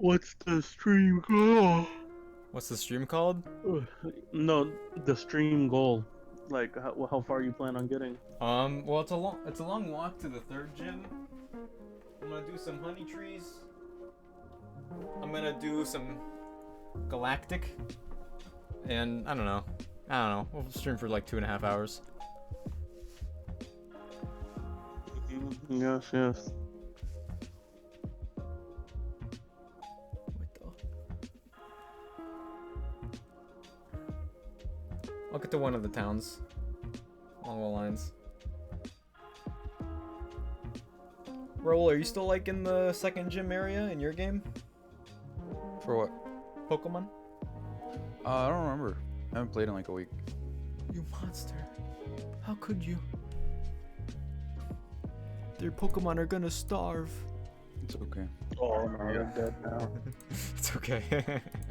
What's the stream goal? What's the stream called? No, the stream goal. Like, how far you plan on getting? Well, it's a long walk to the third gym. I'm gonna do some honey trees. I'm gonna do some galactic, and I don't know. We'll stream for like 2.5 hours. Yes, yes. I'll get to one of the towns along the lines. Roll, are you still like in the second gym area in your game? For what? Pokemon? I don't remember. I haven't played in like a week. You monster. How could you? Their Pokemon are gonna starve. It's okay. Oh no, they're dead now. It's okay.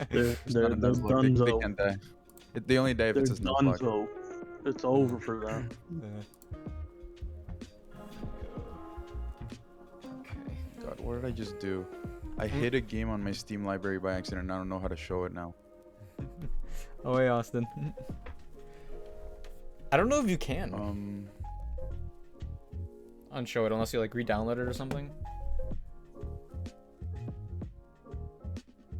They're done. They can't die. They only die if They're it's a Nuzlocke. done. It's over for them. Okay. God, what did I just do? I hid a game on my Steam library by accident and I don't know how to show it now. Oh hey, Austin. I don't know if you can unshow it unless you like re-download it or something.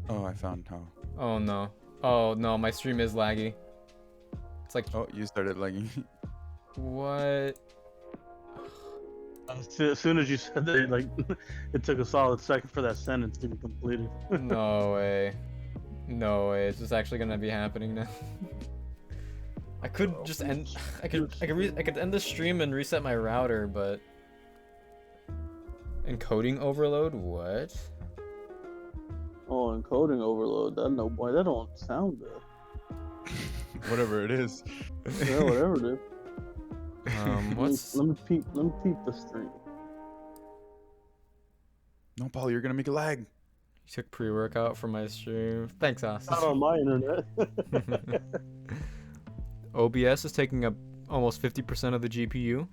Oh, I found how. Oh no. Oh no, my stream is laggy. It's like, Oh, you started lagging. what? As soon as you said that, like, it took a solid second for that sentence to be completed. No way. No way. Is this actually gonna be happening now? I could just end. I could end the stream and reset my router, but encoding overload. What? Oh, encoding overload. That no boy. That don't sound good. Whatever it is. Yeah, whatever it is. What's? Let me peep the stream. No, Paul, you're gonna make a lag. You took pre-workout for my stream. Thanks, Austin. Not on my internet. OBS is taking up almost 50% of the GPU.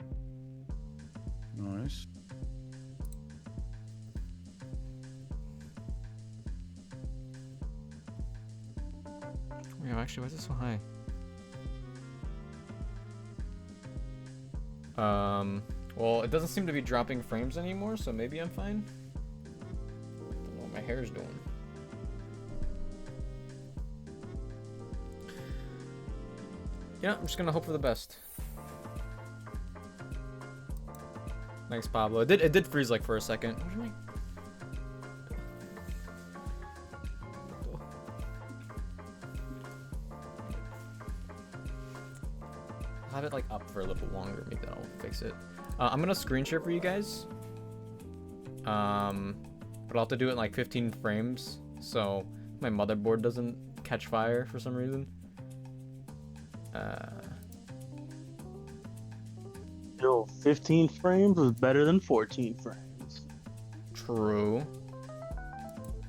Nice. Yeah, actually, why is it so high? Well, it doesn't seem to be dropping frames anymore, so maybe I'm fine. Don't know what my hair is doing. Yeah, I'm just gonna hope for the best. Thanks, Pablo. It did freeze like for a second. What do you mean? I'll have it like up for a little longer. Maybe that'll fix it. I'm gonna screen share for you guys. But I'll have to do it in like 15 frames, so my motherboard doesn't catch fire for some reason. Yo, 15 frames is better than 14 frames. True.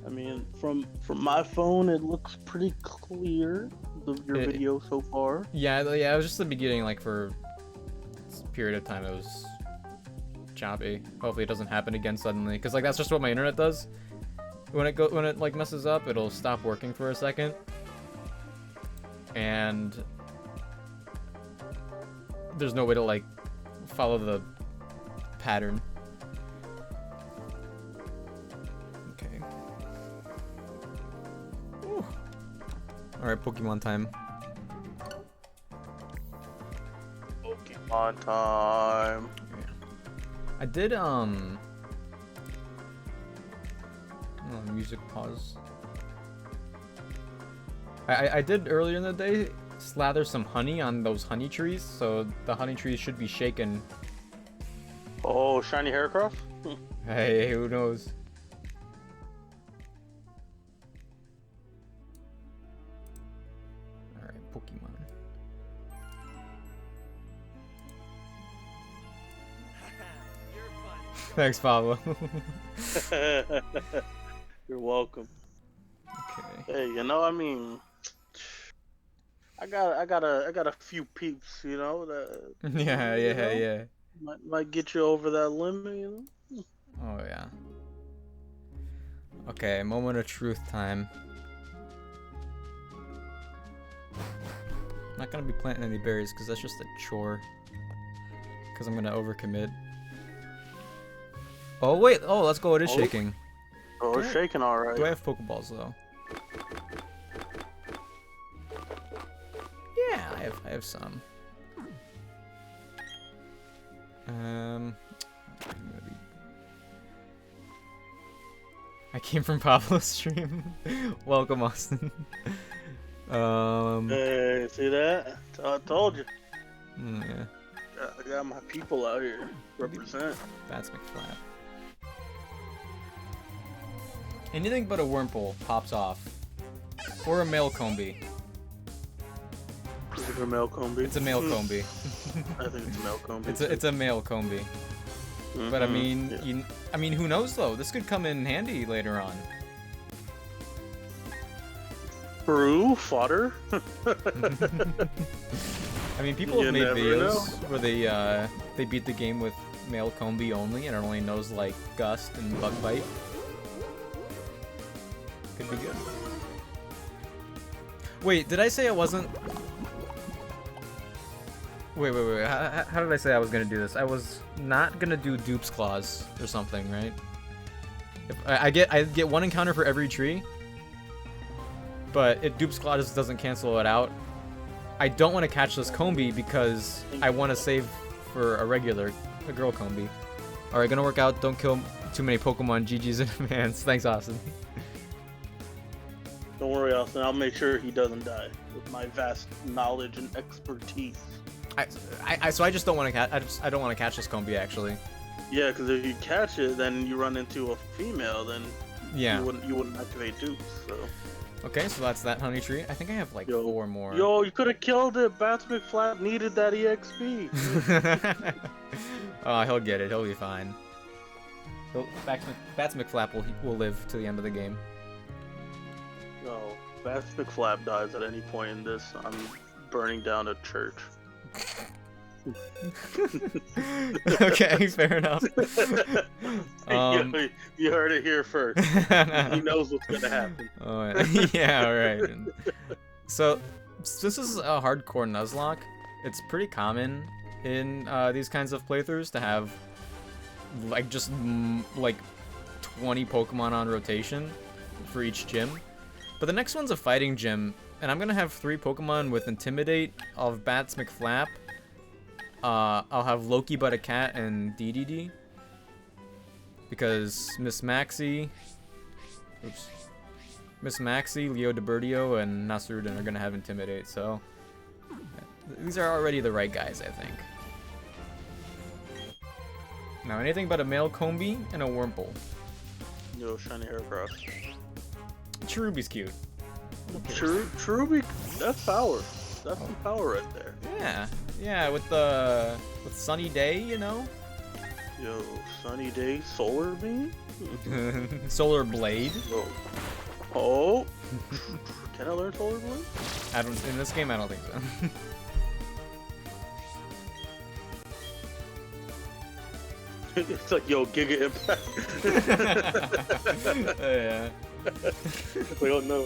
I mean, from my phone, it looks pretty clear. Your video so far. Yeah, it was just the beginning. Like for a period of time, it was choppy. Hopefully, it doesn't happen again suddenly, because like that's just what my internet does. When it like messes up, it'll stop working for a second, and there's no way to like follow the pattern. Okay. Whew. All right, Pokemon time. Pokemon time. Yeah. I did oh, music pause. I did earlier in the day slather some honey on those honey trees, so the honey trees should be shaken. Oh, shiny Heracroft? Hey, who knows? Alright, Pokemon. Thanks, Pablo. You're welcome. Okay. Hey, I mean, I got a few peeps, that Yeah. might get you over that limit, Oh yeah. Okay, moment of truth time. I'm not gonna be planting any berries because that's just a chore. Because I'm gonna overcommit. Oh wait, oh let's go. It is shaking. Oh, it's shaking all right. Do I have Pokeballs though? Yeah, I have some. I came from Pablo's stream. Welcome, Austin. Hey, see that? I told you. Yeah. I got my people out here. Represent. That's McFlap. Anything but a Wurmple pops off. Or a male Combi. Is it a male Combi? It's a male Combi. I think it's a male Combi. It's a male Combi. But I mean, yeah. I mean, who knows though? This could come in handy later on. Brew fodder. I mean, people have You made never videos where they beat the game with male Combi only, and it only knows like Gust and Bug Bite. Could be good. Wait, did I say I wasn't? Wait. How did I say I was gonna do this? I was not gonna do Dupe's Claws or something, right? If I get one encounter for every tree, but Dupe's Claws doesn't cancel it out. I don't want to catch this Combi because I want to save for a girl Combi. All right, gonna work out. Don't kill too many Pokemon. GG's in advance. Thanks, Austin. Don't worry, Austin. I'll make sure he doesn't die with my vast knowledge and expertise. So I just don't want to I don't want to catch this Combi actually. Yeah, because if you catch it, then you run into a female, then Yeah. you wouldn't activate dupes. So. Okay, so that's that honey tree. I think I have like 4 more. Yo, you could have killed it. Bats McFlap needed that EXP. Oh, he'll get it. He'll be fine. Bats McFlap will live to the end of the game. No, Bats McFlap dies at any point in this. I'm burning down a church. Okay, fair enough. You heard it here first. He knows what's gonna happen. Oh, yeah, alright. So, this is a hardcore Nuzlocke. It's pretty common in these kinds of playthroughs to have like just like 20 Pokemon on rotation for each gym. But the next one's a fighting gym, and I'm gonna have 3 Pokemon with Intimidate. I'll have Bats McFlap. I'll have Loki but a cat and DDD. Because Miss Maxie, Leo DiBerdio, and Nasrudin are gonna have Intimidate, so these are already the right guys, I think. Now anything but a male Combi and a Wurmple. Yo, shiny Heracross. Cherubi's cute. Cherubi, that's power. That's some power right there. Yeah, with Sunny Day, you know. Yo, Sunny Day, Solar Beam? Solar Blade. Oh. Can I learn Solar Blade? In this game, I don't think so. It's like, yo, Giga Impact. Yeah. We don't know.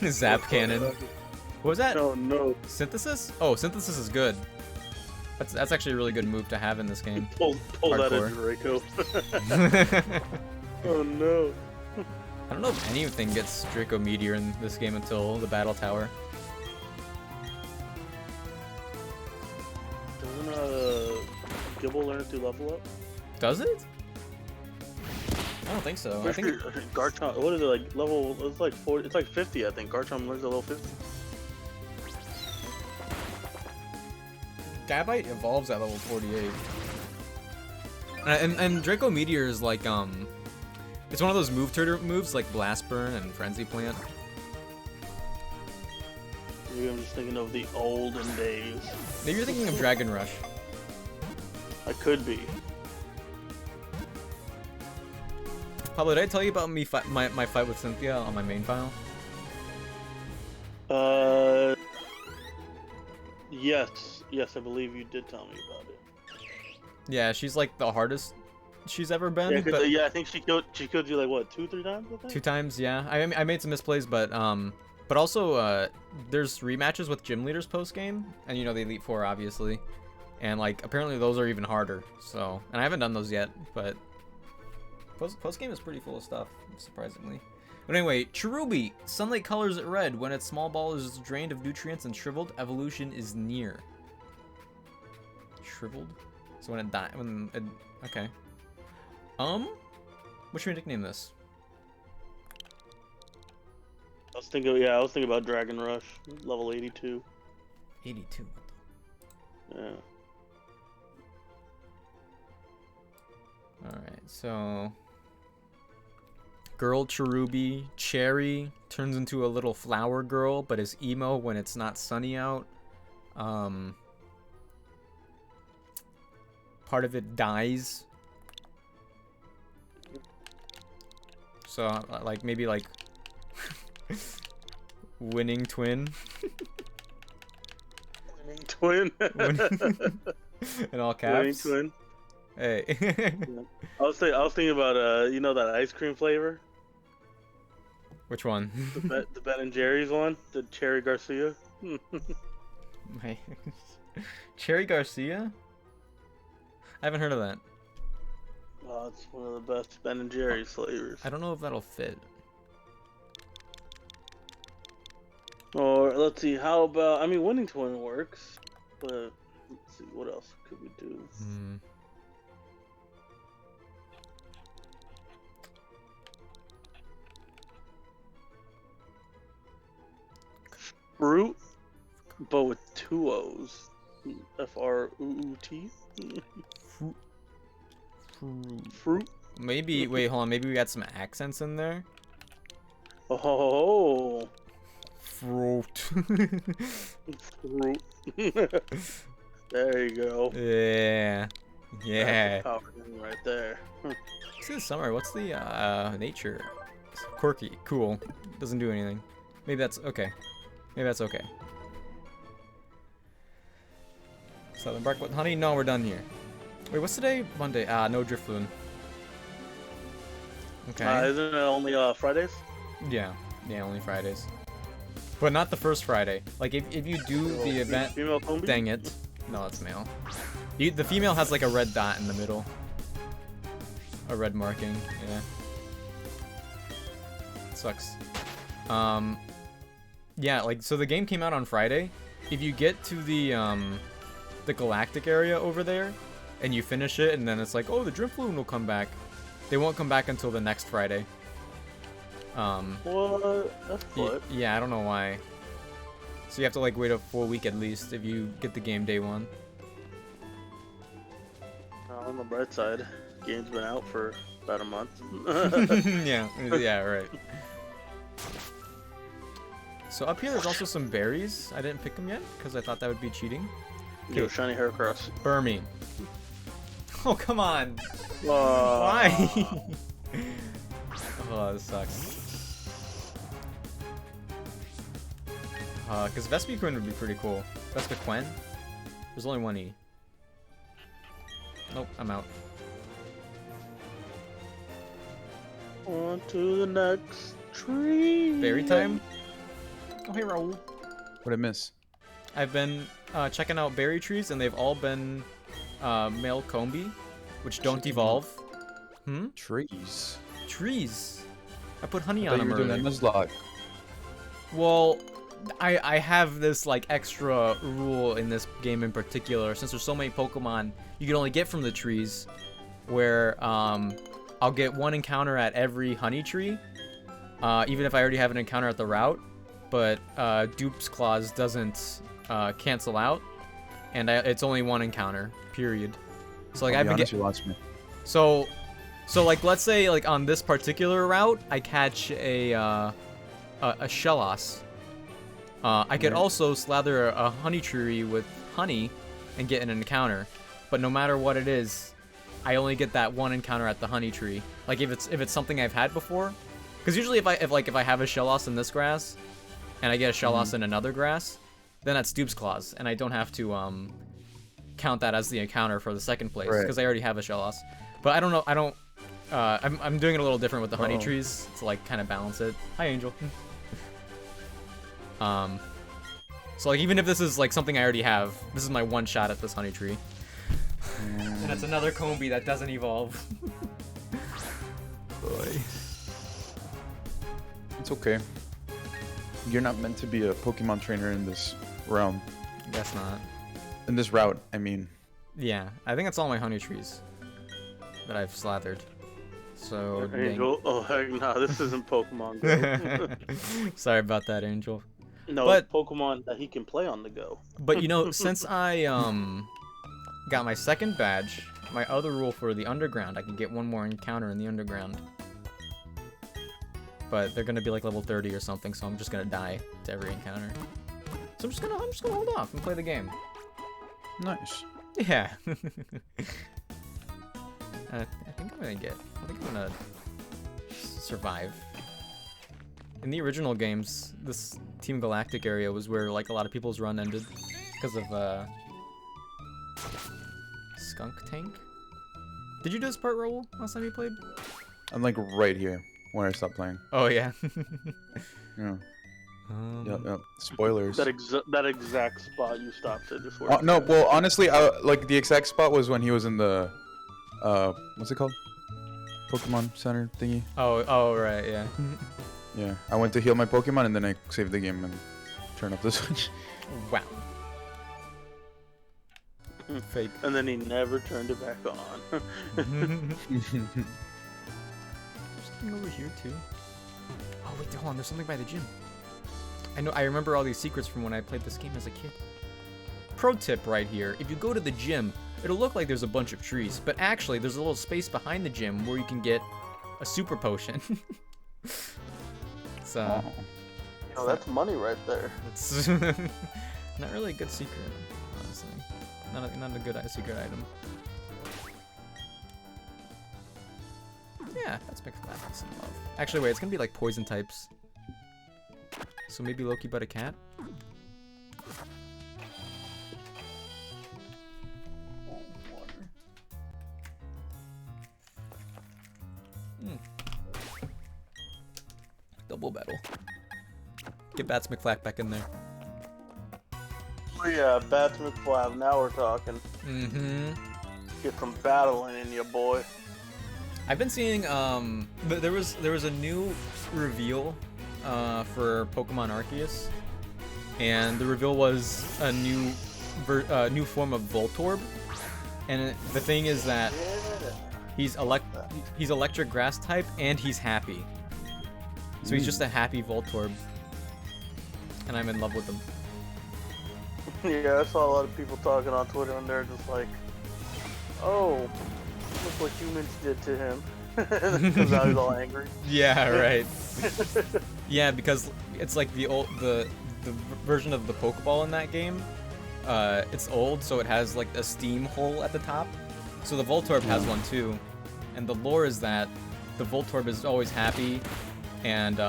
Zap Cannon. What was that? Oh no. Synthesis? Oh, Synthesis is good. That's actually a really good move to have in this game. Pull that in, Draco. Oh no. I don't know if anything gets Draco Meteor in this game until the Battle Tower. Doesn't Gibble learn to level up? Does it? I don't think so. I think Garchomp. What is it like? Level? It's like 40. It's like 50. I think Garchomp learns at level 50. Gabite evolves at level 48. And Draco Meteor is like it's one of those move turtle moves like Blast Burn and Frenzy Plant. Maybe I'm just thinking of the olden days. Maybe you're thinking of Dragon Rush. I could be. Pablo, did I tell you about my fight with Cynthia on my main file? Yes, I believe you did tell me about it. Yeah, she's like the hardest she's ever been. Yeah, but yeah, I think she killed you like what, 2-3 times? I think? 2 times, yeah. I made some misplays, but also there's rematches with gym leaders post game, and you know the Elite Four obviously, and like apparently those are even harder. So, and I haven't done those yet, but post game is pretty full of stuff, surprisingly. But anyway, Cherubi, sunlight colors it red. When its small ball is drained of nutrients and shriveled, evolution is near. Shriveled? So when it dies, okay. What should we nickname this? I was thinking about Dragon Rush, level 82. 82. Yeah. Alright, so girl Cherubi, Cherry turns into a little flower girl, but is emo when it's not sunny out. Part of it dies. So like maybe like winning twin. Winning twin. In all caps. Winning twin. Hey. Yeah. I was thinking about you know that ice cream flavor? Which one? The Ben and Jerry's one, the Cherry Garcia. Cherry Garcia? I haven't heard of that. Oh, it's one of the best Ben and Jerry's flavors. I don't know if that'll fit. Or let's see, how about, I mean, winning twin works, but let's see, what else could we do? Fruit, but with 2 O's. F-R-U-U-T. Fruit. Maybe, wait, hold on. Maybe we got some accents in there. Oh. Fruit. Fruit. There you go. Yeah. Yeah. That's the power right there. This is summer. What's the nature? Quirky. Cool. Doesn't do anything. Maybe that's okay. Maybe that's okay. Southern bark with honey? No, we're done here. Wait, what's today? Monday. No Driftloon. Okay. Isn't it only Fridays? Yeah. Yeah, only Fridays. But not the first Friday. Like, if you do the event... Female combi? Dang it. No, it's male. The female has, like, a red dot in the middle. A red marking. Yeah. Sucks. Yeah, like, so the game came out on Friday. If you get to the galactic area over there, and you finish it, and then it's like, oh, the Driftloon will come back. They won't come back until the next Friday. What? That's what? Yeah, I don't know why. So you have to like wait a full week at least if you get the game day one. On the bright side, game's been out for about a month. yeah, right. So up here there's also some berries. I didn't pick them yet because I thought that would be cheating. Yo, shiny Heracross. Burmy. Oh, come on. Why? Why? Oh, this sucks. Because Vespiquen would be pretty cool. Vespiquen? There's only one E. Nope, I'm out. On to the next tree. Berry time? Oh, hey, Raul. What'd I miss? I've been checking out berry trees, and they've all been male combi, which don't evolve. Trees. Trees. I put honey I on thought you them were doing earlier. that Nuzlocke. Well, I have this like extra rule in this game in particular, since there's so many Pokemon you can only get from the trees, where I'll get one encounter at every honey tree, even if I already have an encounter at the route, but Dupe's Claws doesn't cancel out, and it's only one encounter, period. So like I've been getting... So like let's say like on this particular route, I catch a Shellos. I could also slather a honey tree with honey and get an encounter, but no matter what it is, I only get that one encounter at the honey tree. Like if it's something I've had before, because usually if I have a Shellos in this grass, and I get a Shellos in another grass, then that's Dupe's Claws, and I don't have to count that as the encounter for the second place because I already have a Shellos. But I don't know. I'm doing it a little different with the honey Uh-oh. trees to like kind of balance it. Hi, Angel. So like even if this is like something I already have, this is my one shot at this honey tree. And it's another Combi that doesn't evolve. Boy. It's okay. You're not meant to be a Pokemon trainer in this realm. Guess not. In this route, I mean. Yeah, I think it's all my honey trees that I've slathered. So Angel, oh heck no, this isn't Pokemon Go. sorry about that, Angel. No, But- it's Pokemon that he can play on the go. But you know, since I got my second badge, my other rule for the underground, I can get one more encounter in the underground. But they're gonna be like level 30 or something, so I'm just gonna die to every encounter. So I'm just gonna hold off and play the game. Nice. Yeah. I think I'm gonna survive. In the original games, this Team Galactic area was where like a lot of people's run ended because of Skunk Tank. Did you do this part, Raul, last time you played? I'm like right here when I stopped playing. Oh yeah. Yeah. Yep. Spoilers. That exact spot you stopped at just No, well, honestly, like the exact spot was when he was in the, what's it called? Pokemon Center thingy. Oh right, yeah. Yeah, I went to heal my Pokemon and then I saved the game and turned off the switch. Wow. Fake. And then he never turned it back on. Something over here too. Oh wait, hold on. There's something by the gym. I remember all these secrets from when I played this game as a kid. Pro tip right here: if you go to the gym, it'll look like there's a bunch of trees, but actually there's a little space behind the gym where you can get a super potion. So That's money right there. it's not really a good secret, honestly. Not a good secret item. Yeah, that's mixed with some love. Actually, wait, it's gonna be like poison types. So maybe Loki but a cat? Double battle. Get Bats McFlack back in there. Oh yeah, Bats McFly, now we're talking. Mm-hmm. Get some battling in you, boy. I've been seeing there was a new reveal for Pokemon Arceus, and the reveal was a new form of Voltorb, and the thing is that he's electric grass type and he's happy, so he's just a happy Voltorb, and I'm in love with him. Yeah, I saw a lot of people talking on Twitter and they're just like, oh, look what humans did to him. Because now he's all angry. Yeah, right. Yeah, because it's like the version of the Pokeball in that game. It's old, so it has like a steam hole at the top. So the Voltorb has one too, and the lore is that the Voltorb is always happy, and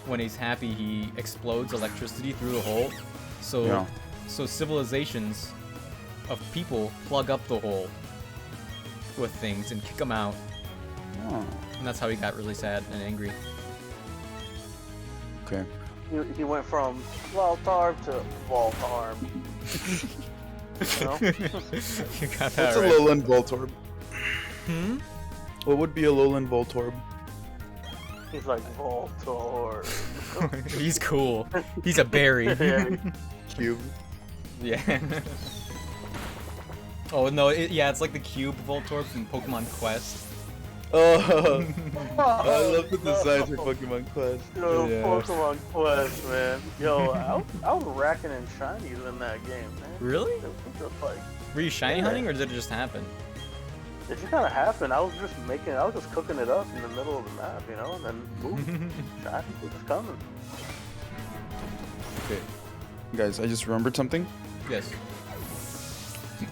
when he's happy, he explodes electricity through the hole. So so civilizations of people plug up the hole with things and kick them out. Oh. And that's how he got really sad and angry. Okay. He went from Voltarb to Voltarb. You know? You got that What's right. a lowland Voltorb? Hmm? What would be a lowland Voltorb? He's like, Voltorb. He's cool. He's a berry. Yeah. Cube. Yeah. Oh no, it's like the cube Voltorb from Pokemon Quest. Oh, I love the designs for Pokemon Quest. Yo, Yeah. Pokemon Quest, man. Yo, I was racking in shinies in that game, man. Really? It was just like, Were you shiny Yeah. hunting or did it just happen? it just kind of happened. I was just cooking it up in the middle of the map, you know, and then boom, shinies were just coming. Okay. Guys, I just remembered something. Yes.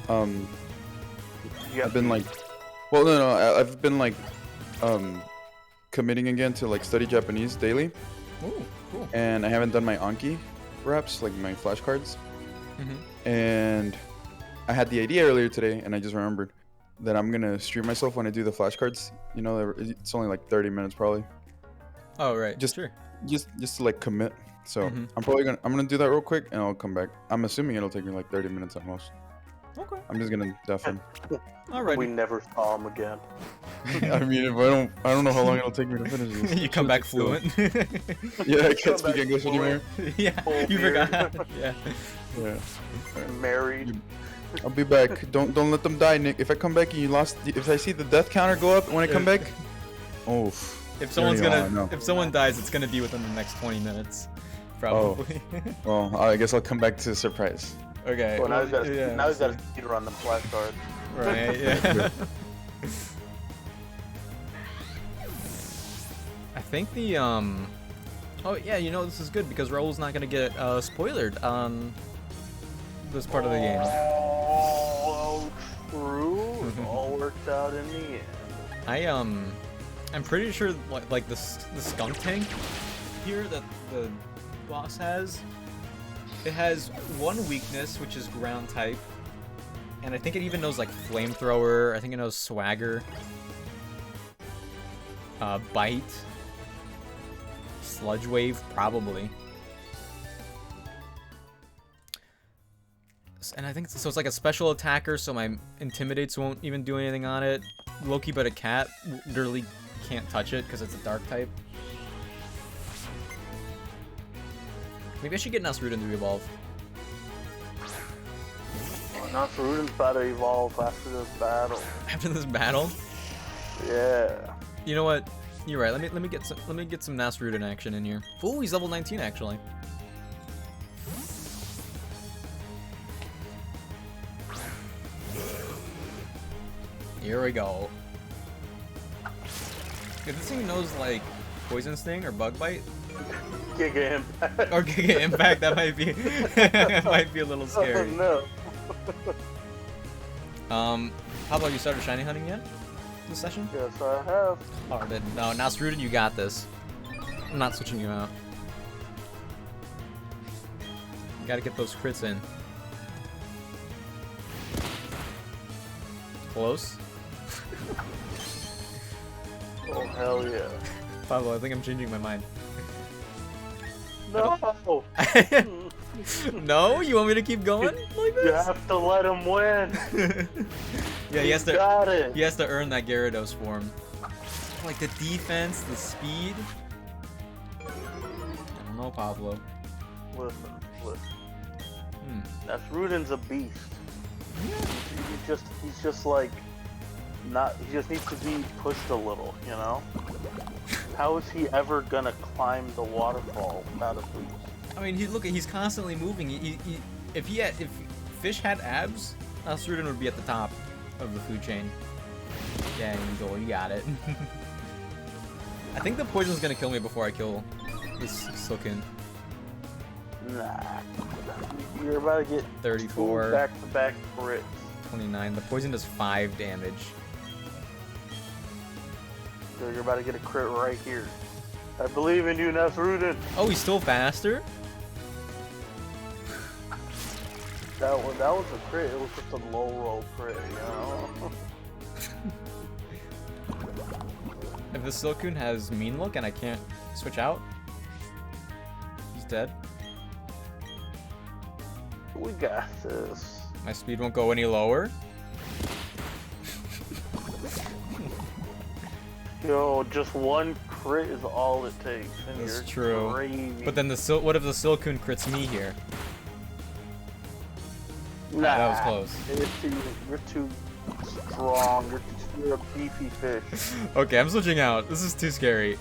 I've been like, well, no, I've been like, committing again to like study Japanese daily, Ooh, cool. and I haven't done my Anki raps, like my flashcards, Mm-hmm. and I had the idea earlier today, and I just remembered. that I'm gonna stream myself when I do the flashcards. You know, it's only like 30 minutes probably. Oh right. Just Sure. just to like commit. So Mhm. I'm gonna do that real quick and I'll come back. I'm assuming it'll take me like 30 minutes at most. Okay. I'm just gonna deafen. Alright. We never saw him again. I mean, if I don't know how long it'll take me to finish this. You come back fluent. Yeah, I can't Come speak back English anymore. Yeah. Full You beard. forgot. Yeah. Yeah. Married. I'll be back. Don't let them die, Nick. If I come back and you lost, if I see the death counter go up when I come back, oh. If someone's There you are, if someone dies, it's gonna be within the next 20 minutes, Oh. probably. Well, I guess I'll come back to surprise. Okay. Well, now he's got a, yeah, now he's got so- a speeder on the flashcards. Right. Yeah. I think the Oh yeah, you know this is good because Raul's not gonna get spoilered on this part of the game. Oh, true. It all worked out in the end. I'm pretty sure like the skunk tank here that the boss has, it has one weakness which is ground type, and I think it even knows like flamethrower. I think it knows swagger, bite, sludge wave probably. And I think so. It's like a special attacker, so my intimidates won't even do anything on it. Loki, but a cat literally can't touch it because it's a dark type. Maybe I should get Nasrudan to evolve. Nasrudan's about to evolve after this battle. After this battle, Yeah. you know what? You're right. Let me get some Nasrudan action in here. Ooh, he's level 19 actually. Here we go. If this thing knows like poison sting or bug bite Giga Impact. or Giga Impact, that might be might be a little scary. Oh, no. How about you started shiny hunting yet? This session? Yes, I have. Oh, no, Nasrudan, you got this. I'm not switching you out. Gotta get those crits in. Close. Oh, hell yeah. Pablo, I think I'm changing my mind. No! No? You want me to keep going like You this? have to let him win. Yeah, he has You to. got it. He has to earn that Gyarados form. Like the defense, the speed. I don't know, Pablo. Listen. Hmm. Nasrudan's a beast. He's just like, he just needs to be pushed a little, you know? How is he ever gonna climb the waterfall without a boost? I mean, he's constantly moving. If fish had abs, Nasrudan would be at the top of the food chain. Yeah, you got it. I think the poison's gonna kill me before I kill this Silken. Nah. You're about to get 34. 2 back-to-back crits. 29. The poison does 5 damage. So you're about to get a crit right here. I believe in you, Nasrudan. Oh, he's still faster? That was a crit. It was just a low roll crit, you know? If the Silcoon has mean look and I can't switch out, he's dead. We got this. My speed won't go any lower. Yo, just one crit is all it takes. And That's you're true. Crazy. But then what if the Silcoon crits me here? Nah, that was close. You're too strong. You're a beefy fish. Okay, I'm switching out. This is too scary.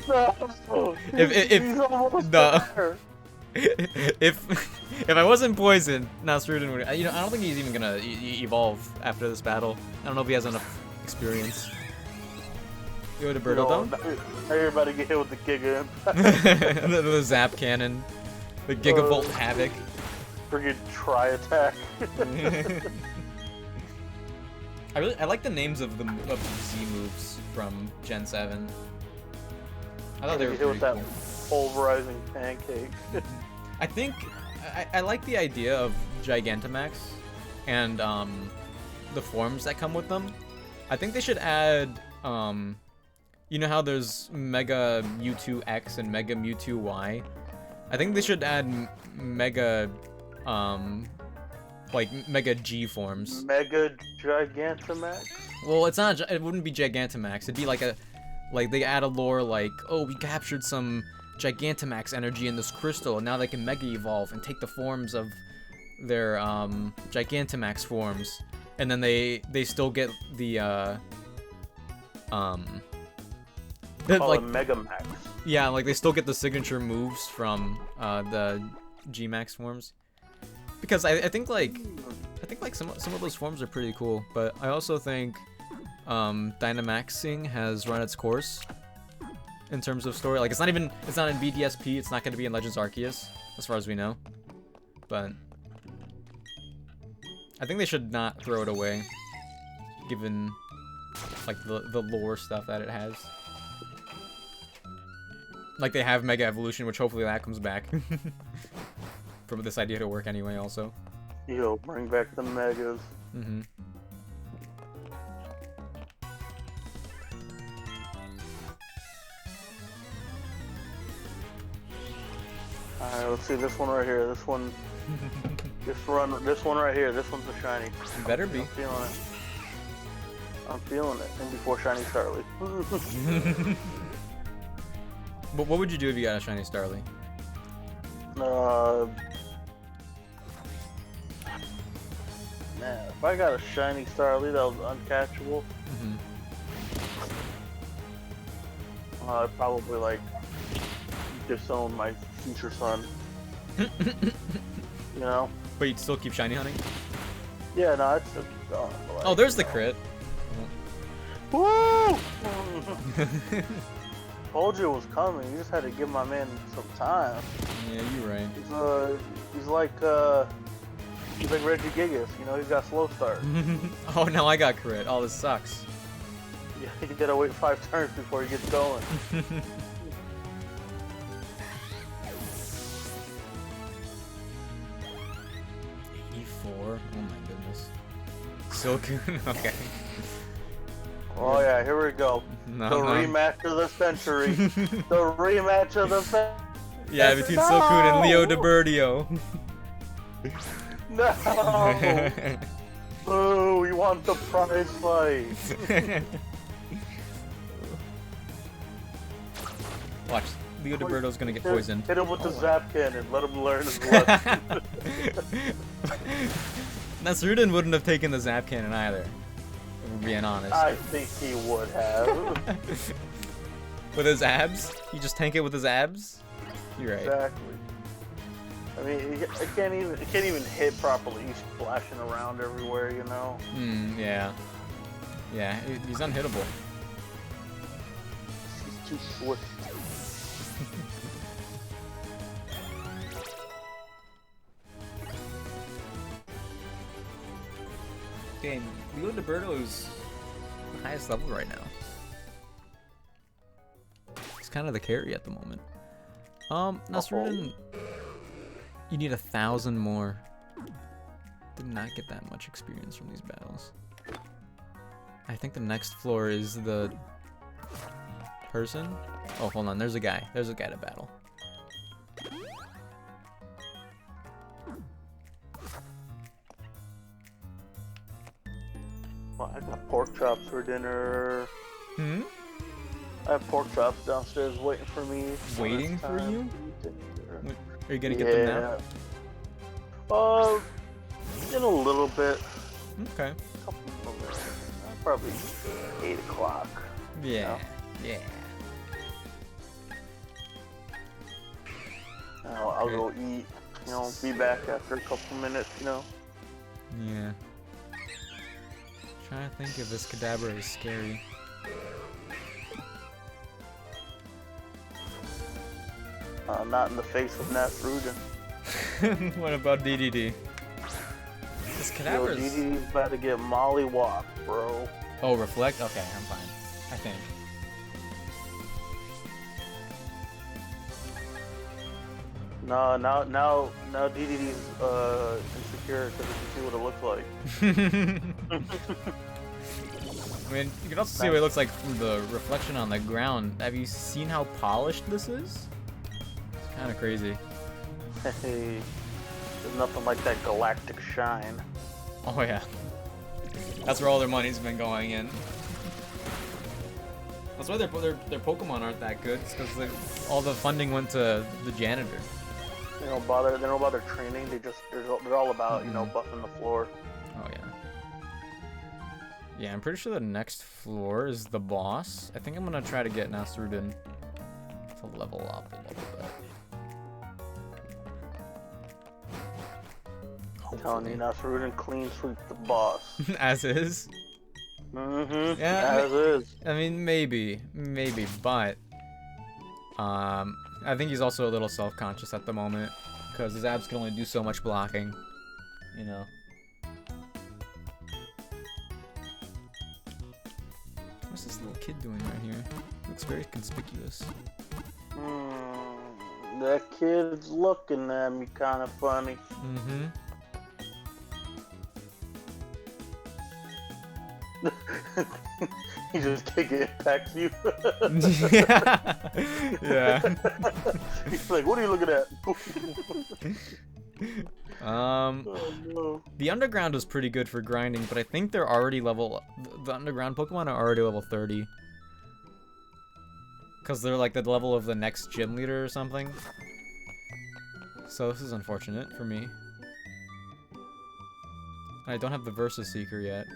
No. He's almost No. there. if I wasn't poisoned, Nasrudan would. You know, I don't think he's even gonna evolve after this battle. I don't know if he has enough experience. Go to Birdo Dome. Now you're about to get hit with the Giga Impact. the Zap Cannon, the Gigavolt Havoc. Friggin' Tri-Attack. I like the names of the Z moves from Gen 7. I thought they were Hit pretty with that cool. pulverizing pancake. I think I like the idea of Gigantamax and the forms that come with them. I think they should add, you know how there's Mega Mewtwo X and Mega Mewtwo Y? I think they should add Mega, like Mega G forms. Mega Gigantamax? Well, it's not. It wouldn't be Gigantamax. It'd be like they add a lore like, oh, we captured some Gigantamax energy in this crystal, and now they can Mega Evolve and take the forms of their Gigantamax forms, and then they still get the like Mega Max. yeah, like they still get the signature moves from the G-Max forms. Because I think like some of those forms are pretty cool, but I also think Dynamaxing has run its course in terms of story. Like it's not in BDSP, it's not going to be in Legends Arceus as far as we know. But I think they should not throw it away given like the lore stuff that it has. Like they have Mega Evolution, which hopefully that comes back. For this idea to work anyway, also. Yo, bring back the Megas. Mm-hmm. Alright, let's see this one right here. This one right here. This one's a shiny. Better be. I'm feeling it. I'm feeling it. And before Shiny Starly. But what would you do if you got a shiny Starly? Man, if I got a shiny Starly that was uncatchable, I'd probably like disown my future son. You know? But you'd still keep shiny hunting? Yeah, no, I'd still keep going. But like, Oh, there's the crit. Woo! Told you it was coming. You just had to give my man some time. Yeah, you're right. He's like Reggie Gigas. You know, he's got slow start. Oh, now I got crit. Oh, this sucks. Yeah, you gotta wait 5 turns before he gets going. E4? Oh my goodness. Silcoon? Okay. Oh yeah, here we go. No, the no. rematch of the century. The rematch of the century. Yeah, between Silcoon and Leo DiBerdio. No! Boo, we want the prize fight. Watch, Leo DiBerdio's gonna get poisoned. Hit him with the zap cannon, let him learn his lesson. Nasrudin wouldn't have taken the zap cannon either, if we're being honest. I think he would have. With his abs? You just tank it with his abs? You're right. Exactly. I mean, it can't even hit properly. He's splashing around everywhere, you know? Yeah. Yeah, he's unhittable. He's too swift. Damn, Leo DiBerdio is the highest level right now. He's kind of the carry at the moment. Nasrudin, you need 1,000 more. Did not get that much experience from these battles. I think the next floor is the person. Oh, hold on. There's a guy. There's a guy to battle. Well, I got pork chops for dinner. Hmm? I have pork chops downstairs waiting for me. Waiting for you? Are you gonna get Yeah. them now? In a little bit. Okay. Probably 8 o'clock. Yeah. Yeah. I'll go eat. You know, be back after a couple minutes. You know. Yeah. Trying to think if this Kadabra is scary. Not in the face of Nasrudin. What about DDD? This Yo, Kadabra's... DDD's about to get mollywopped, bro. Oh, reflect? Okay, I'm fine. I think. No, now DDD's insecure because he can see what it looks like. I mean, you can also see what it looks like from the reflection on the ground. Have you seen how polished this is? It's kind of crazy. Hey, there's nothing like that galactic shine. Oh yeah. That's where all their money's been going in. That's why their Pokemon aren't that good. It's because all the funding went to the janitor. They don't bother training. They're all about buffing the floor. Oh yeah. Yeah, I'm pretty sure the next floor is the boss. I think I'm gonna try to get Nasrudin to level up a little bit. I'm telling you, Nasrudin clean sweep the boss. As is. Mm-hmm. Yeah, as is. I mean, maybe, but I think he's also a little self-conscious at the moment because his abs can only do so much blocking, you know. What's this little kid doing right here? Looks very conspicuous. That kid's looking at me kind of funny. Mm-hmm. He just take it impacts you. Yeah. He's like, what are you looking at? Oh, no. The underground is pretty good for grinding, but I think they're already level. The underground Pokemon are already level 30. Because they're like the level of the next gym leader or something. So this is unfortunate for me. I don't have the Versus Seeker yet.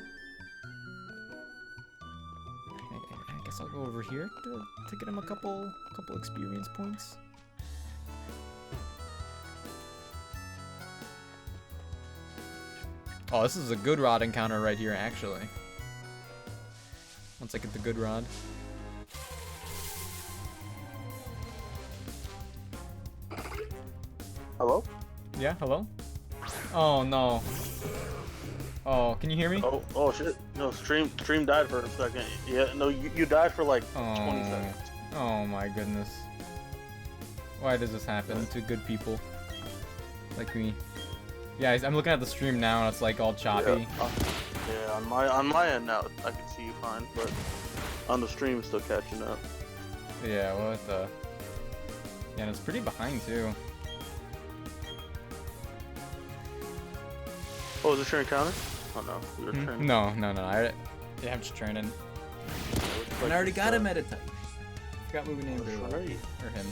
I guess I'll go over here to get him a couple experience points. Oh, this is a good rod encounter right here, actually. Once I get the good rod. Hello? Yeah, hello? Oh, no. Oh, can you hear me? Oh shit. No, stream died for a second. Yeah, no, you died for like 20 seconds. Oh my goodness. Why does this happen to good people like me? Yeah, I'm looking at the stream now and it's like all choppy. Yeah, on my end now I can see you fine, but on the stream it's still catching up. Yeah, what the? Yeah, and it's pretty behind too. Oh, is this your encounter? Oh no, you were training. No. I'm just training. Like I already got him at a time. Forgot what we named her. Right. Or him.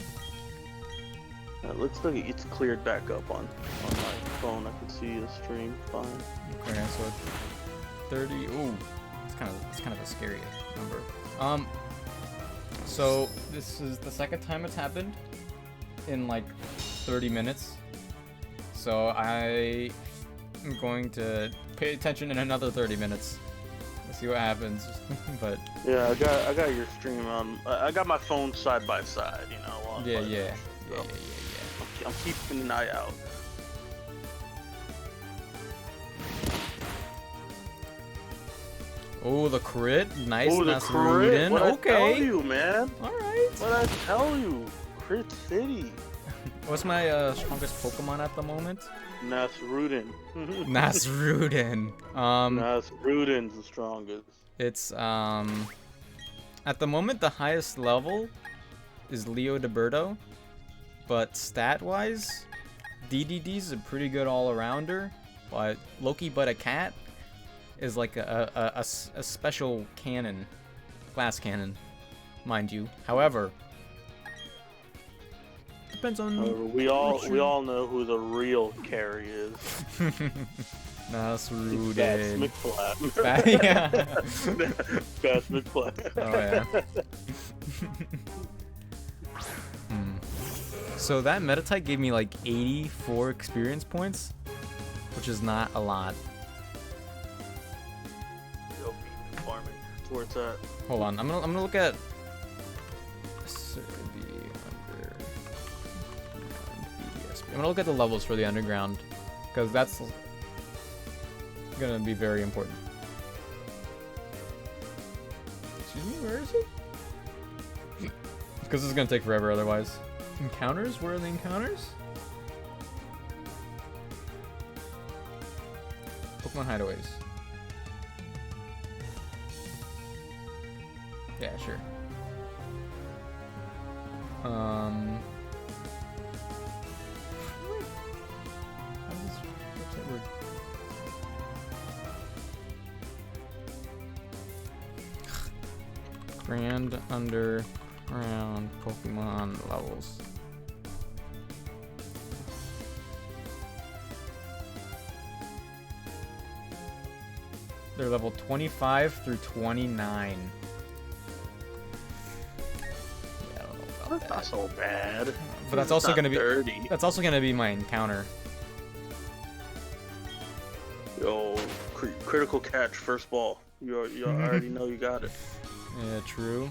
It looks like it's cleared back up on my phone. I can see the stream fine. Okay, so 30. Ooh, it's kind of a scary number. So this is the second time it's happened in like 30 minutes. So I'm going to pay attention in another 30 minutes. Let's see what happens. But yeah, I got your stream on. I got my phone side by side. You know. While yeah. I'm keeping an eye out. Oh, the crit, nice. Oh, the crit. What okay. I tell you, man. All right. What I tell you, Crit City. What's my strongest Pokemon at the moment? Nasrudin. Nasrudin. Nasrudin's the strongest. It's at the moment the highest level is Leo DeBerto, but stat-wise, DDD's a pretty good all-arounder, but Loki but a cat is like a special cannon, glass cannon, mind you. However, depends on. We all know who the real carry is. Nasrudin. Bats McFlat. Yeah. Bats McFlat. Oh yeah. So that Meditite gave me like 84 experience points, which is not a lot. Yo, farming. That's where it's at. Hold on, I'm gonna look at I'm gonna look at the levels for the underground, because that's gonna be very important. Excuse me, where is it? Because this is gonna take forever otherwise. Encounters? Where are the encounters? Pokemon hideaways. Yeah, sure. How does this website work? Grand underground Pokemon levels. They're level 25 through 29. Yeah, I don't know about That's not so bad. But that's It's also not gonna be 30. that's also gonna be my encounter. Yo, critical catch, first ball. You already know you got it. Yeah, true.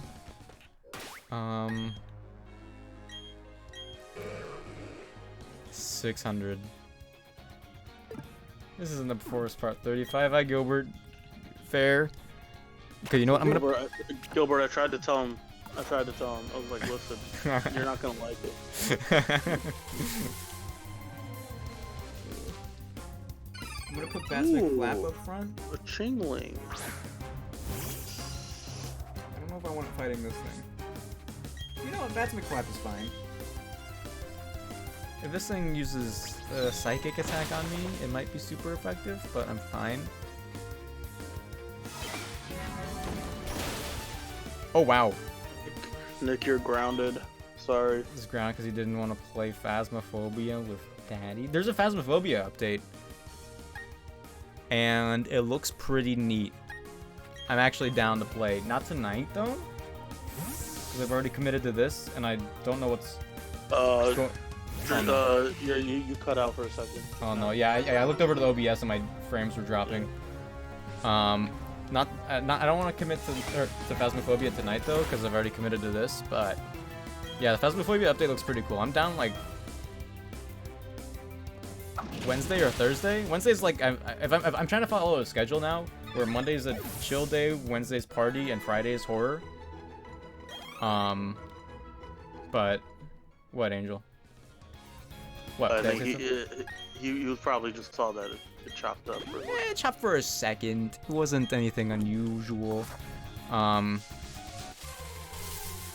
600. This isn't the forest part. 35. Hi, Gilbert. Fair. Okay, you know what? I'm gonna. Gilbert, I tried to tell him. I was like, listen, you're not gonna like it. I'm gonna put Batsmic Flap up front. A Chingling. I don't know if I want it fighting this thing. You know what? Batsmic Flap is fine. If this thing uses a psychic attack on me, it might be super effective, but I'm fine. Oh wow. Nick, you're grounded. Sorry. This is ground because he didn't want to play Phasmophobia with Daddy. There's a Phasmophobia update. And it looks pretty neat. I'm actually down to play. Not tonight, though. Because I've already committed to this, and I don't know what's... You cut out for a second. Oh, no. Yeah, I looked over to the OBS, and my frames were dropping. I don't want to commit to Phasmophobia tonight, though, because I've already committed to this, but... Yeah, the Phasmophobia update looks pretty cool. I'm down, like... Wednesday or Thursday? Wednesday's like I'm trying to follow a schedule now where Monday's a chill day, Wednesday's party, and Friday's horror. But what, Angel? What? I think you probably just saw that it chopped up. It chopped for a second. It wasn't anything unusual. Yeah,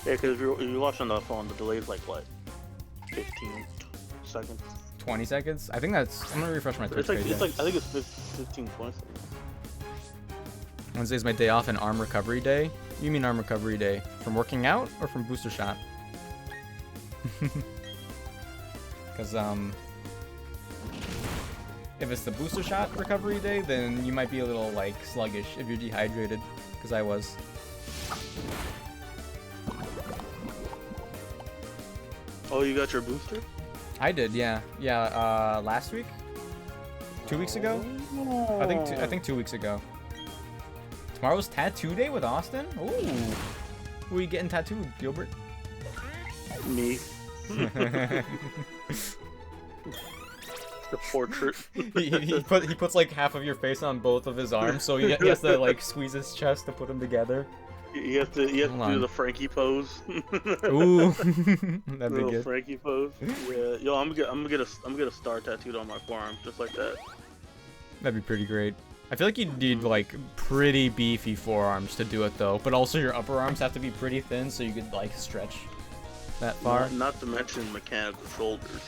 because if you're watching the phone, the delay's like what, 15 seconds. 20 seconds? I think that's... I'm gonna refresh my Twitch page. I think it's 15, 20 seconds. Wednesday's my day off and arm recovery day. You mean arm recovery day from working out or from booster shot? Because if it's the booster shot recovery day, then you might be a little like sluggish if you're dehydrated. Because I was. Oh, you got your booster? I did, yeah. Last week? 2 weeks ago? I think 2 weeks ago. Tomorrow's tattoo day with Austin? Ooh. Who are you getting tattooed, Gilbert? Me. The portrait. he puts like half of your face on both of his arms, so he has to like squeeze his chest to put them together. You have to do the Frankie pose. Ooh, that'd be good. Frankie pose. Yeah, yo, I'm gonna get a star tattooed on my forearm, just like that. That'd be pretty great. I feel like you'd need like pretty beefy forearms to do it though, but also your upper arms have to be pretty thin so you could like stretch that far. Not to mention mechanical shoulders.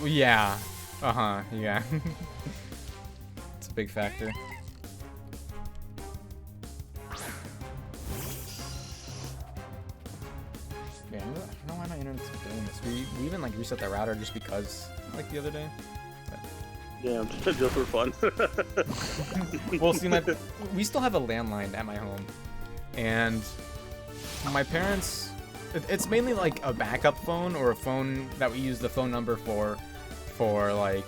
Yeah. Yeah. It's a big factor. Yeah, I don't know why my internet's doing this. We even like reset the router just because, like the other day. But... Yeah, just for fun. Well, see, we still have a landline at my home, and my parents. It's mainly like a backup phone or a phone that we use the phone number for like,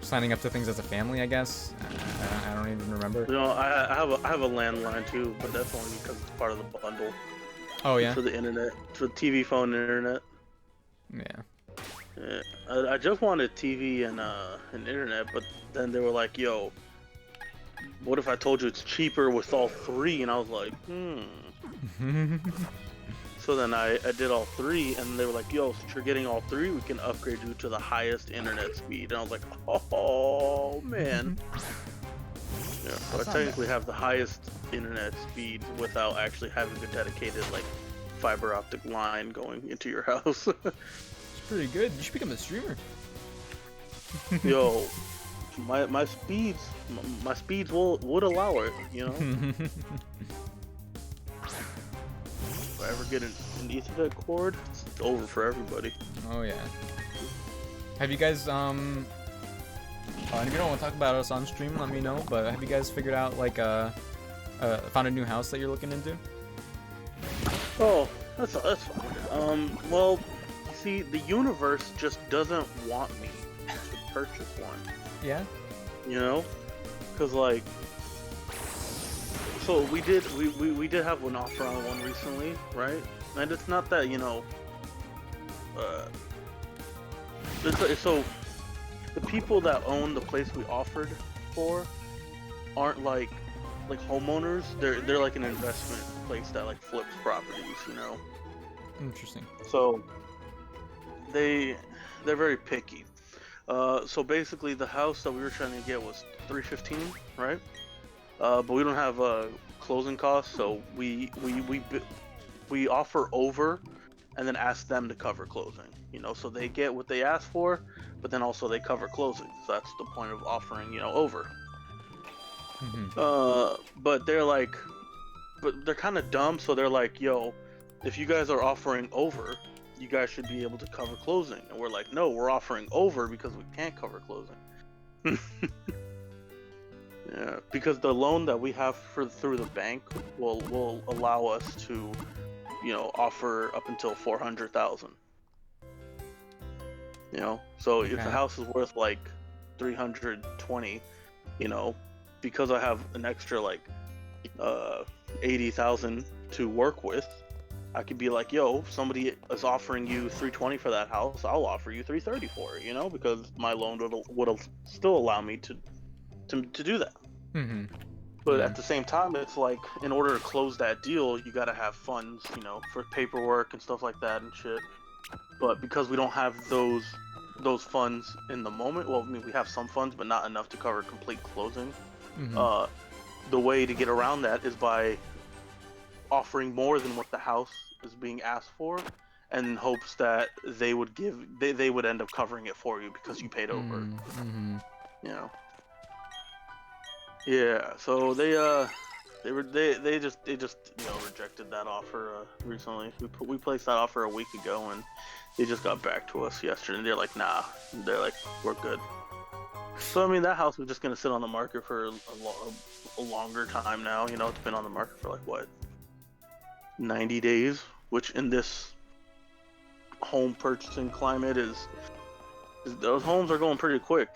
signing up to things as a family, I guess. I don't even remember. You know, I have a landline too, but that's only because it's part of the bundle. Oh yeah. For the internet, for TV, phone, and internet. Yeah. Yeah, I just wanted TV and internet, but then they were like, "Yo, what if I told you it's cheaper with all three?" And I was like, So then I did all three, and they were like, "Yo, since you're getting all three, we can upgrade you to the highest internet speed." And I was like, "Oh man." Yeah, so That's I not technically have the highest internet speed without actually having a dedicated like fiber optic line going into your house. It's pretty good. You should become a streamer. Yo, my speeds my speeds would allow it, you know. If I ever get an Ethernet cord, it's over for everybody. Oh yeah. Have you guys and if you don't want to talk about us on stream, let me know. But have you guys figured out like found a new house that you're looking into? Oh, that's fine. Well, you see, the universe just doesn't want me to purchase one. Yeah. You know, because like, so we did have an offer on one recently, right? And it's not that, you know, so the people that own the place we offered for aren't like homeowners. They're like an investment place that like flips properties, you know. Interesting. So they're very picky. So basically, the house that we were trying to get was $315, right? But we don't have closing costs, so we offer over, and then ask them to cover closing. You know, so they get what they ask for, but then also they cover closing. So that's the point of offering, you know, over. But they're kind of dumb, so they're like, yo, if you guys are offering over, you guys should be able to cover closing. And we're like, no, we're offering over because we can't cover closing. Yeah, because the loan that we have through the bank will allow us to, you know, offer up until 400,000. You know, so if the house is worth like 320, you know, because I have an extra like 80,000 to work with, I could be like, yo, if somebody is offering you 320 for that house, I'll offer you 330 for it, you know, because my loan would still allow me to do that. But at the same time, it's like, in order to close that deal, you gotta have funds, you know, for paperwork and stuff like that and shit. But because we don't have those funds in the moment, well, I mean, we have some funds, but not enough to cover complete closing. The way to get around that is by offering more than what the house is being asked for, and in hopes that they would end up covering it for you because you paid over. You know. Yeah. So they just you know, rejected that offer recently. We placed that offer a week ago, and they just got back to us yesterday. And they're like, nah. They're like, we're good. So I mean, that house was just gonna sit on the market for a longer time now. You know, it's been on the market for like what, 90 days, which in this home purchasing climate is those homes are going pretty quick.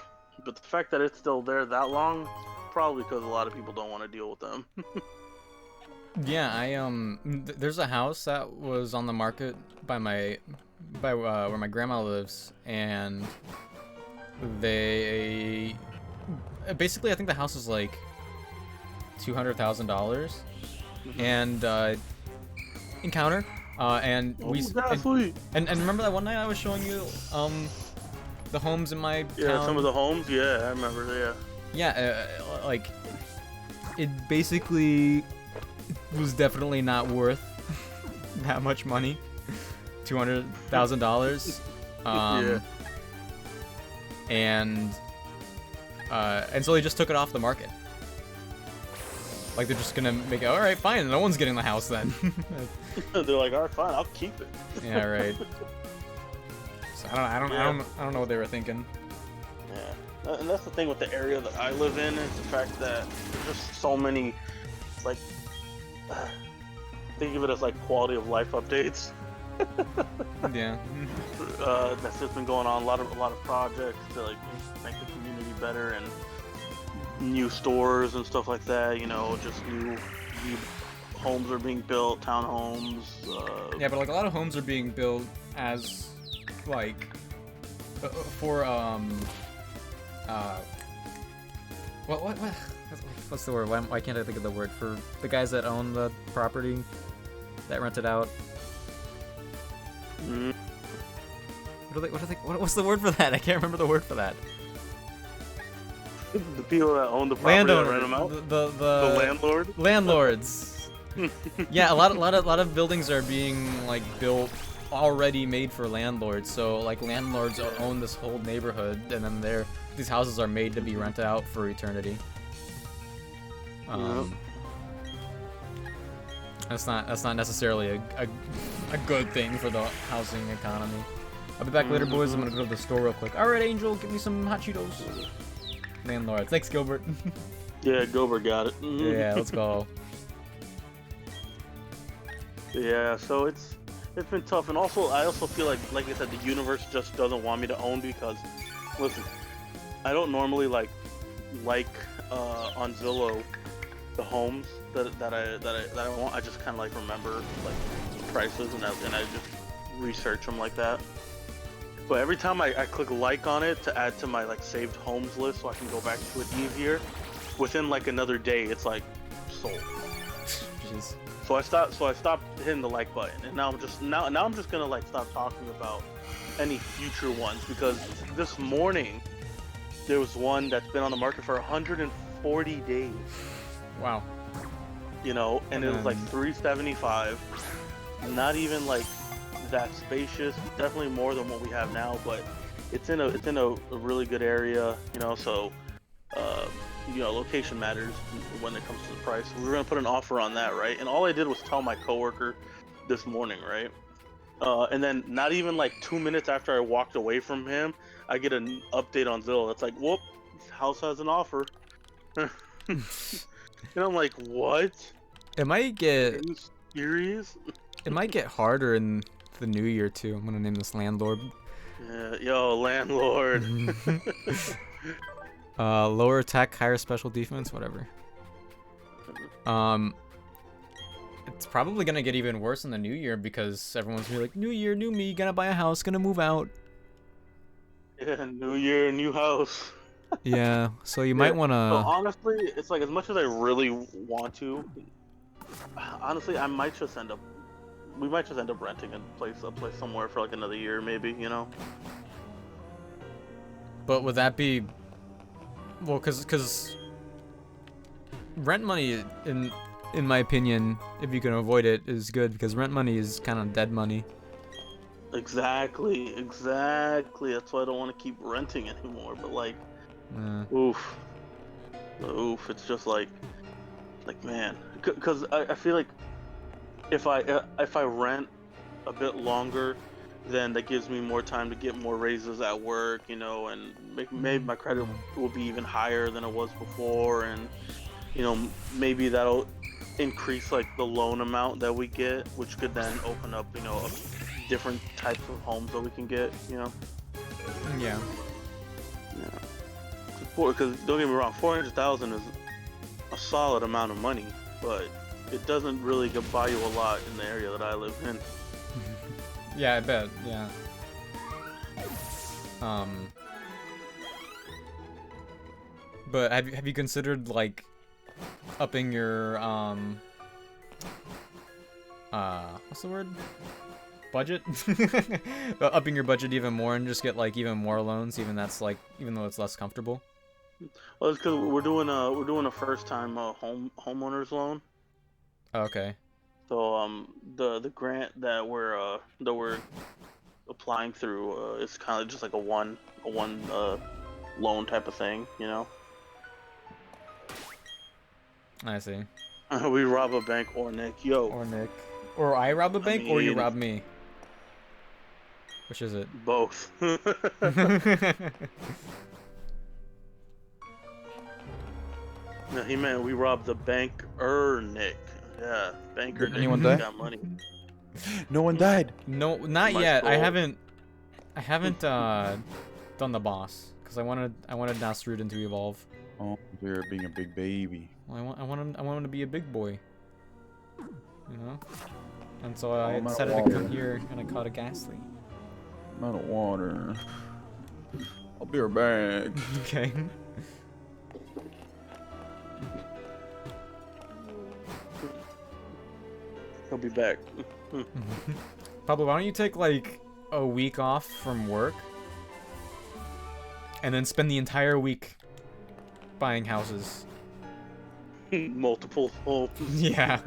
But the fact that it's still there that long, probably because a lot of people don't want to deal with them. Yeah, there's a house that was on the market by where my grandma lives, and they basically, I think the house is like $200,000, and encounter, and and remember that one night I was showing you the homes in my town? Some of the homes, yeah, I remember. Like, it basically was definitely not worth that much money. $200,000. And so they just took it off the market. Like, they're just gonna make it, alright, fine, no one's getting the house then. They're like, alright, fine, I'll keep it. Yeah, right. So I don't know what they were thinking. Yeah, and that's the thing with the area that I live in, is the fact that there's just so many, like, think of it as like quality of life updates. Yeah. That's just been going on, a lot of projects to like make the community better, and new stores and stuff like that. You know, just new homes are being built, townhomes. Yeah, but like a lot of homes are being built as like for what's the word? Why can't I think of the word for the guys that own the property that rent it out? Mm. What's the word for that? I can't remember the word for that. The people that own the property that rent them Landowner, out. the The landlord. landlords. Yeah, a lot of buildings are being like built already made for landlords. So like landlords own this whole neighborhood, and then these houses are made to be rented out for eternity. That's not necessarily a good thing for the housing economy. I'll be back later, boys. I'm gonna go to the store real quick. All right, Angel, give me some hot Cheetos. Landlord, thanks, Gilbert. Yeah, Gilbert got it. Yeah, let's go. Yeah, so it's been tough, and also I also feel like I said, the universe just doesn't want me to own because, listen, I don't normally like on Zillow the homes that I want. I just kind of like remember like prices and I just research them like that. But every time I click like on it to add to my like saved homes list so I can go back to it easier, within like another day it's like sold. Jeez. So I stopped hitting the like button, and now I'm just gonna like stop talking about any future ones, because this morning there was one that's been on the market for 140 days. Wow. You know, and it was like 375. Not even like that spacious. Definitely more than what we have now, but it's in a really good area. You know, so you know, location matters when it comes to the price. We were gonna put an offer on that, right? And all I did was tell my coworker this morning, right? And then not even like 2 minutes after I walked away from him, I get an update on Zillow. It's like, whoop, this house has an offer. And I'm like, what? It might get. Are you serious? It might get harder in the new year too. I'm gonna name this landlord. Yeah, yo, landlord. Lower attack, higher special defense, whatever. It's probably gonna get even worse in the new year because everyone's gonna be like, new year, new me, gonna buy a house, gonna move out. Yeah, new year, new house. Yeah, so you Yeah, might wanna. So honestly, it's like, as much as I really want to, honestly, we might just end up renting a place somewhere for like another year, maybe, you know? But would that be? Well, cause rent money, in my opinion, if you can avoid it, is good, because rent money is kind of dead money. Exactly. That's why I don't want to keep renting anymore. But like, oof, it's just like man, because I feel like if I rent a bit longer, then that gives me more time to get more raises at work, you know, and maybe my credit will be even higher than it was before, and you know, maybe that'll increase like the loan amount that we get, which could then open up, you know, different types of homes that we can get, you know. Yeah. Because don't get me wrong, 400,000 is a solid amount of money, but it doesn't really buy you a lot in the area that I live in. Yeah, I bet. Yeah. But have you considered like upping your what's the word? Budget? Upping your budget even more and just get like even more loans, even though it's less comfortable. Well, it's because we're doing a first time homeowners loan. Okay. So the grant that we're applying through is kind of just like a one loan type of thing, you know. I see. We rob a bank or Nick, yo. Or Nick. Or I rob a bank, or you rob me. Which is it? Both. No, he meant we robbed the banker Nick. Yeah, banker Nick. Anyone die? Got money. No one died. No, not My yet. skull. I haven't done the boss because I wanted Nasrudin to evolve. Oh, you're being a big baby. Well, I want him to be a big boy. You know? And so I I'm out of decided to water. come here and I caught a ghastly. I'm out of water. I'll be right back. Okay. He'll be back. Pablo, why don't you take like a week off from work and then spend the entire week buying houses. Multiple homes. Yeah.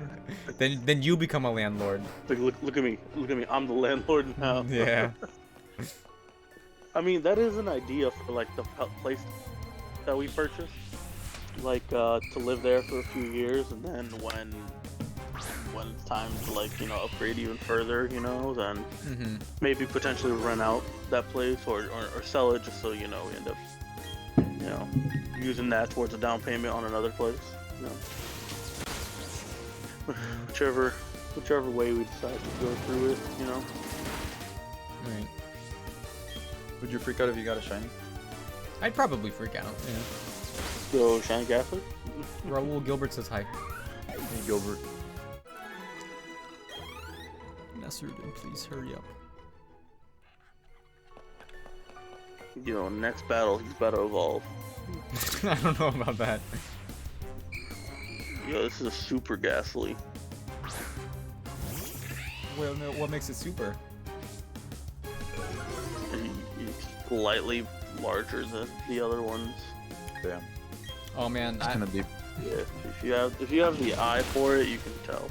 Then you become a landlord. Like, look at me. Look at me. I'm the landlord now. Yeah. I mean, that is an idea for like the place that we purchased. Like to live there for a few years, and then when it's time to like upgrade even further, then maybe potentially rent out that place or sell it just so we end up using that towards a down payment on another place. Whichever way we decide to go through it, Right. Would you freak out if you got a shiny? I'd probably freak out. Yeah. So shiny Ghastly. Raul Gilbert says hi. Hey, Gilbert. Nesserden, please hurry up. Next battle he's about to evolve. I don't know about that. This is a super Ghastly. Well, no, what makes it super? He's slightly larger than the other ones. Damn. Oh man, It's gonna be. Yeah, if you have the eye for it, you can tell.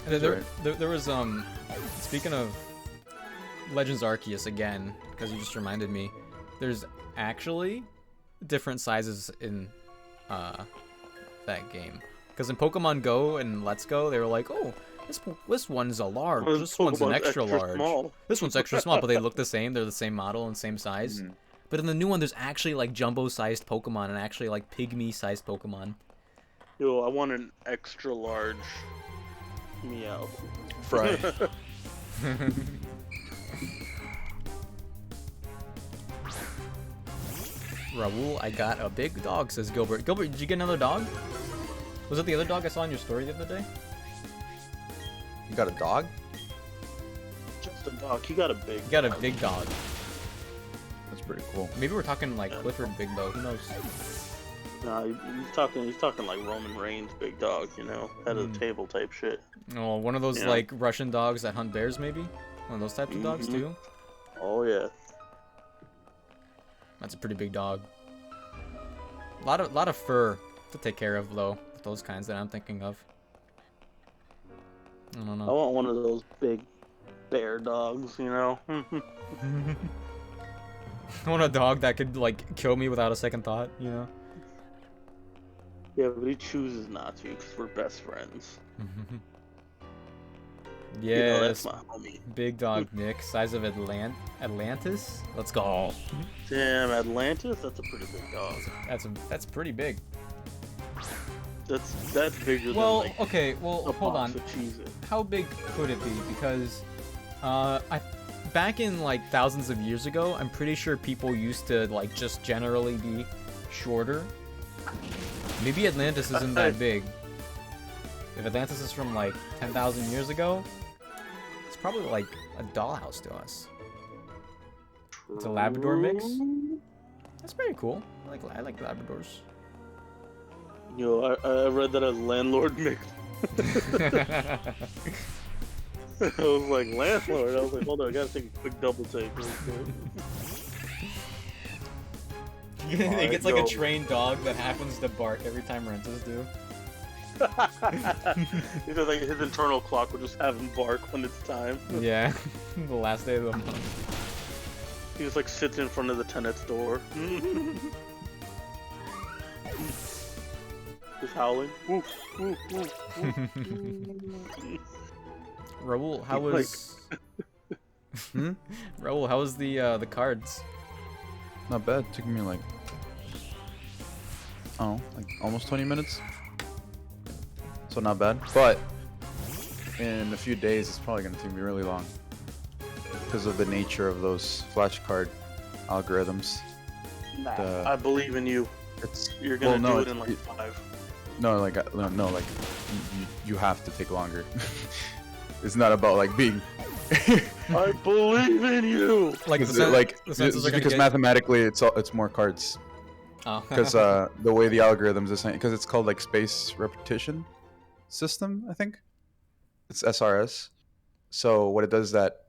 there was speaking of Legends Arceus again, because you just reminded me. There's actually different sizes in that game. Because in Pokemon Go and Let's Go, they were like, oh, this one's a large, this one's an extra large. Small. This one's extra small, but they look the same. They're the same model and same size. Mhm. But in the new one, there's actually like jumbo-sized Pokemon and actually like pygmy-sized Pokemon. I want an extra large meow. Fry. Raul, I got a big dog, says Gilbert. Gilbert, did you get another dog? Was it the other dog I saw in your story the other day? You got a dog? Just a dog. He got a big. You got a big dog. That's pretty cool. Maybe we're talking like Clifford Big Dog. Who knows? Nah, he's talking like Roman Reigns big dog. Head of the table type shit. Oh, one of those Yeah. like Russian dogs that hunt bears, maybe. One of those types of dogs too. Oh yeah. That's a pretty big dog. A lot of fur to take care of though. With those kinds that I'm thinking of. I don't I know. want one of those big bear dogs. I want a dog that could like kill me without a second thought. Yeah, but he chooses not to because we're best friends. Yes. That's my homie. Big dog Nick, size of Atlantis. Let's go. Damn, Atlantis. That's a pretty big dog. That's pretty big. That's bigger Well, than like okay. Well, a hold box on. of Cheez-It. How big could it be? Because, back in like thousands of years ago, I'm pretty sure people used to like just generally be shorter. Maybe Atlantis isn't that big. If Atlantis is from like 10,000 years ago, it's probably like a dollhouse to us. It's a Labrador mix. That's pretty cool. I like Labradors. I read that as landlord mix. I was like, landlord? I was like, hold on, I gotta take a quick double take real quick. It gets like yo. a trained dog that happens to bark every time rentals do. He said like his internal clock will just have him bark when it's time. Yeah, the last day of the month. He just like sits in front of the tenant's door. Just howling. Woof, woof, woof, woof. Raul, how was? Raul, how was the cards? Not bad. Took me like almost 20 minutes. So not bad. But in a few days, it's probably gonna take me really long because of the nature of those flashcard algorithms. Nah, I believe in you. You're gonna do it in like 5. No, you have to take longer. It's not about like being. I believe in you. Like because mathematically it's more cards. Oh. Because the way the algorithms assign, because it's called like space repetition system, I think. It's SRS. So what it does is that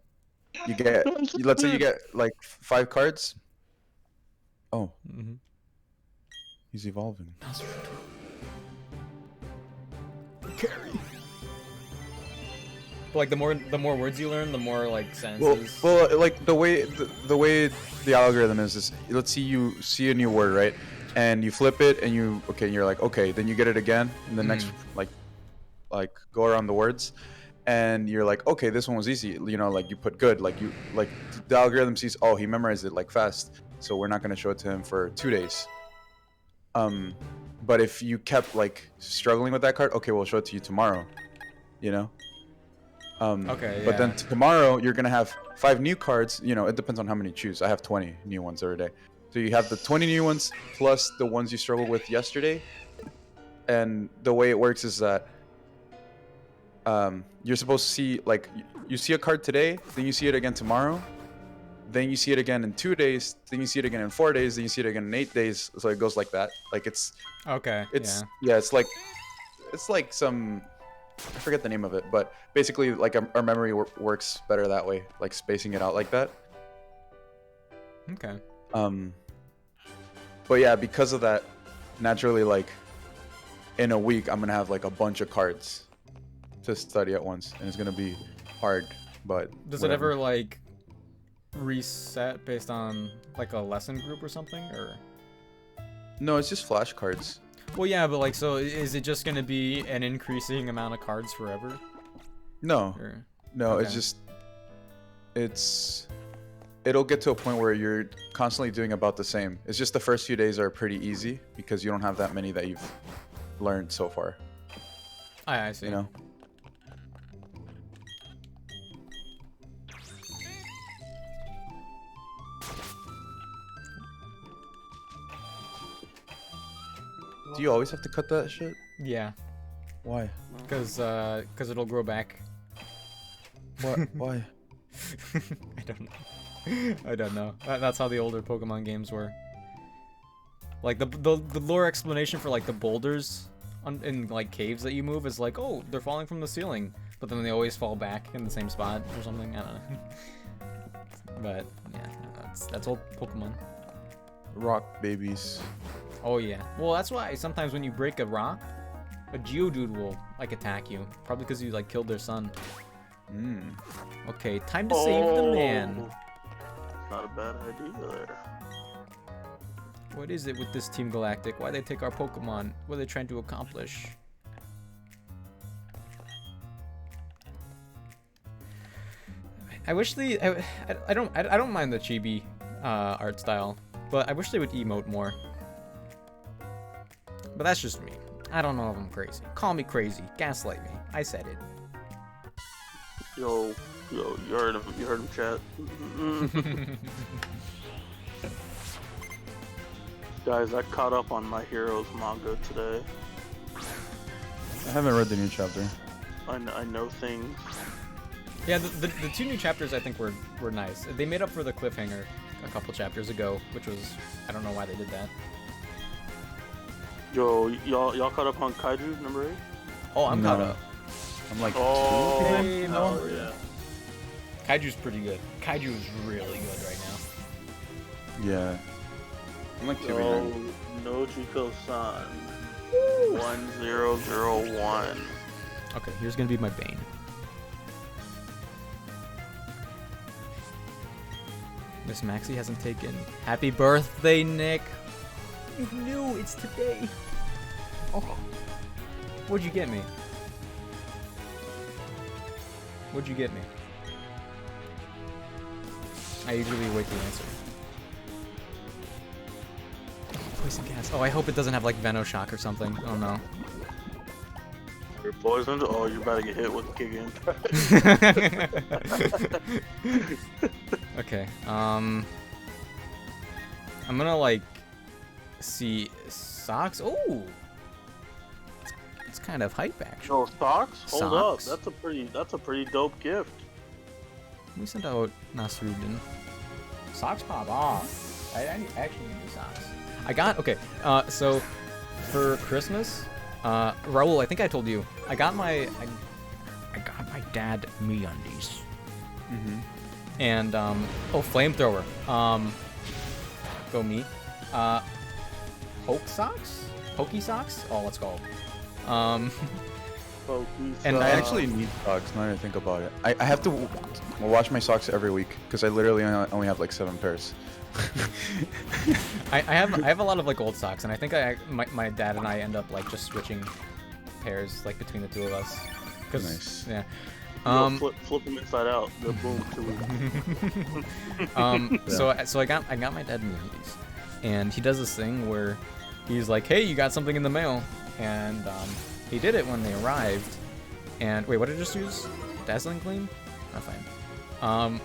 you get, let's say you get like 5 cards. Oh. Mm-hmm. He's evolving. Carry. But like the more words you learn, the more like Well, sentences. like the way the algorithm is let's see, you see a new word, right? And you flip it and you're like, okay, then you get it again, and the next like go around the words, and you're like, okay, this one was easy, like you put good, like the algorithm sees, oh, he memorized it like fast, so we're not going to show it to him for 2 days. But if you kept like struggling with that card, okay, we'll show it to you tomorrow, Okay, yeah. But then tomorrow you're gonna have 5 new cards. It depends on how many you choose. I have 20 new ones every day. So you have the 20 new ones plus the ones you struggled with yesterday. And the way it works is that you're supposed to see, like, you see a card today, then you see it again tomorrow, then you see it again in 2 days, then you see it again in 4 days, then you see it again in 8 days. So it goes like that. Like it's like some, I forget the name of it, but basically like our memory works better that way, like spacing it out like that. Okay. But yeah, because of that, naturally, like in a week I'm gonna have like a bunch of cards to study at once, and it's gonna be hard. But does it ever like reset based on like a lesson group or something, or? No, it's just flashcards. Well, yeah, but like, so is it just gonna be an increasing amount of cards forever? No, Or... no, okay. it's just it'll get to a point where you're constantly doing about the same. It's just the first few days are pretty easy because you don't have that many that you've learned so far. I see. Do you always have to cut that shit? Yeah, Why? because it'll grow back. What? Why? I don't know. That's how the older Pokemon games were. Like the lore explanation for like the boulders in like caves that you move is like, oh, they're falling from the ceiling, but then they always fall back in the same spot or something. I don't know. But yeah, that's old Pokemon. Rock babies. Oh yeah. Well, that's why sometimes when you break a rock, a Geodude will like attack you, probably because you like killed their son. Okay, time to save the man. Not a bad idea there. What is it with this Team Galactic? Why they take our Pokemon? What are they trying to accomplish? I wish I don't mind the chibi art style, but I wish they would emote more. But that's just me. I don't know if I'm crazy. Call me crazy. Gaslight me. I said it. Yo, you heard him chat. Guys, I caught up on My Heroes manga today. I haven't read the new chapter. I know things. Yeah, the 2 new chapters I think were nice. They made up for the cliffhanger a couple chapters ago, which was, I don't know why they did that. Yo, y'all caught up on Kaiju number 8? Oh, I'm caught up. I'm like, Hey, hell no. yeah. Kaiju's pretty good. Kaiju is really good right now. yeah. I'm like 2 Yo, behind. Nojiko-san. 1001. Okay, here's gonna be my Bane. Miss Maxie hasn't taken. Happy birthday, Nick! You knew it's today. Oh, what'd you get me? What'd you get me? I usually wait to answer. Poison gas. Oh, I hope it doesn't have like Venoshock or something. Oh no. You're poisoned? Oh, you're about to get hit with a kick in. Okay. I'm gonna like see socks. Oh, it's kind of hype actually. Yo, socks? Hold up. Socks? That's a pretty dope gift. We sent out Nasruddin. Socks pop off. I actually need new socks. I got okay. So for Christmas, Raul, I think I told you, I got my dad MeUndies. And oh, flamethrower. Go me. poke socks? Pokey socks? Oh, let's go. And And I actually need socks now that I think about it. I have to wash my socks every week because I literally only have like 7 pairs. I have a lot of like old socks, and I think my dad and I end up like just switching pairs like between the two of us. Nice. Yeah. Flip them inside out. They're boom too. So I got my dad new undies, and he does this thing where he's like, "Hey, you got something in the mail," and he did it when they arrived. And wait, what did I just use? Dazzling Gleam? Oh, fine.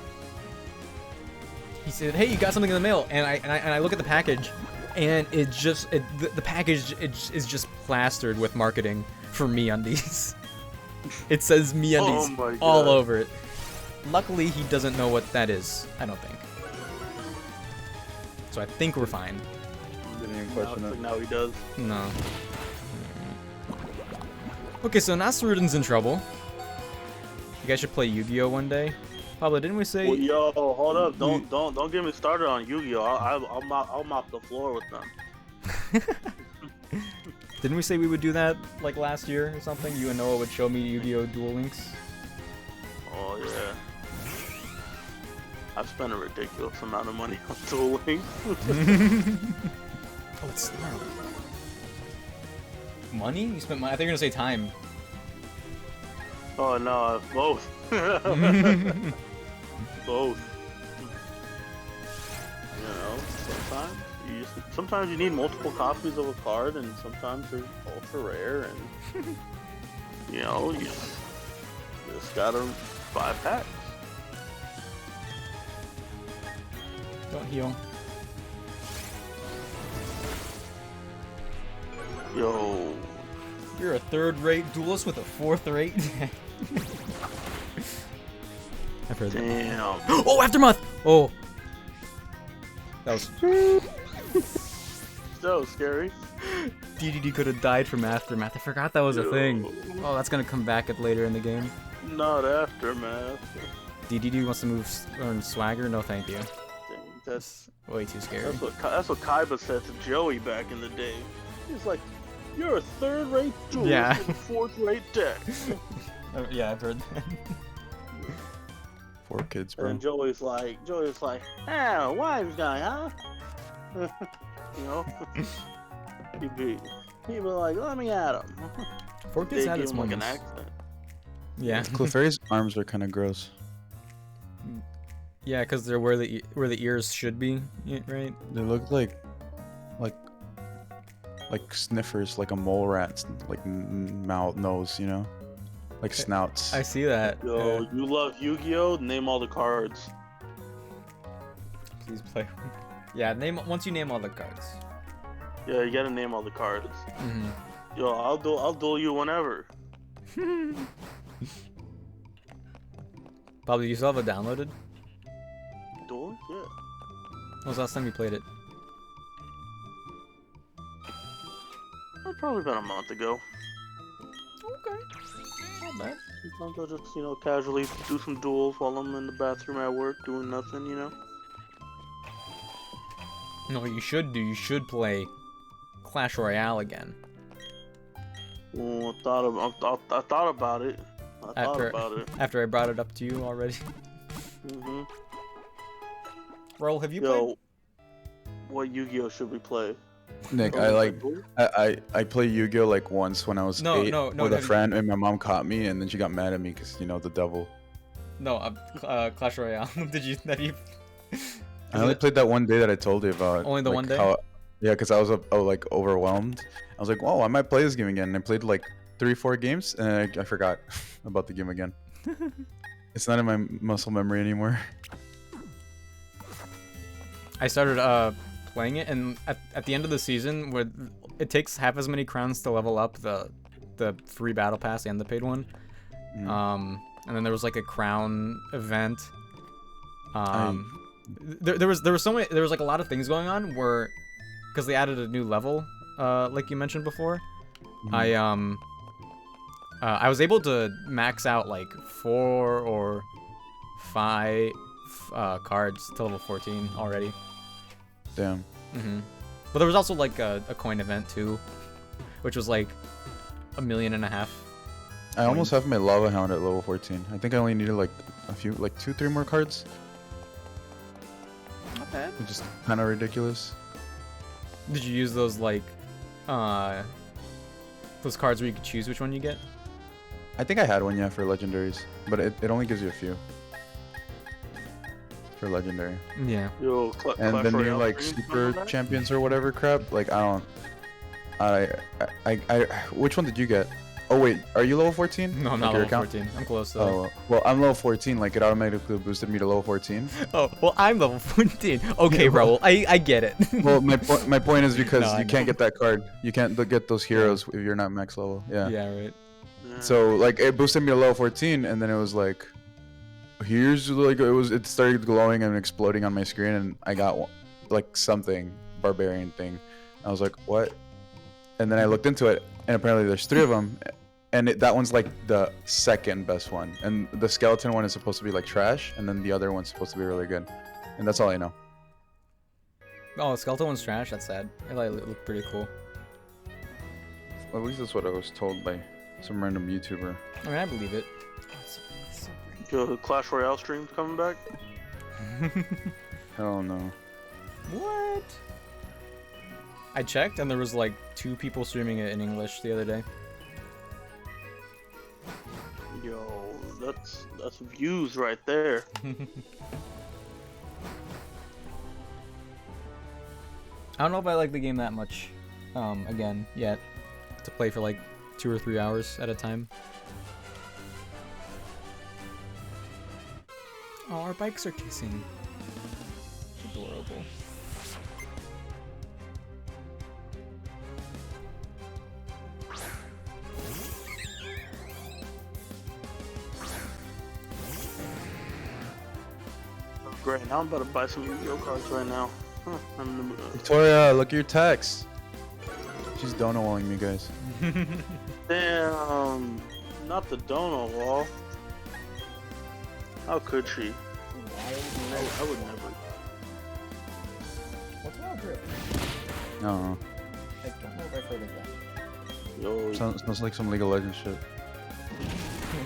He said, "Hey, you got something in the mail," and I look at the package, and the package is just plastered with marketing for MeUndies. It says MeUndies all over it. Luckily, he doesn't know what that is. I don't think. So I think we're fine. Didn't even question it. Now he does. No. Okay, so Nasruddin's in trouble. You guys should play Yu-Gi-Oh one day. Pablo, didn't we say? Well, yo, hold up! Don't get me started on Yu-Gi-Oh. I'll mop the floor with them. Didn't we say we would do that like last year or something? You and Noah would show me Yu-Gi-Oh Duel Links. Oh yeah. I've spent a ridiculous amount of money on Duel Links. Oh, it's Snarl. Money? You spent money? I think you're gonna say time. Oh no, both. Both. You know, sometimes you need multiple copies of a card, and sometimes they're ultra rare, and you know, you just gotta buy packs. Don't heal. Yo. You're a third-rate duelist with a fourth-rate. I've heard that. Damn. Oh, Aftermath! Oh. That was... So scary. DDD could have died from Aftermath. I forgot that was a thing. Oh, that's gonna come back later in the game. Not Aftermath. DDD wants to learn Swagger? No, thank you. Dang, that's Way too scary. that's what Kaiba said to Joey back in the day. He's like, "You're a third-rate duelist Yeah. with a fourth-rate deck." Yeah, I've heard that. 4 kids, bro. And Joey's like, "Ah, wives guy, huh?" You know, he'd be like, "Let me at him." 4 kids They had give its him like an moments. accent. Yeah. Clefairy's arms are kind of gross. Yeah, because they're where the ears should be, right? They look like sniffers, like a mole rat's like mouth, nose, you know, like snouts. I see that. Yo, Yeah. you love Yu-Gi-Oh? Name all the cards. Please play. Yeah, once you name all the cards. Yeah, you gotta name all the cards. Mm-hmm. Yo, I'll duel you whenever. Pablo, you still have it downloaded? Duel? Yeah. When was the last time you played it? Probably about a month ago. Okay. Not bad. Sometimes I'll just, casually do some duels while I'm in the bathroom at work doing nothing, No, you should do. You should play Clash Royale again. Well, I thought about it. After I brought it up to you already. Mm-hmm. Roll, have you Yo, played? what Yu-Gi-Oh should we play? Nick, Oh, I played Yu-Gi-Oh like once when I was 8 with a friend, and my mom caught me, and then she got mad at me because the devil. No, Clash Royale. Have you? I only played that one day that I told you about. Only the like, one day? Yeah, because I was like overwhelmed. I was like, "Whoa, I might play this game again." And I played like 3-4 games, and I forgot about the game again. It's not in my muscle memory anymore. I started playing it, and at the end of the season, where it takes half as many crowns to level up the free battle pass and the paid one. Mm. And then there was like a crown event. There was like a lot of things going on where, because they added a new level, like you mentioned before. Mhm. I was able to max out like 4 or 5 cards to level 14 already. Damn. But there was also like a coin event too, which was like 1.5 million. I almost have my lava hound at level 14. I think I only needed like a few, like 2-3 more cards. Not bad. Which is kind of ridiculous. Did you use those like those cards where you could choose which one you get? I think I had one, yeah, for legendaries, but it only gives you a few for legendary. Yeah. Yo, And Clash the new Royale like stream super coming back? champions or whatever crap, like I which one did you get? Oh wait, are you level 14? No, I'm Like not your level account? 14. I'm close though. Oh, well, I'm level 14, like it automatically boosted me to level 14. Oh, well, I'm level 14. Okay, Yeah, Raul, I get it. Well, my point is because No, I you know. can't get that card. You can't get those heroes if you're not max level. Yeah. Yeah, right. Yeah. So like it boosted me to level 14, and then it was like, here's like it started glowing and exploding on my screen, and I got like something barbarian thing. I was like, what? And then I looked into it, and apparently there's 3 of them, and that one's like the second best one, and the skeleton one is supposed to be like trash, and then the other one's supposed to be really good, and that's all I know. Oh, the skeleton one's trash. That's sad. It like looked pretty cool. At least that's what I was told by some random YouTuber. I mean, I believe it. Yo, the Clash Royale stream coming back? Hell no. What? I checked, and there was like 2 people streaming it in English the other day. Yo, that's views right there. I don't know if I like the game that much, again, yet, to play for like 2 or 3 hours at a time. Oh, our bikes are kissing. Adorable. Great, now I'm about to buy some Yu-Gi-Oh cards right now. Huh, I'm in the mood. Victoria, look at your text. She's donawalling me, guys. Damn, not the donut wall. How could she? I would never. What's Wild Rift? I don't know. I don't know if I've heard of that. Yo, Smells like some League of Legends shit.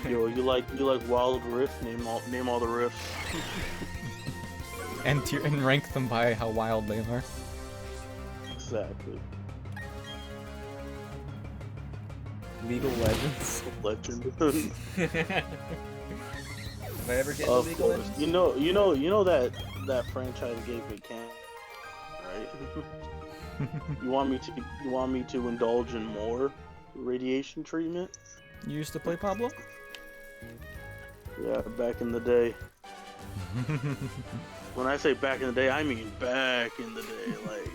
yo, you like Wild Rift? Name all the rifts. And rank them by how wild they are. Exactly. League of Legends. Legend. If I ever get Of League of course. Legends. You know that franchise gave me cancer, right? You want me to indulge in more radiation treatment? You used to play Pablo? Yeah, back in the day. When I say back in the day, I mean back in the day, like,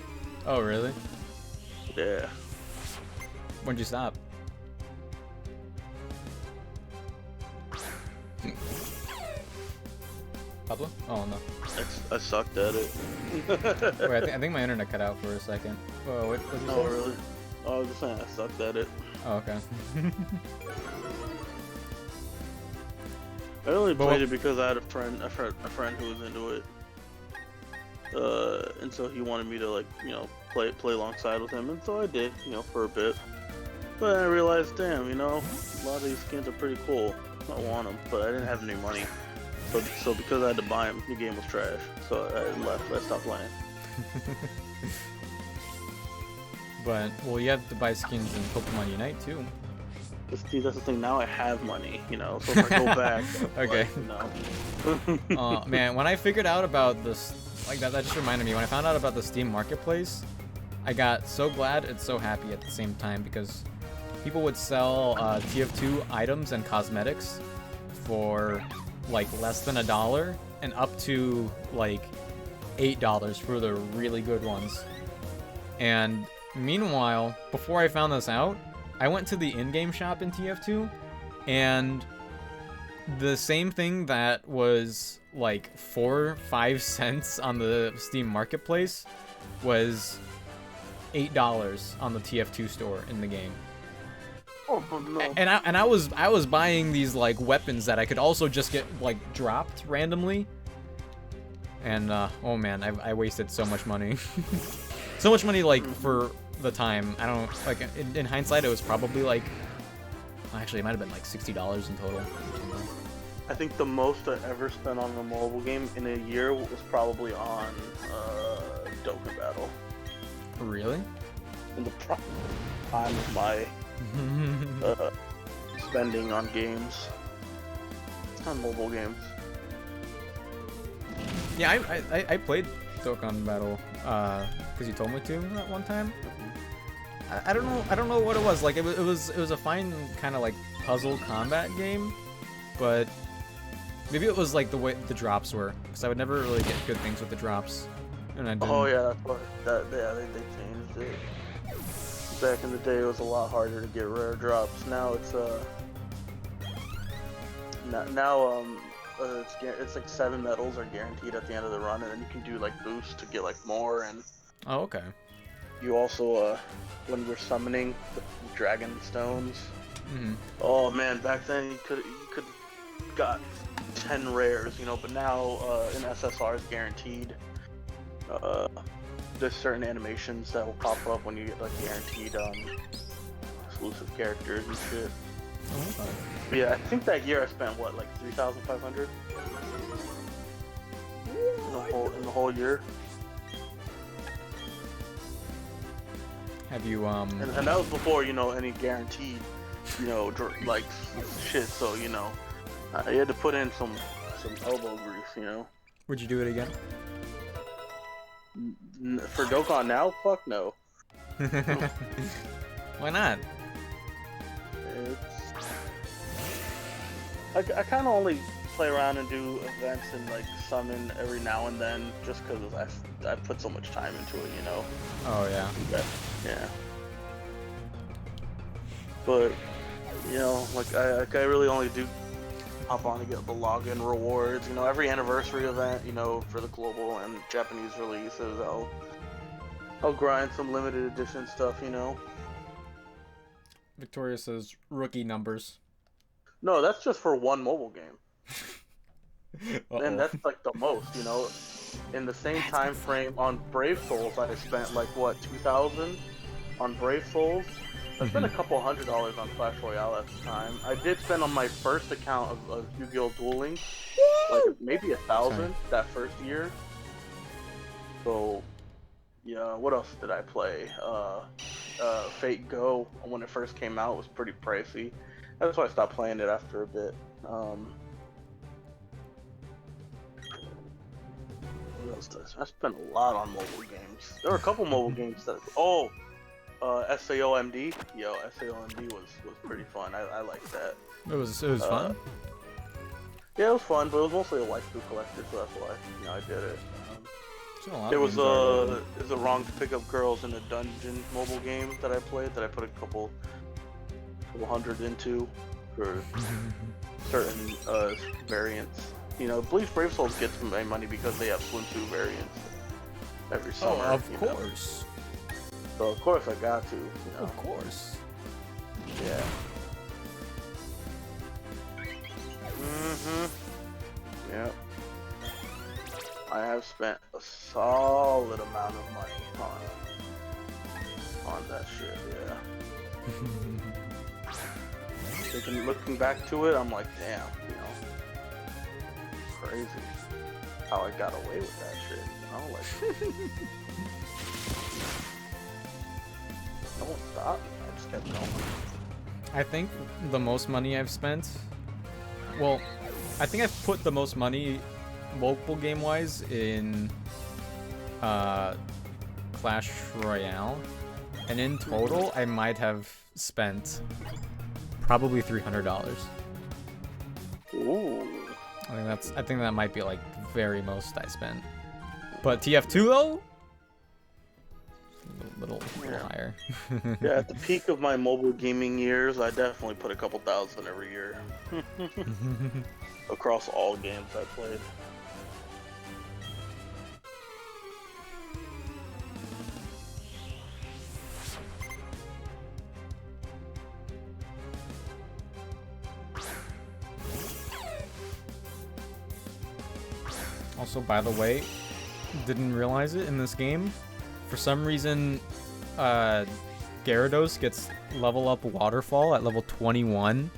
Oh, really? yeah. When'd you stop? Pablo? Oh, no. I sucked at it. Wait, I think my internet cut out for a second. Whoa, what did you No, say? really. Oh, I was just saying I sucked at it. Oh, okay. I only But played it because I had a friend who was into it. And so he wanted me to, like, you know, play alongside with him, and so I did, you know, for a bit. But I realized, damn, you know, a lot of these skins are pretty cool. I want them, but I didn't have any money. So because I had to buy them, the game was trash. So I left. I stopped playing. But, well, you have to buy skins in Pokemon Unite, too. See, that's the thing. Now I have money, you know. So if I go back, Okay. like, you know. Oh, man, when I figured out about this, like, that just reminded me. When I found out about the Steam Marketplace, I got so glad and so happy at the same time, because people would sell TF2 items and cosmetics for, like, less than $1 and up to, like, $8 for the really good ones. And meanwhile, before I found this out, I went to the in-game shop in TF2, and the same thing that was like 4-5 cents on the Steam Marketplace was $8 on the TF2 store in the game. Oh no. And I was buying these like weapons that I could also just get like dropped randomly. And oh man, I wasted so much money. So much money, like, for the time. I don't, like, in hindsight, it was probably, like, actually, it might have been, like, $60 in total. I think the most I ever spent on a mobile game in a year was probably on Dokkan Battle. Really? In the prime of my spending on games. On mobile games. Yeah, I played Dokkan Battle because you told me to that one time. I don't know what it was. Like it was a fine kind of like puzzle combat game, but maybe it was like the way the drops were, because I would never really get good things with the drops, and I didn't. Oh yeah, that's what they changed it. Back in the day, it was a lot harder to get rare drops. Now it's it's like 7 medals are guaranteed at the end of the run, and then you can do like boosts to get like more. And oh, okay. you also when you're summoning the dragon stones. Mm-hmm. Oh man, back then you could got 10 rares, you know, but now in SSR is guaranteed. There's certain animations that will pop up when you get like guaranteed exclusive characters and shit. Oh, okay. But yeah, I think that year I spent what, like 3,500 in the whole year. Have you And that was before, you know, any guaranteed, you know, like shit. So you know, you had to put in some elbow grease, you know. Would you do it again? For Dokkan now? Fuck no. Why not? I kind of only play around and do events and like summon every now and then, just because I put so much time into it, you know. Oh yeah. Yeah. But you know, like I really only do hop on to get the login rewards. You know, every anniversary event, you know, for the global and Japanese releases, I'll grind some limited edition stuff, you know. Victoria says rookie numbers. No, that's just for one mobile game. And that's like the most, you know. In the same time frame on Brave Souls, I spent like what, 2,000 on Brave Souls. I spent a couple $100 on Clash Royale at the time. I did spend on my first account of Yu-Gi-Oh! Dueling, like maybe 1,000 that first year. So, yeah, what else did I play? Fate Go, when it first came out, was pretty pricey. That's why I stopped playing it after a bit. What else did I spent a lot on mobile games. There were a couple mobile games that... Oh! SAOMD. Yo, SAOMD was pretty fun. I liked that. It was fun? Yeah, it was fun, but it was mostly a waifu collector, so that's why, you know, I did it. It was wrong to pick up girls in a dungeon mobile game that I played, that I put a couple hundred into for certain variants. You know, Bleach Brave Souls gets my money because they have swimsuit variants every summer. Oh, of course. Know? So of course I got to. You know? Of course. Yeah. Yep. I have spent a solid amount of money on that shit. Yeah. Looking back to it, I'm like, damn, you know, crazy how I got away with that shit. You know, like, no one stopped me. I just kept going. I think the most money I've spent, well, I think I've put the most money mobile game wise in Clash Royale, and in total I might have spent probably $300. Ooh. I think that might be like the very most I spent. But TF2 though, a little higher. Yeah, at the peak of my mobile gaming years, I definitely put a couple thousand every year across all games I played. Also, by the way, didn't realize it in this game, For some reason, Gyarados gets level up Waterfall at level 21,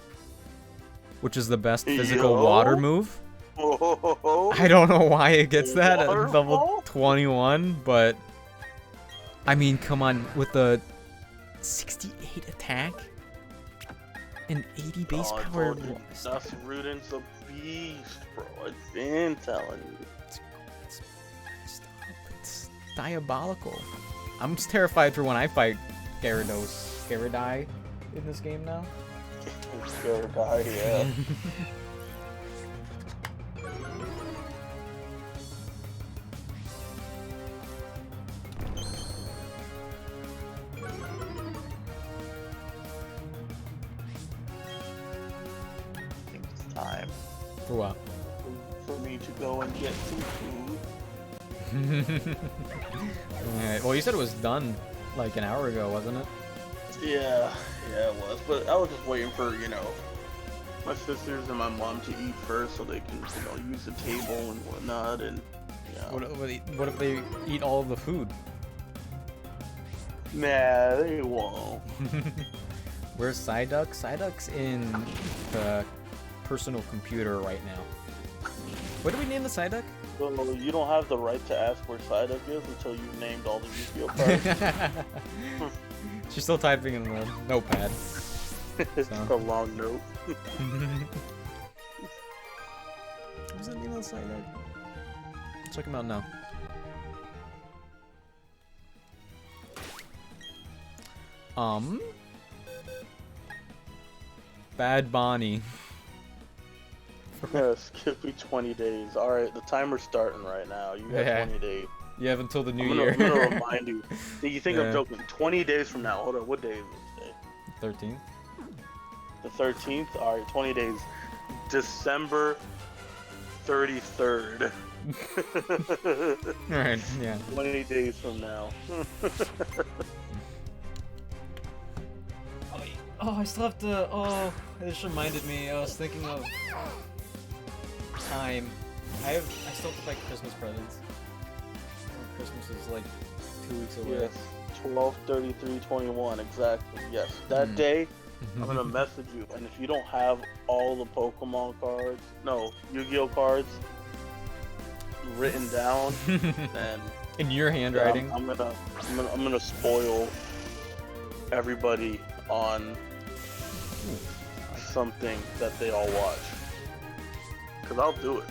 which is the best physical water move. Whoa. I don't know why it gets that at level Waterfall? 21, but I mean, come on, with the 68 attack and 80 base I power. told you, that's Ruden's a beast, bro. I've been telling you. Stop. It's diabolical. I'm just terrified for when I fight Gyarados in this game now. Gyarados, yeah. I think it's time For what? for me to go and get some food. Alright, well, you said it was done like an hour ago, wasn't it? Yeah, it was. But I was just waiting for, my sisters and my mom to eat first so they can, use the table and whatnot. And, What if they eat all of the food? Nah, they won't. Where's Psyduck? Psyduck's in the personal computer right now. What do we name the Psyduck? So you don't have the right to ask where Psyduck is until you've named all the Yu-Gi-Oh cards. She's still typing in the notepad. It's So. a long note. What's the name of the Psyduck? Check him out now. Bad Bonnie. Yes, give me 20 days. Alright, the timer's starting right now. You got Yeah. 20 days. You have until the new I'm year. gonna remind you. You think Yeah. I'm joking? 20 days from now. Hold on, what day is this day? 13. The 13th? Alright, 20 days. December 33rd. Alright, yeah. 20 days from now. Oh, I still have to. Oh, it just reminded me. I was thinking of time. I still have to buy Christmas presents. Christmas is like 2 weeks away. Yes. 12/33/21, exactly. Yes. That day, I'm gonna message you, and if you don't have all the Pokemon cards, no, Yu-Gi-Oh cards written down, then In your handwriting. I'm gonna spoil everybody on something that they all watch. Cause I'll do it.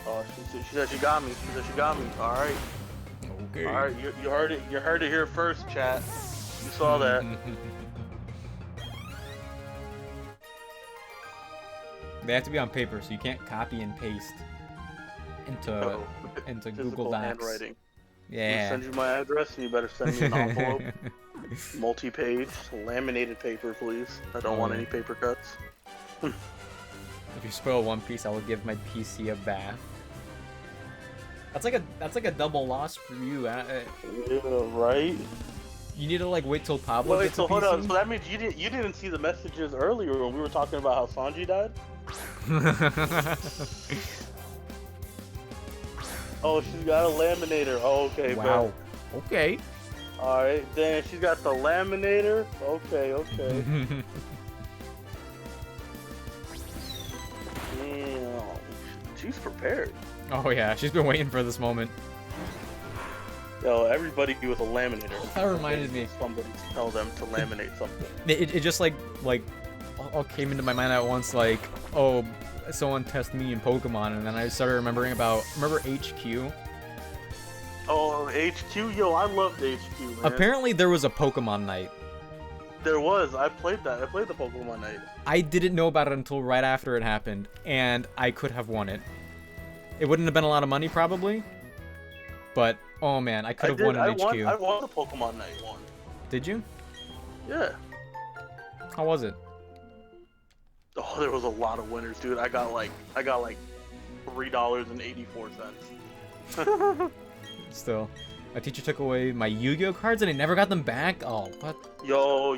Oh, she said she got me. She said she got me. All right. Okay. All right. You heard it. You heard it here first, chat. You saw that. They have to be on paper, so you can't copy and paste into No. into Physical Google Docs. handwriting. I'm gonna Yeah. send you my address, and you better send me an envelope. Multi-page, laminated paper, please. I don't want any paper cuts. If you spoil One Piece, I will give my PC a bath. That's like a double loss for you. Yeah, right. You need to like wait till Pablo Wait, gets so a hold PC? on. So that means you didn't see the messages earlier when we were talking about how Sanji died? Oh, she's got a laminator. Oh, okay. Wow. Okay. All right, then she's got the laminator. Okay. Damn, she's prepared. Oh yeah, she's been waiting for this moment. Yo, everybody with a laminator. That reminded me. Somebody tell them to laminate something. It just like all came into my mind at once. Like, oh, someone test me in Pokemon, and then I started remembering about HQ. Oh, HQ, yo, I loved HQ, man. Apparently, there was a Pokemon night. There was. I played that. I played the Pokemon night. I didn't know about it until right after it happened, and I could have won it. It wouldn't have been a lot of money, probably. But, oh man, I could have won an HQ. I won the Pokemon night one. Did you? Yeah. How was it? Oh, there was a lot of winners, dude. I got like $3.84. Still, my teacher took away my Yu-Gi-Oh cards and I never got them back. Oh, what? Yo,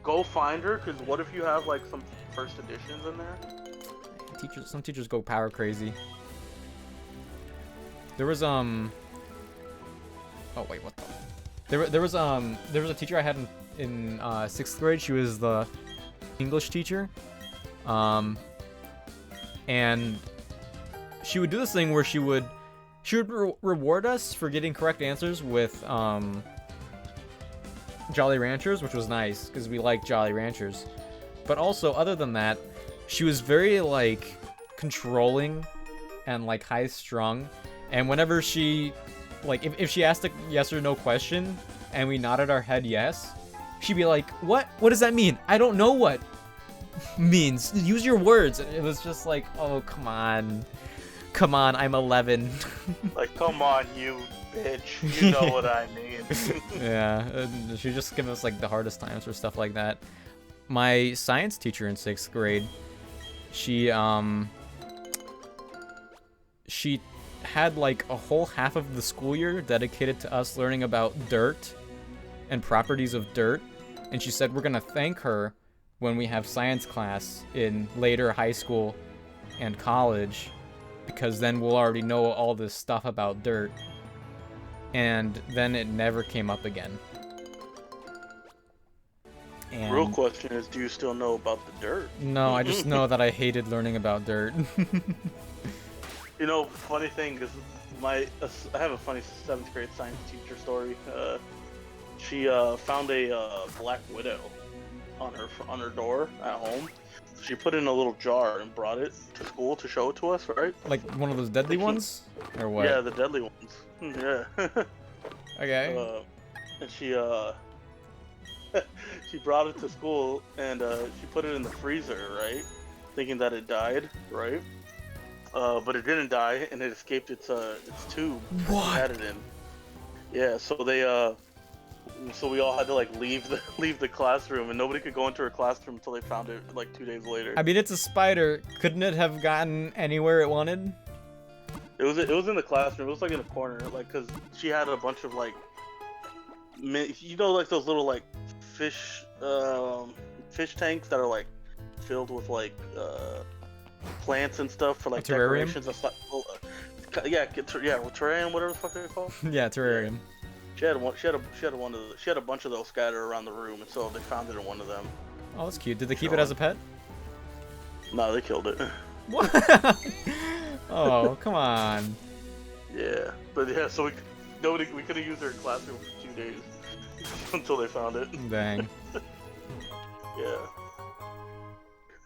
go find her, cause what if you have like some first editions in there? Some teachers go power crazy. There was Oh wait, what the? There was a teacher I had in 6th grade. She was the English teacher. And she would do this thing where she would reward us for getting correct answers with Jolly Ranchers, which was nice because we like Jolly Ranchers. But also, other than that, she was very like controlling and like high strung. And whenever she like if she asked a yes or no question and we nodded our head yes, she'd be like, "What? What does that mean? I don't know what means. Use your words." And it was just like, "Oh, come on. Come on, I'm 11." Like, come on, you bitch. You know what I mean. Yeah, and she just give us like the hardest times for stuff like that. My science teacher in 6th grade, she had like a whole half of the school year dedicated to us learning about dirt and properties of dirt, and she said we're gonna thank her when we have science class in later high school and college, because then we'll already know all this stuff about dirt. And then it never came up again. And Real question is, do you still know about the dirt? no, I just know that I hated learning about dirt. You know, funny thing is, I have a funny 7th grade science teacher story. She found a black widow on her door at home. She put it in a little jar and brought it to school to show it to us, right? Like one of those deadly ones? Or what? Yeah, the deadly ones. Yeah. Okay. And she she brought it to school and she put it in the freezer, right? Thinking that it died, right? But it didn't die, and it escaped its tube. What? It had it in. Yeah. So so we all had to like leave the classroom, and nobody could go into her classroom until they found it like 2 days later. I mean, it's a spider. Couldn't it have gotten anywhere it wanted? It was in the classroom. It was like in a corner, like, cause she had a bunch of like, you know, like those little like fish tanks that are like filled with like plants and stuff for like decorations and stuff. Yeah, terrarium, whatever the fuck they're called. Yeah, terrarium. She had a bunch of those scattered around the room, and so they found it in one of them. Oh, that's cute. Did they keep it as a pet? No, they killed it. What? Oh, come on. Yeah, but yeah, so we could have used her classroom for 2 days until they found it. Dang. Yeah.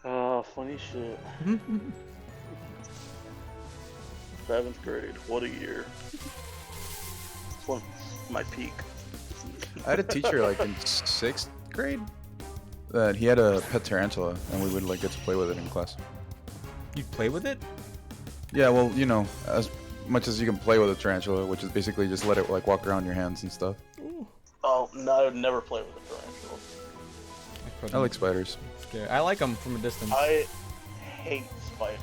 Oh, funny shit. 7th grade, what a year. This one's my peak. I had a teacher like in 6th grade that he had a pet tarantula, and we would like get to play with it in class. You'd play with it? Yeah, well, you know, as much as you can play with a tarantula, which is basically just let it like walk around your hands and stuff. Ooh. Oh, no, I would never play with a tarantula. I like spiders. Okay. I like them from a distance. I hate spiders.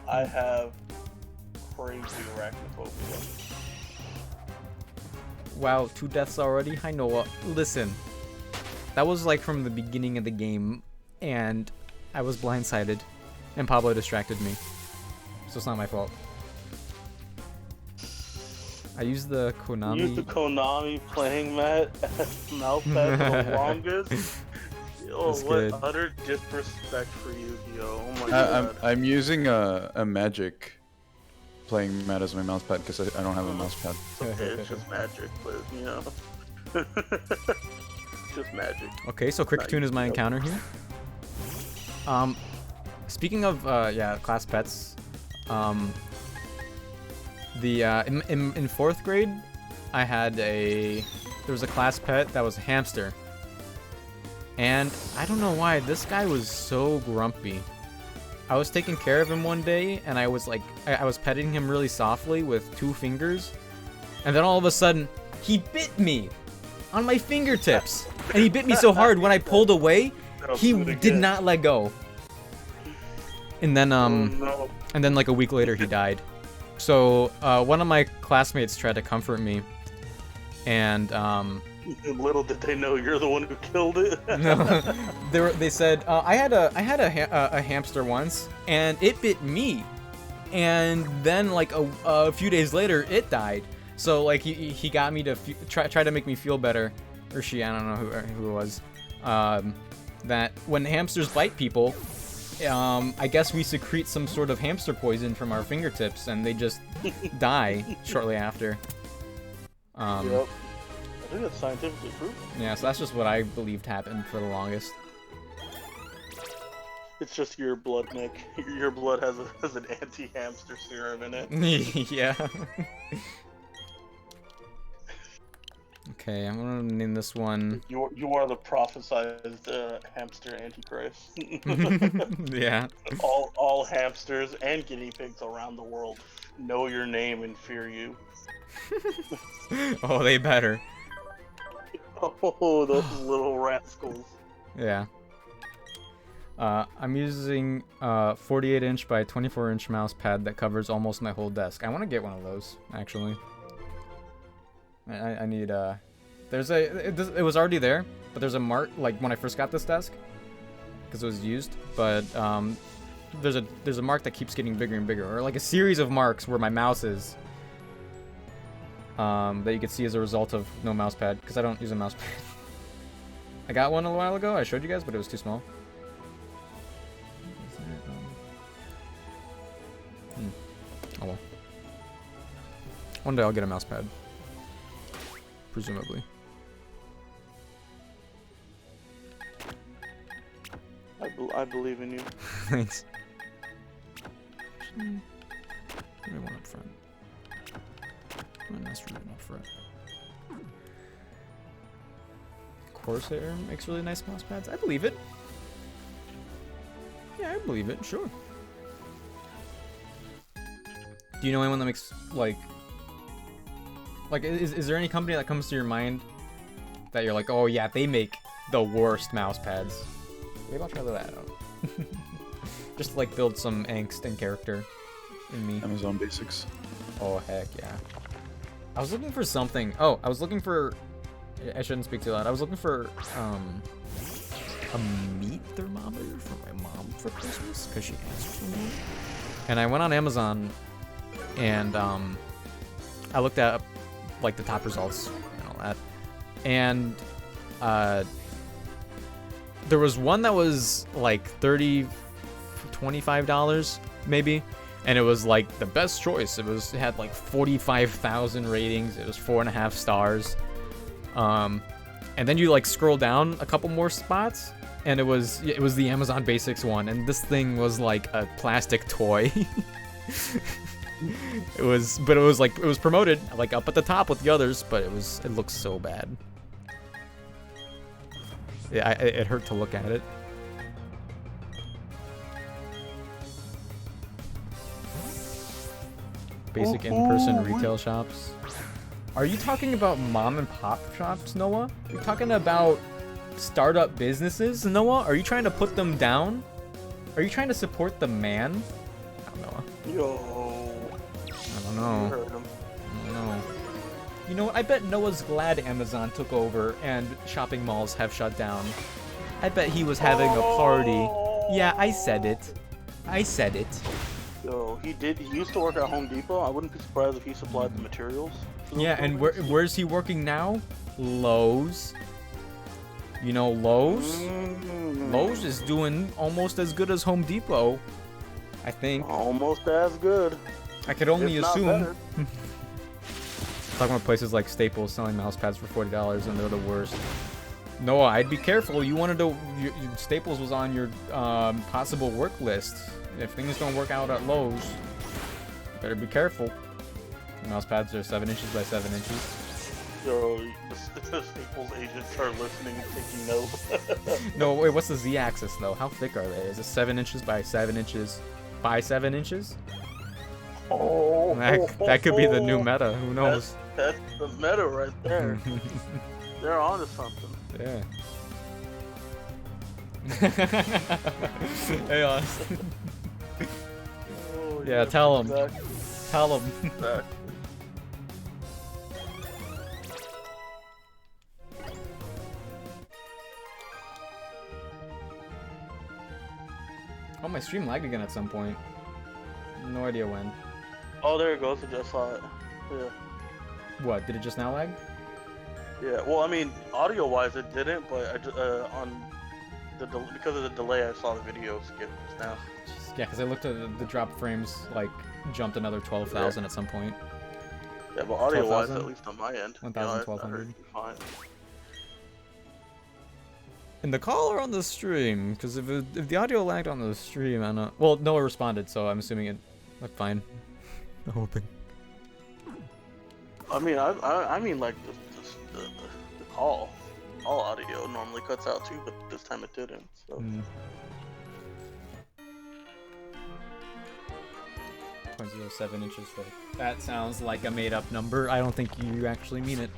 I have crazy arachnophobia. Wow, 2 deaths already? Hi, Noah. Listen, that was like from the beginning of the game, and I was blindsided, and Pablo distracted me. So it's not my fault. I used the Konami... You used the Konami playing mat as mouse pad for the longest? Yo, That's what good. utter disrespect for you, yo. Oh my god. I'm using a magic playing mat as my mouse pad because I don't have a mouse pad. Okay, it's just magic, but you know. It's just magic. Okay, so Cricketune is my encounter here. Speaking of yeah, class pets, in 4th grade, I had there was a class pet that was a hamster, and I don't know why this guy was so grumpy. I was taking care of him one day, and I was like, I was petting him really softly with 2 fingers, and then all of a sudden, he bit me on my fingertips, and he bit me so hard when I pulled away, he did not let go. And then no. and then like a week later he died. So one of my classmates tried to comfort me, and Little did they know you're the one who killed it. no, they said I had a hamster once, and it bit me. and then like a few days later, it died. So like he got me to try to make me feel better, or she, I don't know who it was. That when hamsters bite people, I guess we secrete some sort of hamster poison from our fingertips, and they just die shortly after. Yep. I think that's scientifically proven. Yeah, so that's just what I believed happened for the longest. It's just your blood, Nick. Your blood has an anti-hamster serum in it. Yeah. Okay, I'm gonna name this one. You are the prophesized hamster antichrist. Yeah. All hamsters and guinea pigs around the world know your name and fear you. Oh, they better. Oh, those little rascals. Yeah. I'm using 48-inch by 24-inch mouse pad that covers almost my whole desk. I want to get one of those, actually. I need it was already there, but there's a mark like when I first got this desk, because it was used. But there's a mark that keeps getting bigger and bigger, or like a series of marks where my mouse is. That you can see as a result of no mouse pad, because I don't use a mouse pad. I got one a while ago. I showed you guys, but it was too small. Oh well. One day I'll get a mouse pad. Presumably. I believe in you. Thanks. Maybe one up front. That's really up front. Corsair makes really nice mouse pads. I believe it. Yeah, I believe it. Sure. Do you know anyone that makes like is there any company that comes to your mind that you're like, oh yeah, they make the worst mouse pads? Maybe I'll try that out. Just like build some angst and character in me. Amazon Basics. Oh heck yeah. I was looking for something. Oh, I was looking for. I shouldn't speak too loud. I was looking for a meat thermometer for my mom for Christmas because she asked for me. And I went on Amazon and I looked at like the top results and all that. And there was one that was like $25 maybe. And it was like the best choice. It had like 45,000 ratings. It was 4.5 stars. And then you like scroll down a couple more spots, and it was the Amazon Basics one. And this thing was like a plastic toy. It was promoted like up at the top with the others, but it looks so bad. Yeah, it hurt to look at it. Basic in-person retail shops. Are you talking about mom and pop shops, Noah? Are you talking about startup businesses, Noah? Are you trying to put them down? Are you trying to support the man? I don't know. Yo. I don't know. You heard him. I don't know. You know what? I bet Noah's glad Amazon took over and shopping malls have shut down. I bet he was having a party. Yeah, I said it. I said it. Yo, he used to work at Home Depot. I wouldn't be surprised if he supplied the materials. Yeah, and where's he working now? Lowe's. You know Lowe's? Mm-hmm. Lowe's is doing almost as good as Home Depot, I think. Almost as good. I could only if not assume. better. Talking about places like Staples selling mouse pads for $40 and they're the worst. Noah, I'd be careful. You wanted to. Staples was on your possible work list. If things don't work out at Lowe's, better be careful. Mouse pads are 7 inches by 7 inches. Yo, the Staples agents are listening and taking note. No, wait, what's the Z-axis though? How thick are they? Is it 7 inches by 7 inches by 7 inches? Oh, That could be the new meta. Who knows? That's the meta right there. They're onto something. Yeah. Hey, Austin. Oh, Yeah, tell him. exactly. Tell him. Exactly. Oh, my stream lagged again at some point. No idea when. Oh, there it goes. I just saw it. Yeah. What? Did it just now lag? Yeah. Well, I mean, audio-wise, it didn't, but because of the delay, I saw the video skip just now. Jeez, yeah, because I looked at the drop frames, like, jumped another 12,000 at some point. Yeah, but audio-wise, 12,000? at least on my end, 1,000, 1,200. Fine. And the caller on the stream, because if the audio lagged on the stream, I don't. Well, Noah responded, so I'm assuming it looked fine. I'm hoping. I mean, I mean, like the call audio normally cuts out too, but this time it didn't. So. 0.07 inches thick. That sounds like a made-up number. I don't think you actually mean it.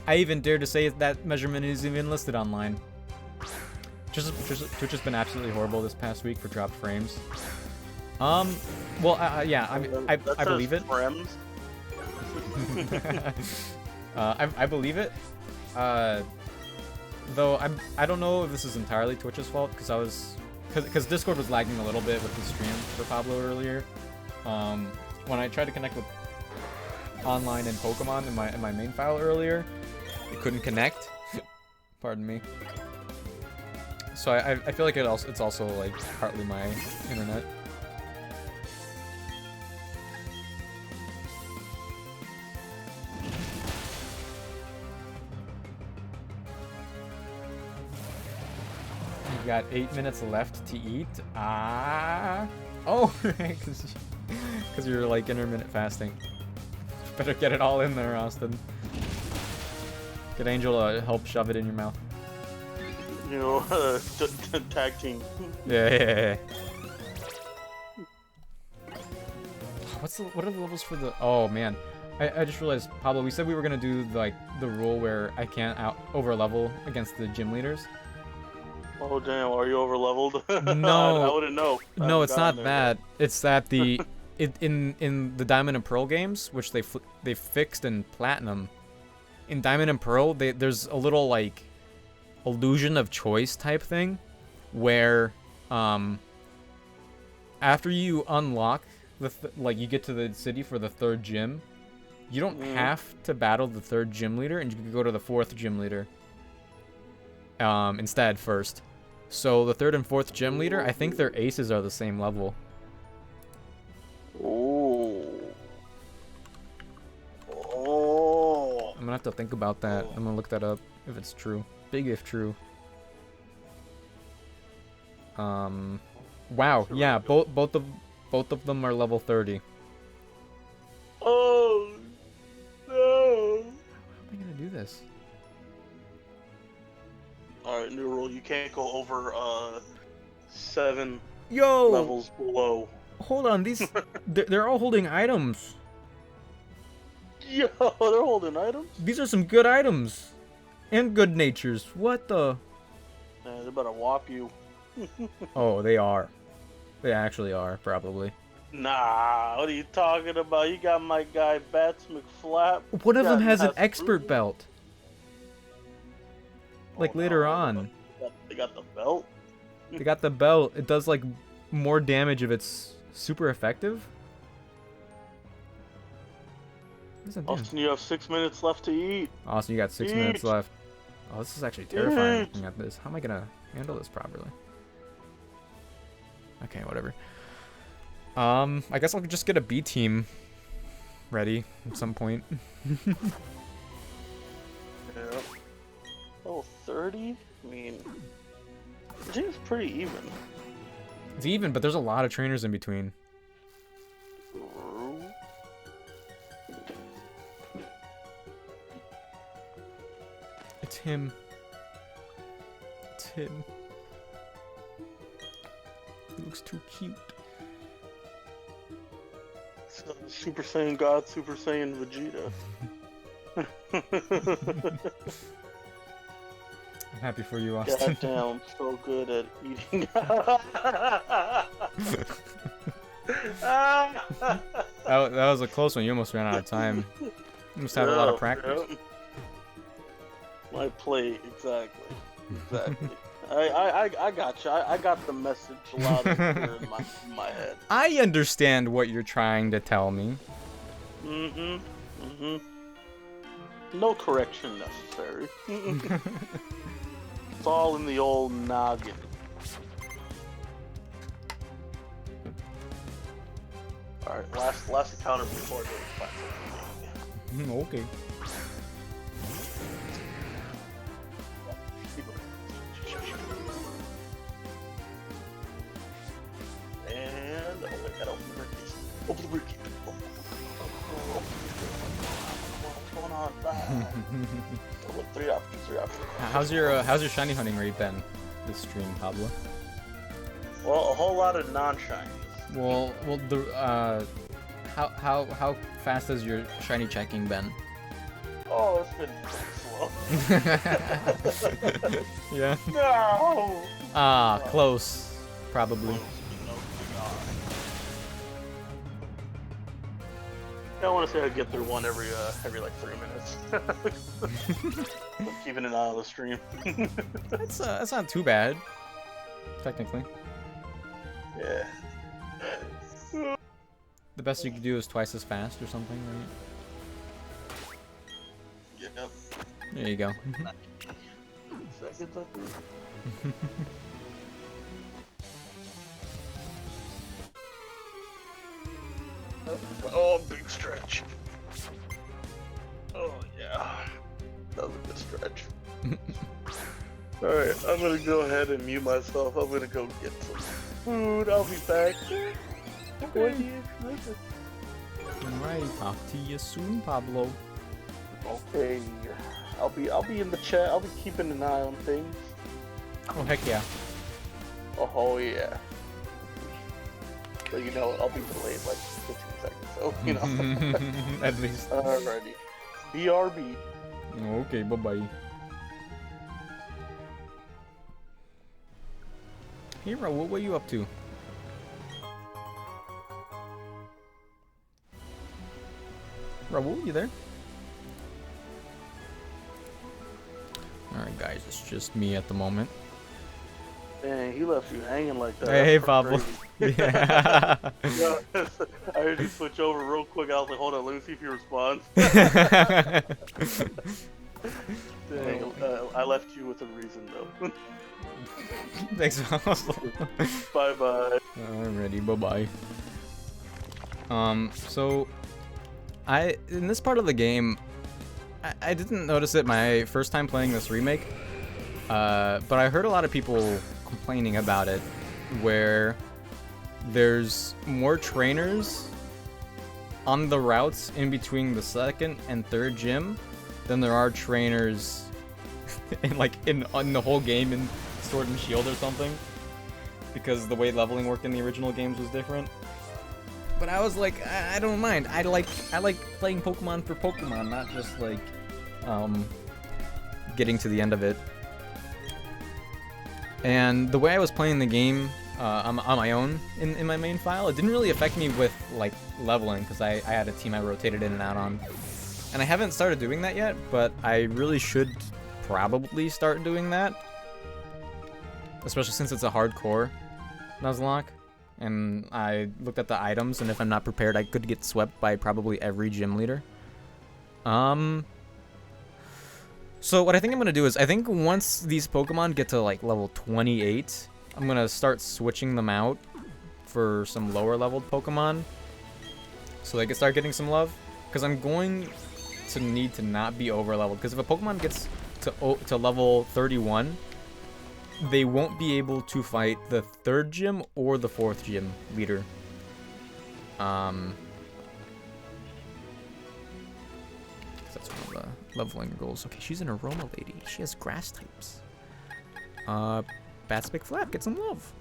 I even dare to say that measurement is even listed online. Twitch has been absolutely horrible this past week for dropped frames. Well, yeah, I believe it. Frames. I believe it. Though I don't know if this is entirely Twitch's fault because Discord was lagging a little bit with the stream for Pablo earlier. When I tried to connect with online and Pokemon in my main file earlier, it couldn't connect. Pardon me. So I feel like it's also like partly my internet. You've got 8 minutes left to eat. Oh, because you're like intermittent fasting. Better get it all in there, Austin. Get Angel to help shove it in your mouth. You know, tag team. Yeah. What are the levels for the? Oh man, I just realized, Pablo. We said we were gonna do like the rule where I can't over level against the gym leaders. Oh damn, are you over leveled? No, I wouldn't know. No, it's not that. It's that in the Diamond and Pearl games, which they fixed in Platinum. In Diamond and Pearl, there's a little like illusion of choice type thing, where after you unlock like you get to the city for the 3rd gym, you don't have to battle the 3rd gym leader, and you can go to the 4th gym leader instead first. So the 3rd and 4th gym leader, I think their aces are the same level. Oh. I'm gonna have to think about that. I'm gonna look that up if it's true. Big if true. Wow. Yeah. Both of them are level 30. Oh no! How am I gonna do this? All right, new rule: you can't go over 7 Yo! levels below. Hold on, these they're all holding items. Yo, they're holding items. These are some good items, and good natures. What the? Man, they better whop you. Oh, they are. They actually are, probably. Nah, what are you talking about? You got my guy Bats McFlap. One of them has an expert belt. Like Oh, later no. on. They got the belt. They got the belt. It does like more damage if it's super effective. What does that do? Austin, you have 6 minutes left to eat. Austin, you got 6 minutes left. Oh, this is actually terrifying looking at this. How am I gonna handle this properly? Okay, whatever. I guess I'll just get a B team ready at some point. Yeah. Oh, 30? I mean, I think it's pretty even. It's even, but there's a lot of trainers in between. It's him. It's him. He looks too cute. So, Super Saiyan God, Super Saiyan Vegeta. I'm happy for you, Austin. Goddamn, so good at eating. That was a close one. You almost ran out of time. You must have a lot of practice. Yeah. My plate, exactly. Exactly. I got you. I got the message loud and clear in my head. I understand what you're trying to tell me. No correction necessary. It's all in the old noggin. Alright, last encounter before the platform. Okay. And oh, I gotta open the briefcase. Open the briefcase. What's going on? Oh, look, three options. How's your shiny hunting rate been this stream, Pablo? Well, a whole lot of non-shinies. Well, the how fast has your shiny checking been? Oh, it's been slow. Yeah. No. Close, probably. I want to say I get through one every like 3 minutes. Keeping an eye on the stream. That's not too bad, technically. Yeah. The best you could do is twice as fast or something, right? Yep. There you go. Seconds, I think. Oh, big stretch. Oh, yeah. That was a good stretch. Alright, I'm gonna go ahead and mute myself. I'm gonna go get some food. I'll be back. Okay. Alright, talk to you soon, Pablo. Okay. I'll be in the chat. I'll be keeping an eye on things. Oh, heck yeah. Oh, yeah. So, you know, I'll be delayed like 15 seconds, so, you know. At least. Alrighty. BRB. Okay, bye-bye. Hero, what were you up to? Raul, you there? Alright guys, it's just me at the moment. Dang, he left you hanging like that. Hey, That's Pablo. crazy. Yeah. Yeah, I heard you switch over real quick. I was like, hold on, let me see if he responds. Dang, I left you with a reason though. Thanks, Pablo. Bye-bye. Alrighty, bye-bye. So in this part of the game, I didn't notice it my first time playing this remake, but I heard a lot of people complaining about it, where there's more trainers on the routes in between the second and third gym than there are trainers in the whole game in Sword and Shield or something, because the way leveling worked in the original games was different. But I was like, I don't mind. I like playing Pokemon for Pokemon, not just like getting to the end of it. And the way I was playing the game on my own in my main file, it didn't really affect me with like leveling, because I had a team I rotated in and out on. And I haven't started doing that yet, but I really should probably start doing that. Especially since it's a hardcore Nuzlocke. And I looked at the items, and if I'm not prepared, I could get swept by probably every gym leader. So what I think I'm going to do is, I think once these Pokemon get to like level 28, I'm going to start switching them out for some lower leveled Pokemon, so they can start getting some love. Because I'm going to need to not be over leveled, because if a Pokemon gets to level 31, they won't be able to fight the third gym or the fourth gym leader. That's one of the leveling goals. Okay, she's an aroma lady. She has grass types. Bats McFlap, get some love.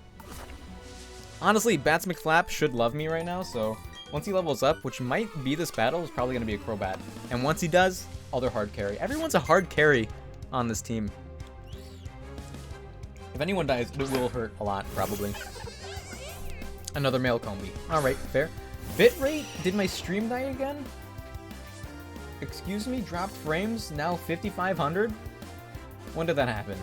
Honestly, Bats McFlap should love me right now, so once he levels up, which might be this battle, is probably going to be a Crobat. And once he does, other hard carry. Everyone's a hard carry on this team. If anyone dies, it will hurt a lot, probably. Another male Combi. Alright, fair. Bitrate? Did my stream die again? Excuse me? Dropped frames? Now 5,500? When did that happen?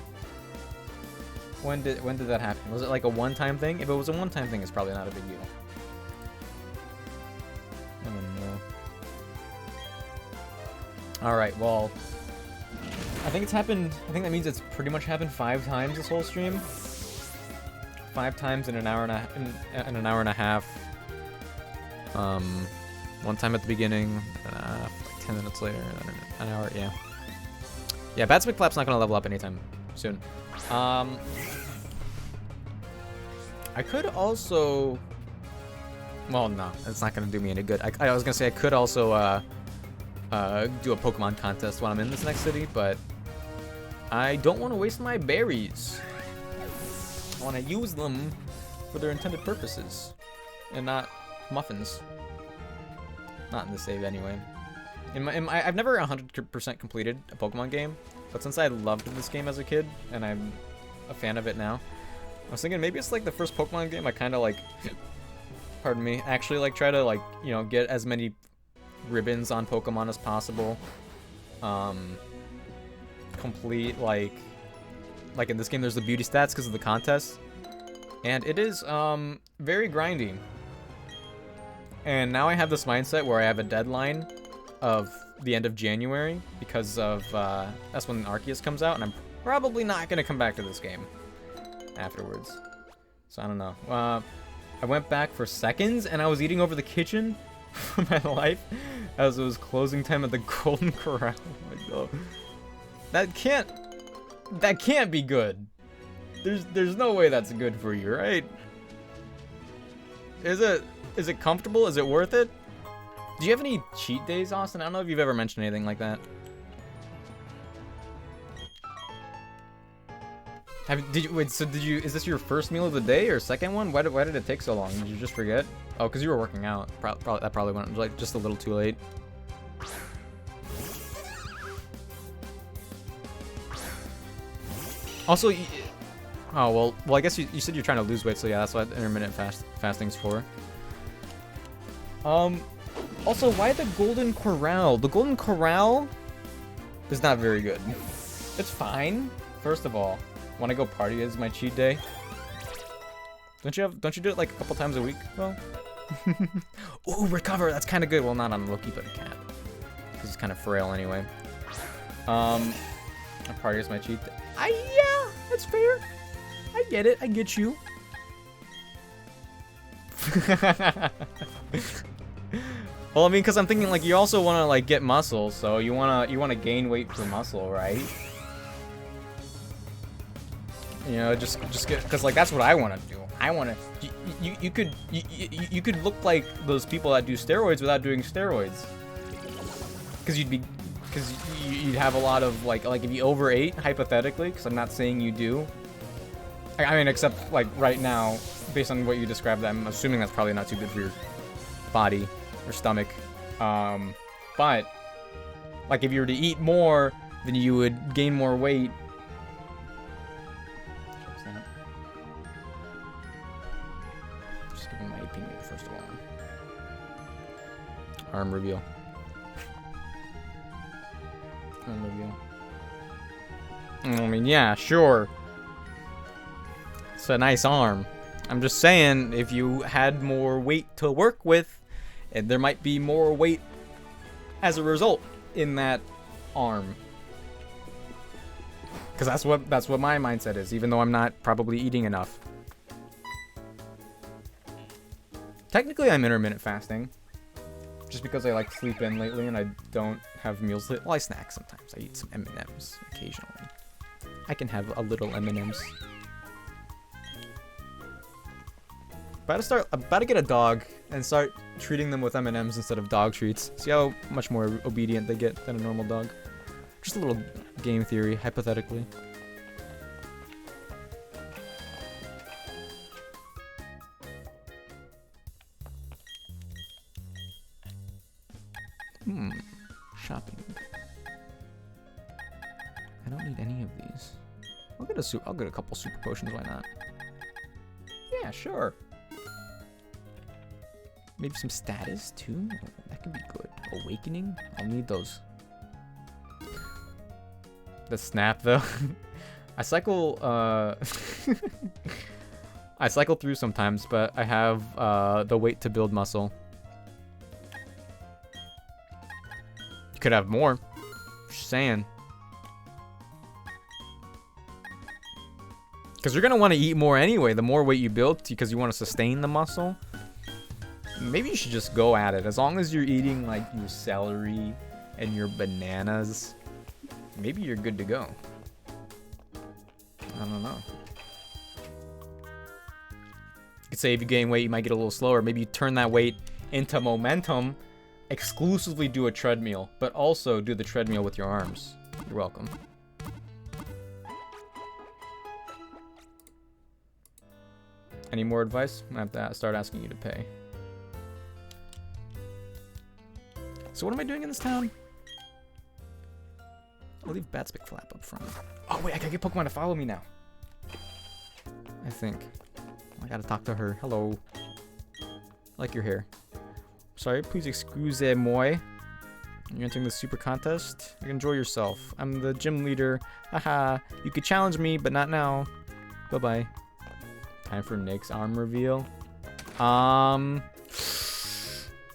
When did that happen? Was it like a one-time thing? If it was a one-time thing, it's probably not a big deal. I don't know. All right, well, I think it's happened. I think that means it's pretty much happened 5 times this whole stream. 5 times in an hour and an hour and a half. One time at the beginning, like 10 minutes later, an hour. Yeah. Yeah, Bad Clap's not gonna level up anytime soon. I could also... Well, no, it's not going to do me any good. I was going to say I could also do a Pokemon contest when I'm in this next city, but I don't want to waste my berries. I want to use them for their intended purposes and not muffins. Not in the save anyway. I've never 100% completed a Pokemon game, but since I loved this game as a kid, and I'm a fan of it now, I was thinking maybe it's like the first Pokemon game I kind of like, pardon me, actually like try to like, you know, get as many ribbons on Pokemon as possible. Complete like in this game there's the beauty stats because of the contest, and it is very grindy. And now I have this mindset where I have a deadline of the end of January because of that's when Arceus comes out, and I'm probably not gonna come back to this game afterwards. So I don't know. I went back for seconds and I was eating over the kitchen for my life as it was closing time at the Golden Corral. Oh my god. That can't be good. There's no way that's good for you, right? Is it comfortable? Is it worth it? Do you have any cheat days, Austin? I don't know if you've ever mentioned anything like that. Is this your first meal of the day or second one? Why did it take so long? Did you just forget? Oh, because you were working out. That probably went like just a little too late. Also, oh well, I guess you said you're trying to lose weight, so yeah, that's what intermittent fasting's for. Also, why the Golden Corral? The Golden Corral is not very good. It's fine. First of all, when I go party is my cheat day. Don't you do it like a couple times a week? Well, ooh, recover. That's kind of good. Well, not on Loki, but it can. Because it's kind of frail anyway. A party is my cheat day. Yeah, that's fair. I get it. I get you. Well, I mean, because I'm thinking like you also want to like get muscle, so you wanna gain weight for muscle, right? You know, just get, because like that's what I want to do. I want to. You could look like those people that do steroids without doing steroids. Because you'd have a lot of like if you overate hypothetically. Because I'm not saying you do. I mean, except like right now, based on what you described, I'm assuming that's probably not too good for your body or stomach. But like if you were to eat more, then you would gain more weight. Just giving my opinion first of all. Arm reveal. Arm reveal. I mean, yeah, sure. It's a nice arm. I'm just saying, if you had more weight to work with, and there might be more weight as a result in that arm. Because that's what my mindset is, even though I'm not probably eating enough. Technically, I'm intermittent fasting. Just because I like to sleep in lately and I don't have meals. Well, I snack sometimes. I eat some M&Ms occasionally. I can have a little M&Ms. About to get a dog and start treating them with M&Ms instead of dog treats. See how much more obedient they get than a normal dog. Just a little game theory, hypothetically. Shopping. I don't need any of these. I'll get a couple super potions, why not? Yeah, sure. Maybe some status too. That could be good. Awakening. I'll need those. The snap though. I cycle, I cycle through sometimes, but I have the weight to build muscle. You could have more. Just saying. Because you're going to want to eat more anyway, the more weight you build, because you want to sustain the muscle. Maybe you should just go at it. As long as you're eating, like, your celery and your bananas, maybe you're good to go. I don't know. You could say if you gain weight, you might get a little slower. Maybe you turn that weight into momentum, exclusively do a treadmill, but also do the treadmill with your arms. You're welcome. Any more advice? I have to start asking you to pay. So what am I doing in this town? I'll leave Batspick Flap up front. Oh wait, I gotta get Pokemon to follow me now. I think. I gotta talk to her. Hello. I like your hair. Sorry, please excuse-moi. You're entering the super contest. You can enjoy yourself. I'm the gym leader. Haha. You could challenge me, but not now. Bye-bye. Time for Nick's arm reveal.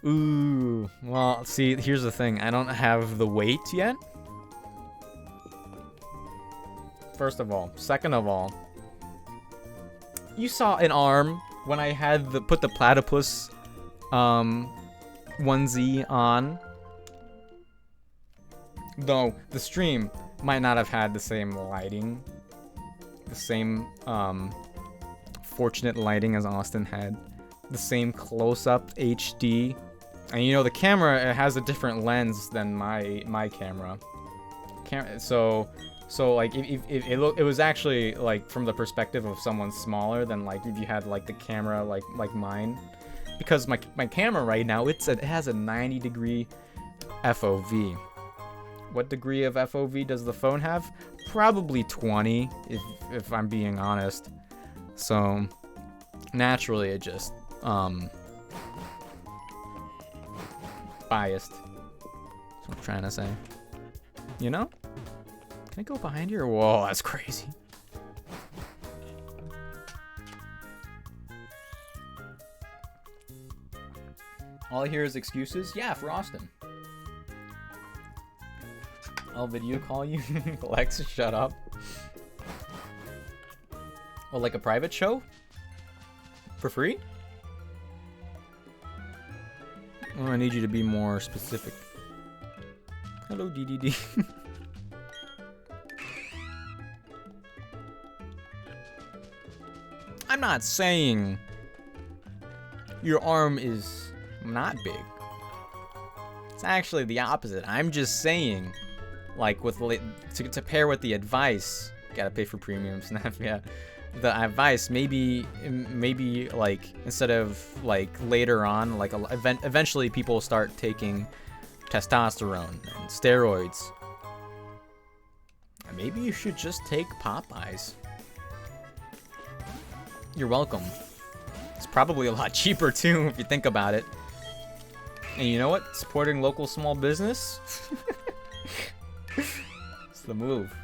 Ooh. Well, see, here's the thing. I don't have the weight yet. First of all. Second of all. You saw an arm when I had put the platypus onesie on. Though the stream might not have had the same lighting. The same fortunate lighting as Austin had. The same close-up HD. And you know, the camera, it has a different lens than my camera. So like if it was actually like from the perspective of someone smaller than like if you had like the camera like mine, because my camera right now it has a 90-degree FOV. What degree of FOV does the phone have? Probably 20 if I'm being honest. So naturally it just biased. That's what I'm trying to say. You know? Can I go behind you? Whoa, that's crazy. All I hear is excuses. Yeah, for Austin. I'll video call you. Lex, shut up. Oh, like a private show? For free? Oh, I need you to be more specific. Hello, DDD. I'm not saying your arm is not big. It's actually the opposite. I'm just saying, like, with to pair with the advice, gotta pay for premium snap. Yeah, the advice maybe like instead of like later on, like eventually people start taking testosterone and steroids. Maybe you should just take Popeyes. You're welcome. It's probably a lot cheaper too if you think about it. And you know what? Supporting local small business? It's the move.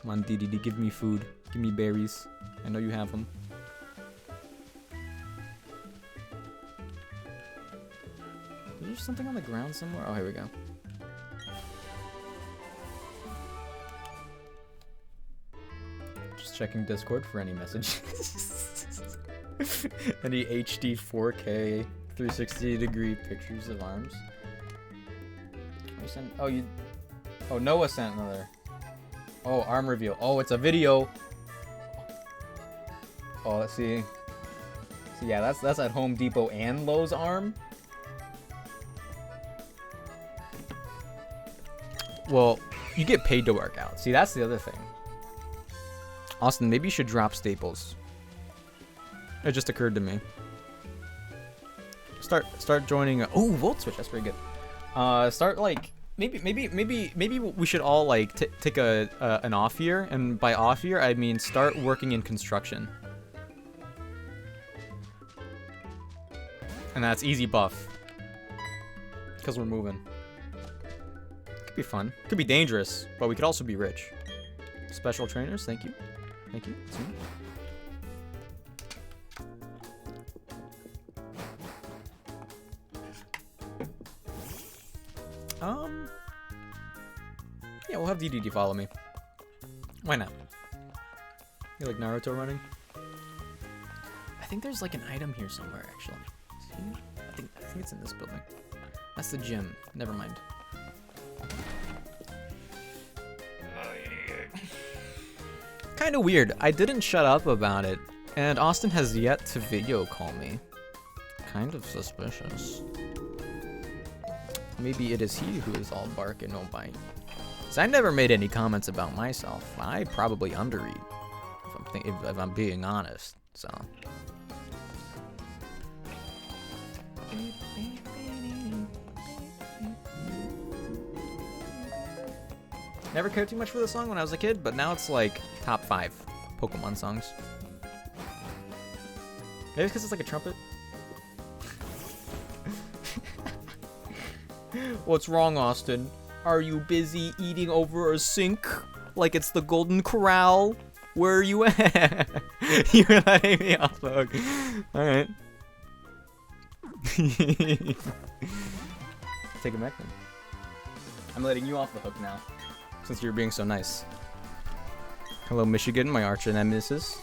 Come on, DDD, give me food. Give me berries. I know you have them. Is there something on the ground somewhere? Oh, here we go. Checking Discord for any messages. Any HD 4K 360-degree pictures of arms. Oh, Noah sent another. Oh, arm reveal. Oh, it's a video. Oh, let's see. So yeah, that's at Home Depot and Lowe's arm. Well, you get paid to work out. See, that's the other thing. Austin, maybe you should drop Staples. It just occurred to me. Start joining. Oh, Volt Switch. That's pretty good. Start like maybe we should all like take an off year, and by off year I mean start working in construction. And that's easy buff. Because we're moving. Could be fun. Could be dangerous, but we could also be rich. Special trainers, thank you. Thank you. See? Yeah, we'll have DDD follow me. Why not? You like Naruto running? I think there's like an item here somewhere, actually. See? I think it's in this building. That's the gym. Never mind. Kind of weird. I didn't shut up about it, and Austin has yet to video call me. Kind of suspicious. Maybe it is he who is all bark and no bite. So I never made any comments about myself. I probably undereat, if I'm being honest. So. Never cared too much for the song when I was a kid, but now it's like top 5 Pokemon songs. Maybe it's because it's like a trumpet. What's wrong, Austin? Are you busy eating over a sink like it's the Golden Corral? Where are you at? You're letting me off the hook. Alright. Take it back then. I'm letting you off the hook now, since you're being so nice. Hello, Michigan, my arch nemesis.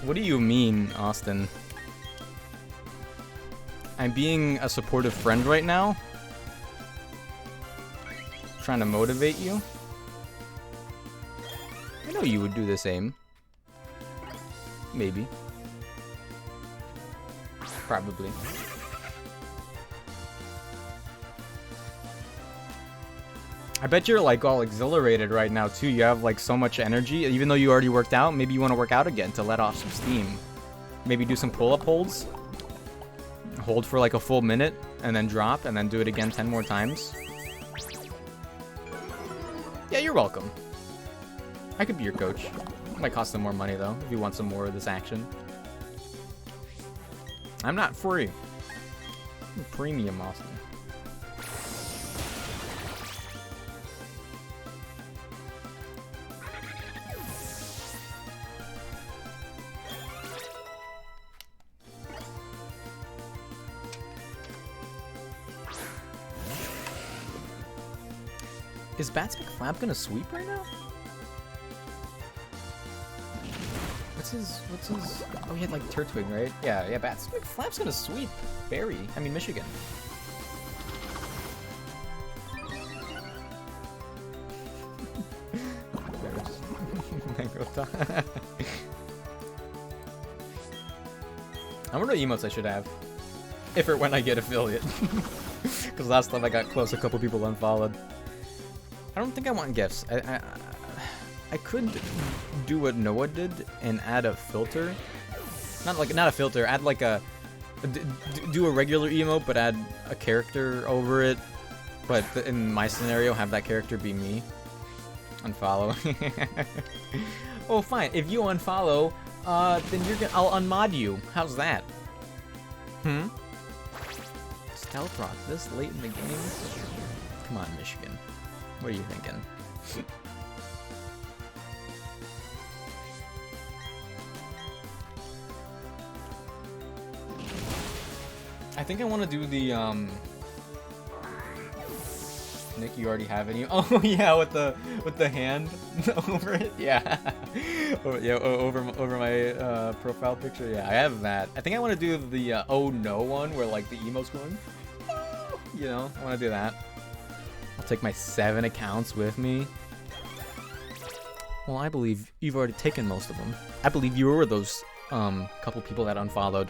What do you mean, Austin? I'm being a supportive friend right now? Trying to motivate you? I know you would do the same. Maybe. Probably. I bet you're like all exhilarated right now too. You have like so much energy. Even though you already worked out, maybe you want to work out again to let off some steam. Maybe do some pull-up holds. Hold for like a full minute and then drop and then do it again 10 more times. Yeah, you're welcome. I could be your coach. It might cost some more money though if you want some more of this action. I'm not free. I'm premium, Austin. Is Bats McFlap gonna sweep right now? What's his, oh, he had like Turtwig, right? Yeah, Bats McFlap's gonna sweep Michigan. I wonder what emotes I should have. If or when I get affiliate. Because last time I got close, a couple people unfollowed. I don't think I want gifts. I could do what Noah did and add a filter. Not a filter. Add like do a regular emote, but add a character over it. But in my scenario, have that character be me. Unfollow. Oh, fine. If you unfollow, then I'll unmod you. How's that? Stealth Rock this late in the game? Come on, Michigan. What are you thinking? I think I want to do the Nick, you already have any? Oh yeah, with the hand over it. Yeah. Over my profile picture. Yeah, I have that. I think I want to do the oh no one where like the emo's going. Oh, you know, I want to do that. I'll take my 7 accounts with me. Well, I believe you've already taken most of them. I believe you were those couple people that unfollowed.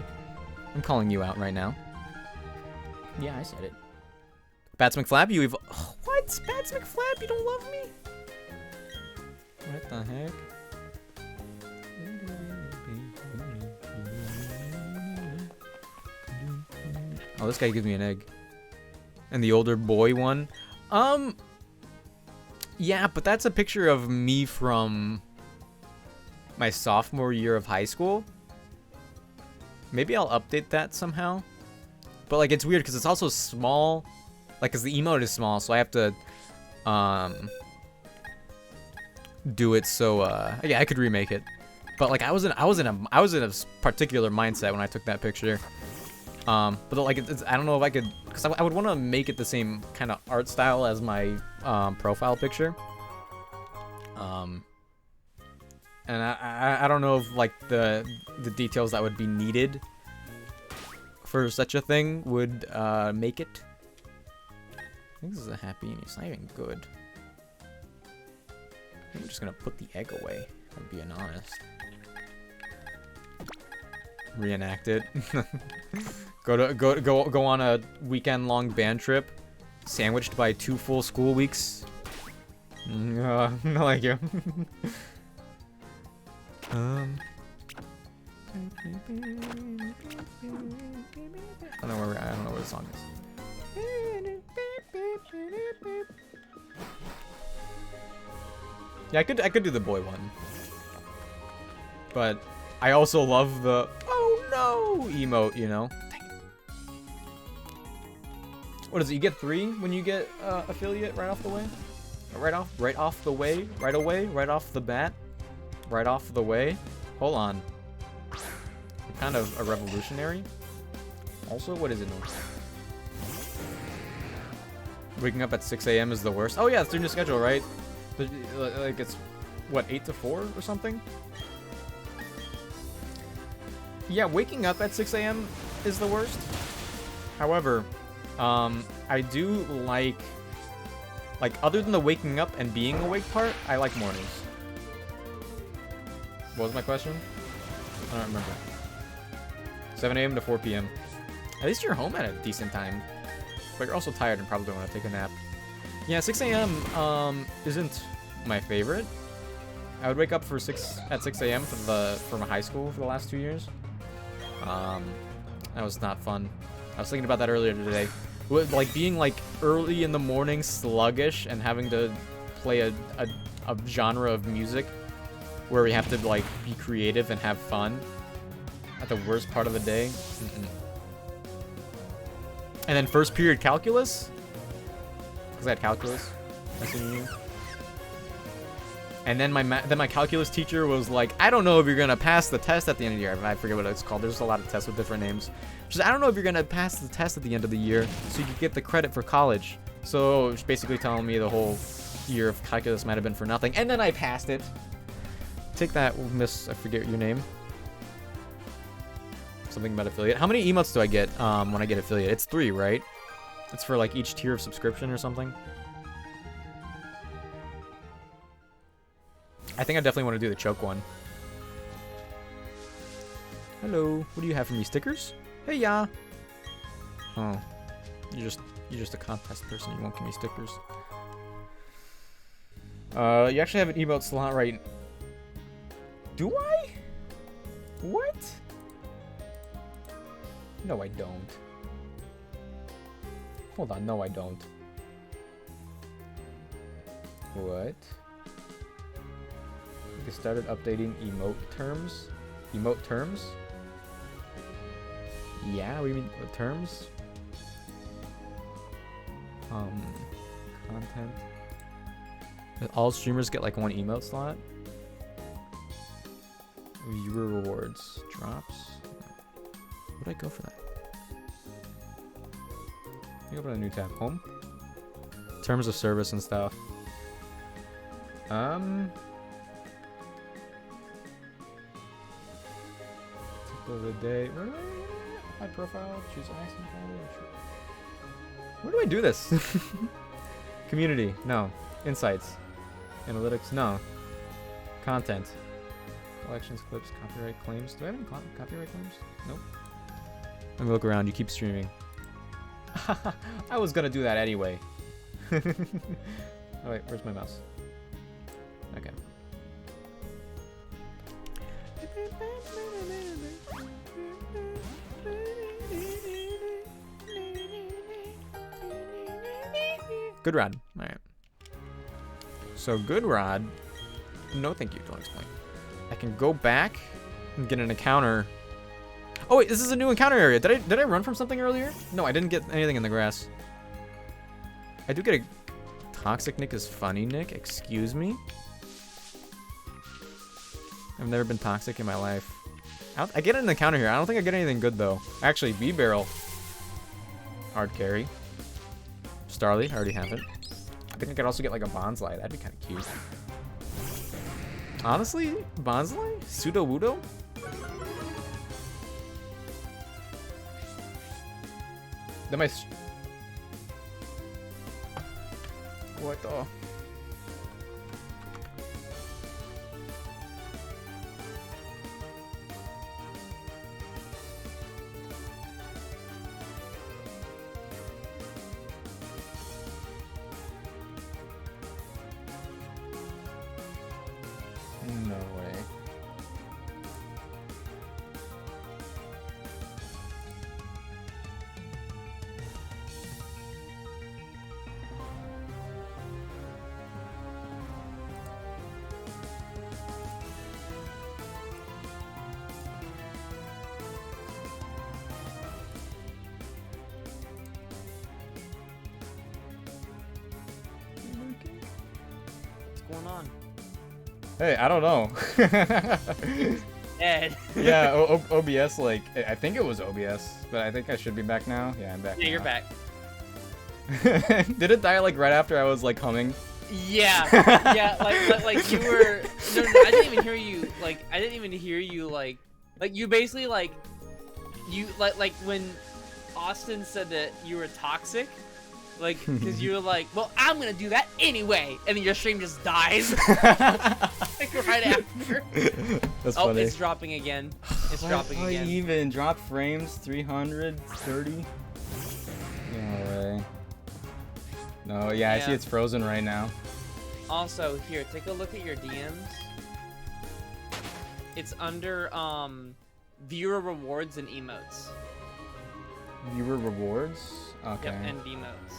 I'm calling you out right now. Yeah, I said it. Bats McFlap, you what? Bats McFlap, you don't love me? What the heck? Oh, this guy gives me an egg. And the older boy one. Yeah, but that's a picture of me from my sophomore year of high school. Maybe I'll update that somehow. But like it's weird because it's also small. Like cause the emote is small, so I have to do it so yeah, I could remake it. But like I was in a particular mindset when I took that picture. But like I don't know if I could, because I would want to make it the same kind of art style as my profile picture. And I don't know if like the details that would be needed for such a thing would make it. I think this is a happy and it's not even good. I'm just gonna put the egg away, if I'm being honest. Reenact it. go on a weekend-long band trip, sandwiched by 2 full school weeks. No, like you. I don't know where the song is. Yeah, I could do the boy one, but I also love the "oh no" emote, you know. What is it? You get 3 when you get affiliate right off the way, right off the way, right away, right off the bat, right off the way. Hold on, you're kind of a revolutionary. Also, what is it? Waking up at 6 a.m. is the worst. Oh yeah, it's your new schedule, right? Like it's what, 8 to 4 or something? Yeah, waking up at 6 a.m. is the worst. However, I do like other than the waking up and being awake part, I like mornings. What was my question? I don't remember. 7 a.m. to 4 p.m. At least you're home at a decent time. But you're also tired and probably don't want to take a nap. Yeah, 6 a.m. Isn't my favorite. I would wake up at 6 a.m. for my high school for the last 2 years. That was not fun. I was thinking about that earlier today. Like being like early in the morning, sluggish, and having to play a genre of music where we have to like be creative and have fun at the worst part of the day. And then first period calculus, because I had calculus. And then my calculus teacher was like, I don't know if you're gonna pass the test at the end of the year. I forget what it's called. There's a lot of tests with different names. She said, I don't know if you're gonna pass the test at the end of the year, so you can get the credit for college. So she's basically telling me the whole year of calculus might have been for nothing. And then I passed it. Take that, Miss. I forget your name. Something about affiliate. How many emotes do I get when I get affiliate? It's 3, right? It's for like each tier of subscription or something. I think I definitely want to do the choke one. Hello, what do you have for me? Stickers? Hey, yeah. Oh, you're just a contest person. You won't give me stickers. You actually have an emote slot, right? Do I? What? No, I don't. Hold on, no, I don't. What? They started updating emote terms? Emote terms? Yeah, what do you mean? What terms? Content. All streamers get like 1 emote slot. Viewer rewards. Drops. Where would I go for that? I think open a new tab. Home. Terms of service and stuff. Tip of the day. My profile. Choose accent. Where do I do this? Community. No. Insights. Analytics. No. Content. Collections, clips, copyright claims. Do I have any copyright claims? Nope. Let me look around. You keep streaming. I was gonna do that anyway. Oh wait, where's my mouse? Okay. Good run. All right. So good rod. No, thank you. Don't explain. I can go back and get an encounter. Oh wait, this is a new encounter area. Did I run from something earlier? No, I didn't get anything in the grass. I do get a toxic Nick is funny Nick. Excuse me. I've never been toxic in my life. I get an encounter here. I don't think I get anything good though. Actually, B barrel. Hard carry. Starly, I already have it. I think I could also get like a bonsai. That'd be kind of cute. Honestly, bonsai? Pseudo Wudo? That might. What the? No way. What's going on? Hey, I don't know. Ed. Yeah, OBS, like, I think it was OBS, but I think I should be back now. Yeah, I'm back. Yeah, you're now. back. Did it die, like, right after I was, like, humming? Yeah, yeah, like you were. No, I didn't even hear you. Like, I didn't even hear you. Like you basically like when Austin said that you were toxic. Like, because you were like, well, I'm gonna do that anyway, and then your stream just dies. Like, right after. That's oh, funny. it's dropping again. It's dropping again. Even drop frames 330. No way. No, yeah, I see it's frozen right now. Also, here, take a look at your DMs. It's under viewer rewards and emotes. Viewer rewards? Okay. Yep, and emotes.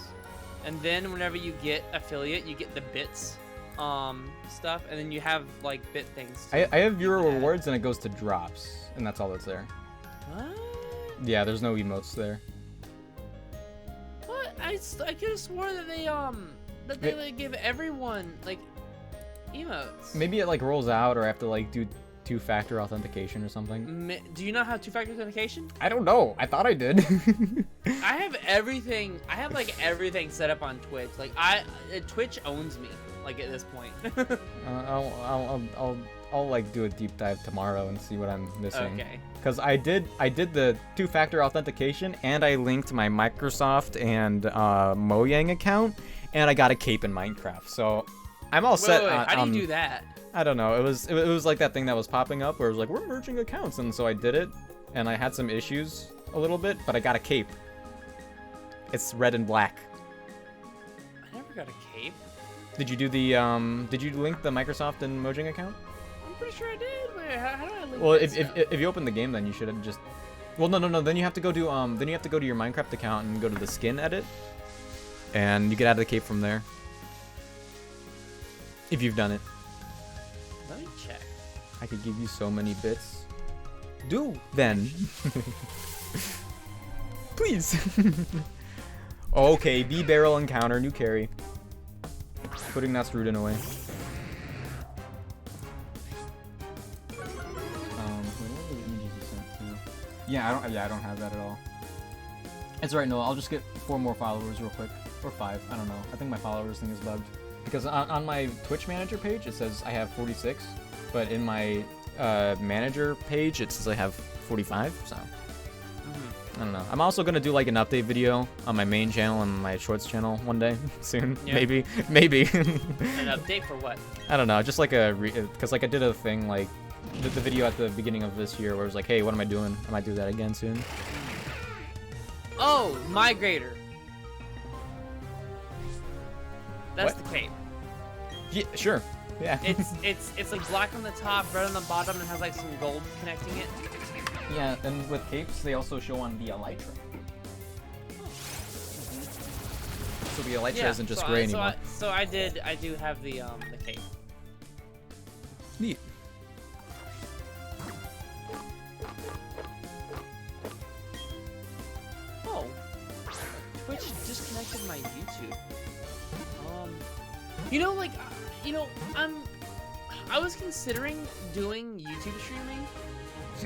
And then whenever you get affiliate, you get the bits stuff, and then you have like bit things. I have viewer rewards and it goes to drops, and that's all that's there. What? Yeah, there's no emotes there. What? I could have sworn that they like give everyone like emotes. Maybe it like rolls out, or I have to like do two-factor authentication or something. Do you not have two-factor authentication? I don't know. I thought I did. I have everything. I have like everything set up on Twitch. Like Twitch owns me. Like at this point. I'll like do a deep dive tomorrow and see what I'm missing. Okay. Because I did the two-factor authentication, and I linked my Microsoft and Mojang account, and I got a cape in Minecraft. So I'm all set. Wait, how do you do that? I don't know. It was like that thing that was popping up where it was like, we're merging accounts, and so I did it, and I had some issues a little bit, but I got a cape. It's red and black. I never got a cape. Did you do the did you link the Microsoft and Mojang account? I'm pretty sure I did. Wait, how do I link Well, that if you open the game, then you should have just. Well, no. Then you have to go to your Minecraft account and go to the skin edit, and you get out of the cape from there. If you've done it. Let me check. I could give you so many bits. Do then. Please. Okay, B barrel encounter, new carry. Putting that Strudin away. Yeah, I don't have that at all. It's right, no, I'll just get 4 more followers real quick. Or 5, I don't know. I think my followers thing is bugged. Because on my Twitch manager page, it says I have 46. But in my manager page, it says I have 45, so. I don't know. I'm also going to do like an update video on my main channel and my shorts channel one day soon. Yeah. Maybe. An update for what? I don't know. Just like because like I did a thing like the video at the beginning of this year where it was like, hey, what am I doing? I might do that again soon. Oh, migrator. That's What? the cape. Yeah, sure. Yeah. It's like black on the top, red on the bottom, and has like some gold connecting it. Yeah, and with capes, they also show on the Elytra. So the elytra Yeah, isn't just so gray I, so anymore. I do have the cape. Neat. Oh, Twitch disconnected my YouTube. You know, like, I was considering doing YouTube streaming,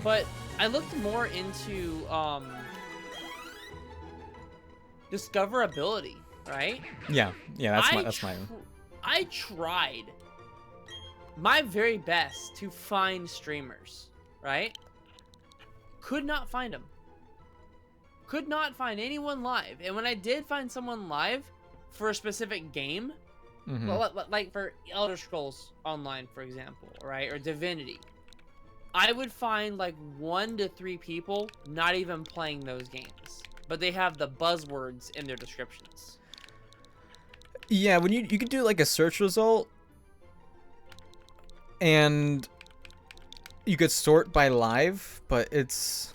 but I looked more into discoverability, right? Yeah, that's my. I tried my very best to find streamers, right? Could not find them. Could not find anyone live. And when I did find someone live for a specific game, like for Elder Scrolls Online, for example, right? Or Divinity, I would find like 1 to 3 people not even playing those games, but they have the buzzwords in their descriptions. Yeah, when you could do like a search result, and you could sort by live, but it's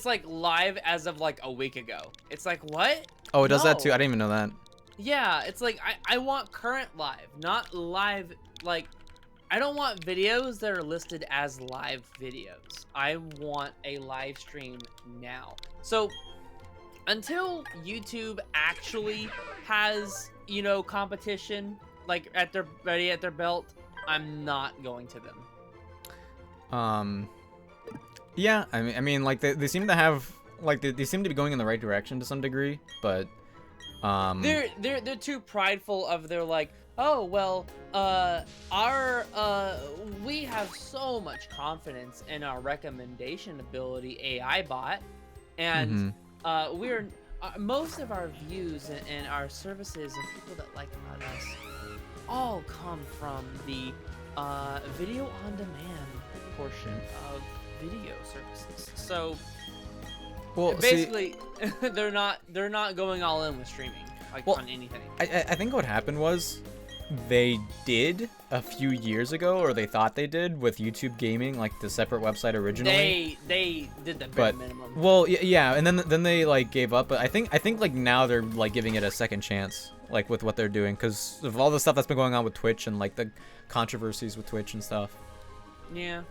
like live as of like a week ago. It's like, what? Oh, it does that too? No. I didn't even know that. Yeah, it's like I want current live, not live. Like, I don't want videos that are listed as live videos. I want a live stream now. So until YouTube actually has, you know, competition like ready at their belt, I'm not going to them. Yeah, I mean, like they seem to have, like they seem to be going in the right direction to some degree, but they're too prideful of their like, oh well, we have so much confidence in our recommendation ability AI bot, and we're most of our views and our services and people that like about us all come from the video on demand portion of video services. So well, basically, they're not going all in with streaming like on anything. I think what happened was they did a few years ago, or they thought they did with YouTube Gaming, like the separate website originally. They did the bare minimum. Well, yeah, and then they like gave up. But I think like now they're like giving it a second chance, like with what they're doing, because of all the stuff that's been going on with Twitch and like the controversies with Twitch and stuff. Yeah.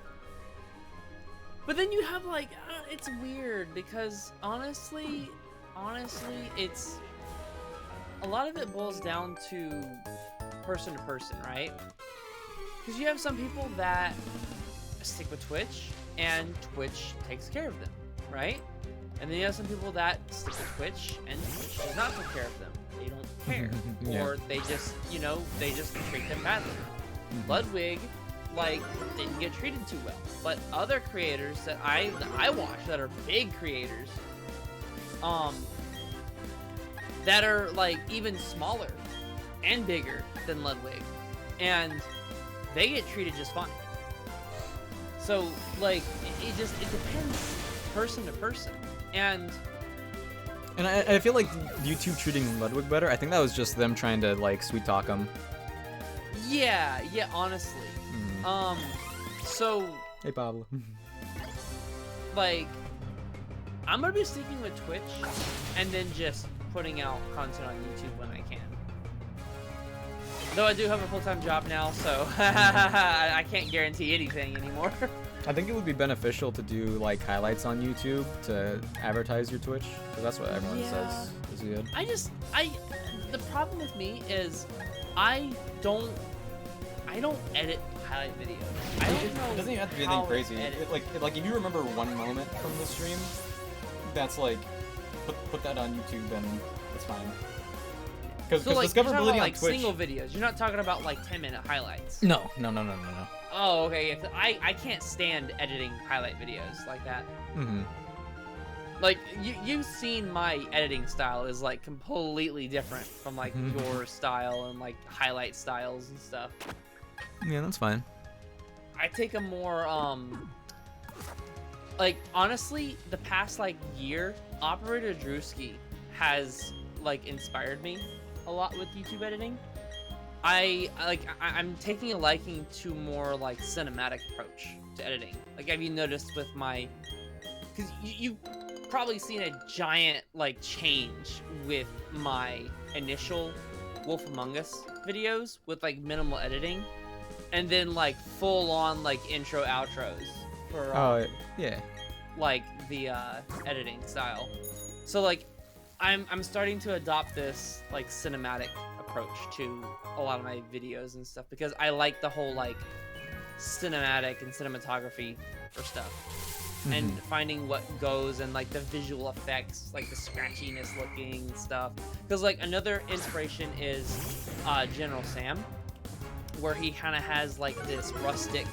But then you have like, it's weird because honestly, it's a lot of it boils down to person to person, right? Because you have some people that stick with Twitch and Twitch takes care of them, right? And then you have some people that stick with Twitch and Twitch does not take care of them. They don't care. Yeah. Or they just, they just treat them badly. Ludwig, like, didn't get treated too well. But other creators that I watch that are big creators, that are like even smaller and bigger than Ludwig, and they get treated just fine. So like it depends person to person. And I feel like YouTube treating Ludwig better, I think that was just them trying to like sweet talk him. Yeah, honestly. So Hey Pablo. like, I'm gonna be sticking with Twitch and then just putting out content on YouTube when I can. Though I do have a full-time job now, so I can't guarantee anything anymore. I think it would be beneficial to do like highlights on YouTube to advertise your Twitch, because that's what everyone says is good. The problem with me is I don't edit highlight videos. I don't know. It doesn't even have to be how anything crazy. to edit. Like if you remember one moment from the stream, that's like put that on YouTube, then it's fine. Because So like, you're talking discoverability about, on like Twitch. single videos. You're not talking about like 10-minute highlights. No. Oh, okay. I can't stand editing highlight videos like that. Like you've seen my editing style is like completely different from like your style and like highlight styles and stuff. Yeah, that's fine. I take a more like honestly, the past like year, Operator Drewski has like inspired me a lot with YouTube editing. I'm taking a liking to more like cinematic approach to editing. Like, have you noticed with my, because you probably seen a giant like change with my initial Wolf Among Us videos with like minimal editing, and then like full on like intro outros for yeah. like the editing style. So like I'm starting to adopt this like cinematic approach to a lot of my videos and stuff because I like the whole like cinematic and cinematography for stuff. And finding what goes and like the visual effects, like the scratchiness looking stuff. Because like another inspiration is General Sam, where he kind of has like this rustic,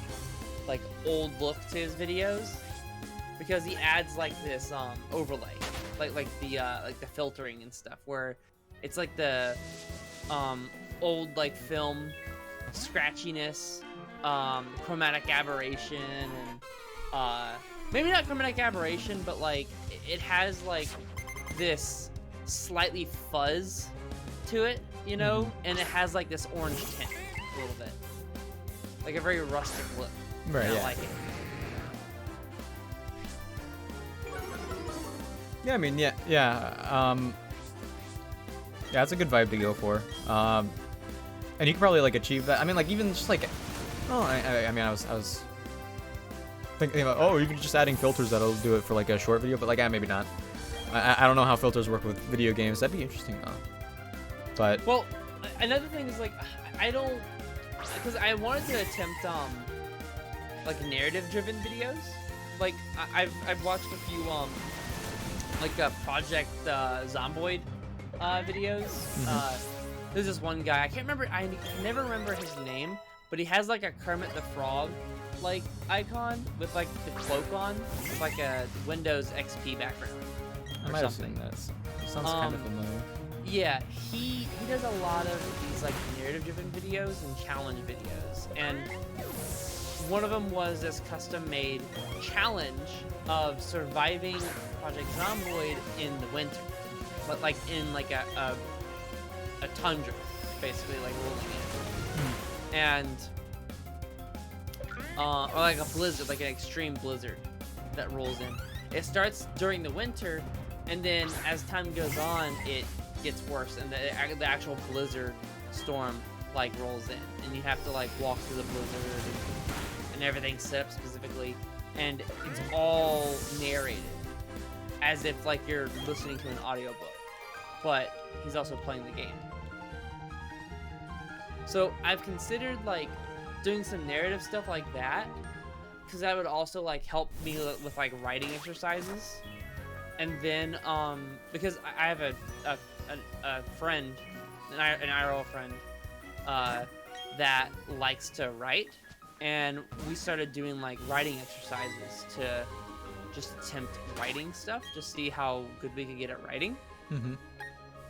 like old look to his videos, because he adds like this overlay, like the filtering and stuff, where it's like the old like film scratchiness, chromatic aberration, and maybe not chromatic aberration, but like it has like this slightly fuzz to it, you know, and it has like this orange tint a little bit, like a very rustic look. Right. And Yeah. I like it. Yeah. I mean, yeah. Yeah, it's a good vibe to go for. And you can probably like achieve that. I mean, like even just like, oh, I mean, I was thinking about, oh, even just adding filters that'll do it for like a short video, but like, maybe not. I don't know how filters work with video games. That'd be interesting though. But Well, another thing is like I don't, because I wanted to attempt like narrative-driven videos. Like I've watched a few like Project Zomboid videos. There's this one guy, I can't remember, I can never remember his name, but he has like a Kermit the Frog like icon with like the cloak on, with like a Windows XP background I or might have something. seen this. Sounds kind of familiar. Yeah, he does a lot of these like narrative-driven videos and challenge videos, and one of them was this custom-made challenge of surviving Project Zomboid in the winter, but like in like a tundra, basically, like rolling in, and or like a blizzard, like an extreme blizzard that rolls in. It starts during the winter, and then as time goes on, it gets worse, and the actual blizzard storm like rolls in, and you have to like walk through the blizzard, and everything's set up specifically, and it's all narrated as if like you're listening to an audiobook, but he's also playing the game. So I've considered like doing some narrative stuff like that, because that would also like help me with like writing exercises. And then because I have a friend, an IRL friend, that likes to write, and we started doing like writing exercises to just attempt writing stuff, just see how good we could get at writing.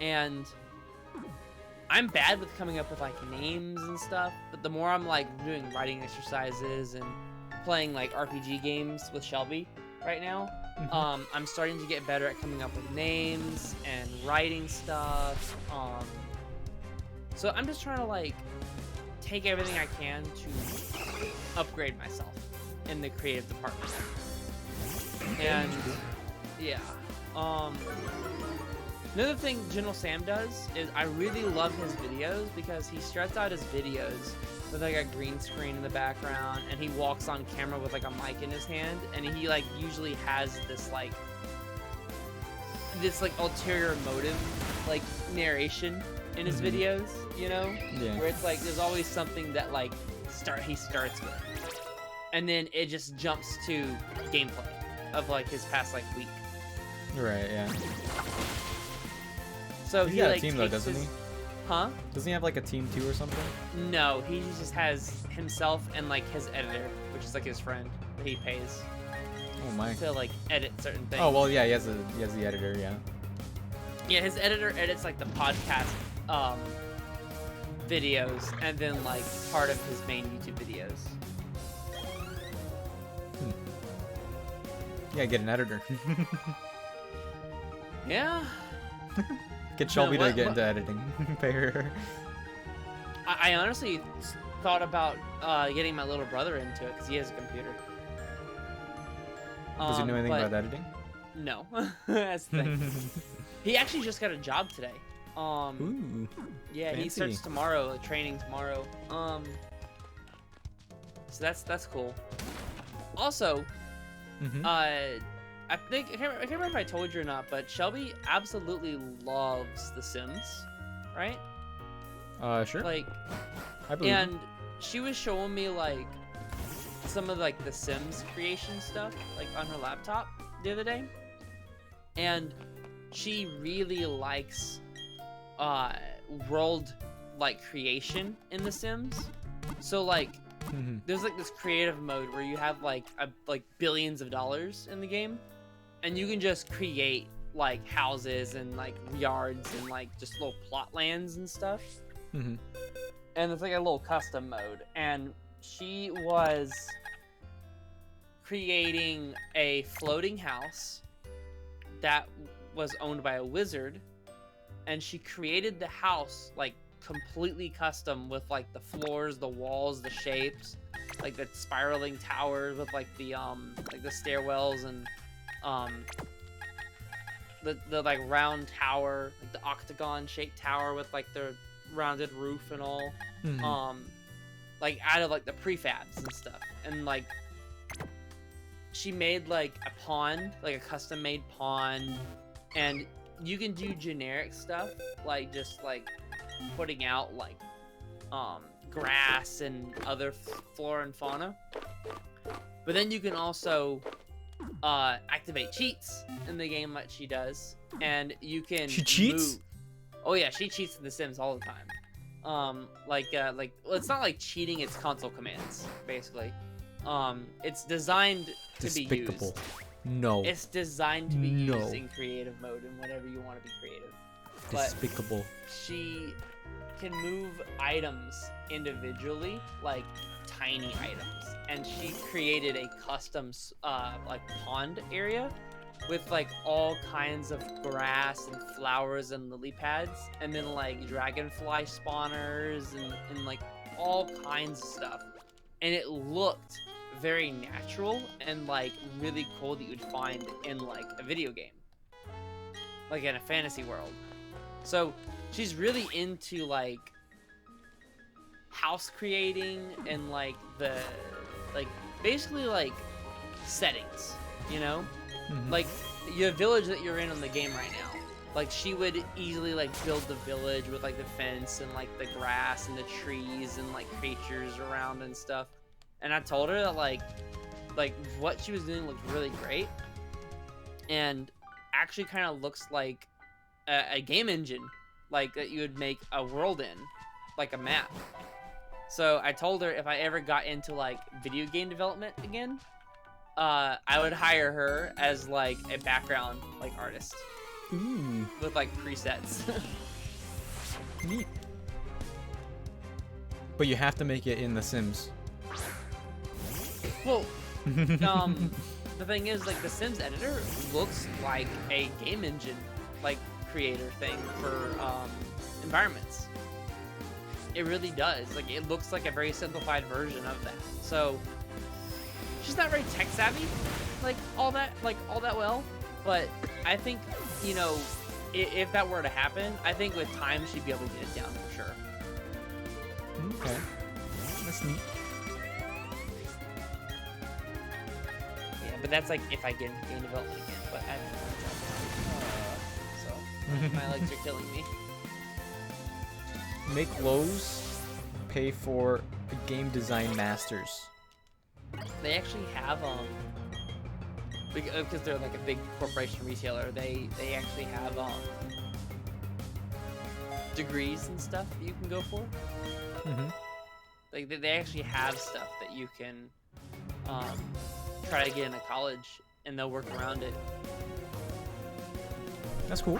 And I'm bad with coming up with like names and stuff, but the more I'm like doing writing exercises and playing like RPG games with Shelby right now, I'm starting to get better at coming up with names and writing stuff. So I'm just trying to like take everything I can to upgrade myself in the creative department. And yeah, another thing General Sam does is I really love his videos because he starts out his videos with like a green screen in the background, and he walks on camera with like a mic in his hand, and he like usually has this like ulterior motive like narration in his videos, you know? Yeah. Where it's like there's always something that like he starts with, and then it just jumps to gameplay of like his past like week. Right. Yeah. So He's he got like a team though, takes doesn't his- he? Huh? Doesn't he have like a team too or something? No, he just has himself and like his editor, which is like his friend that he pays Oh my. to like edit certain things. Oh well, yeah, he has the editor, yeah. Yeah, his editor edits like the podcast videos, and then like part of his main YouTube videos. Yeah, get an editor. Yeah. Get Shelby to what- get what- into editing. Pay her. I honestly thought about getting my little brother into it because he has a computer. Does he know anything but about editing? No, that's the thing. He actually just got a job today. Ooh. Yeah, he starts fancy. tomorrow, like, training tomorrow. So that's cool. Also, Mhm. I can't remember if I told you or not, but Shelby absolutely loves The Sims, right? Sure. Like, I believe. you. and she was showing me like some of like The Sims creation stuff, like on her laptop the other day, and she really likes world like creation in The Sims. So like Mhm. there's like this creative mode where you have like billions of dollars in the game, and you can just create like houses and like yards and like just little plot lands and stuff. Mhm. And it's like a little custom mode. And she was creating a floating house that was owned by a wizard, and she created the house like completely custom with like the floors, the walls, the shapes, like the spiraling towers with like the stairwells and the like round tower, like the octagon shaped tower with like the rounded roof and all. Mhm. Like out of like the prefabs and stuff. And like she made like a pond, like a custom made pond, and you can do generic stuff like just like putting out like grass and other flora and fauna. But then you can also activate cheats in the game like she does, and you can She cheats? move. Oh yeah, she cheats in The Sims all the time. Well, it's not like cheating, it's console commands basically. It's designed to be Despicable. used. No. It's designed to be No. used in creative mode and whenever you want to be creative. But Despicable. she can move items individually, like tiny items, and she created a custom like pond area with like all kinds of grass and flowers and lily pads, and then like dragonfly spawners and like all kinds of stuff, and it looked very natural and like really cool that you'd find in like a video game, like in a fantasy world. So she's really into like house creating and like the like basically like settings, you know? Mhm. Like your village that you're in on the game right now, like she would easily like build the village with like the fence and like the grass and the trees and like creatures around and stuff. And I told her that like what she was doing looked really great and actually kind of looks like a game engine, like that you would make a world in, like a map. So I told her if I ever got into like video game development again, I would hire her as like a background like artist Ooh. with like presets. Neat. But you have to make it in The Sims. Well, the thing is, like, the Sims editor looks like a game engine, like, creator thing for environments. It really does. Like, it looks like a very simplified version of that. So she's not very tech savvy, like all that well. But I think, you know, if that were to happen, I think with time she'd be able to get it down for sure. Okay. That's neat. Yeah, but that's like if I get into game development again. But I don't know. So my legs are killing me. Make Lowe's pay for game design masters. They actually have because they're like a big corporation retailer. They actually have degrees and stuff that you can go for. Mm-hmm. Like they actually have stuff that you can try to get into college, and they'll work around it. That's cool.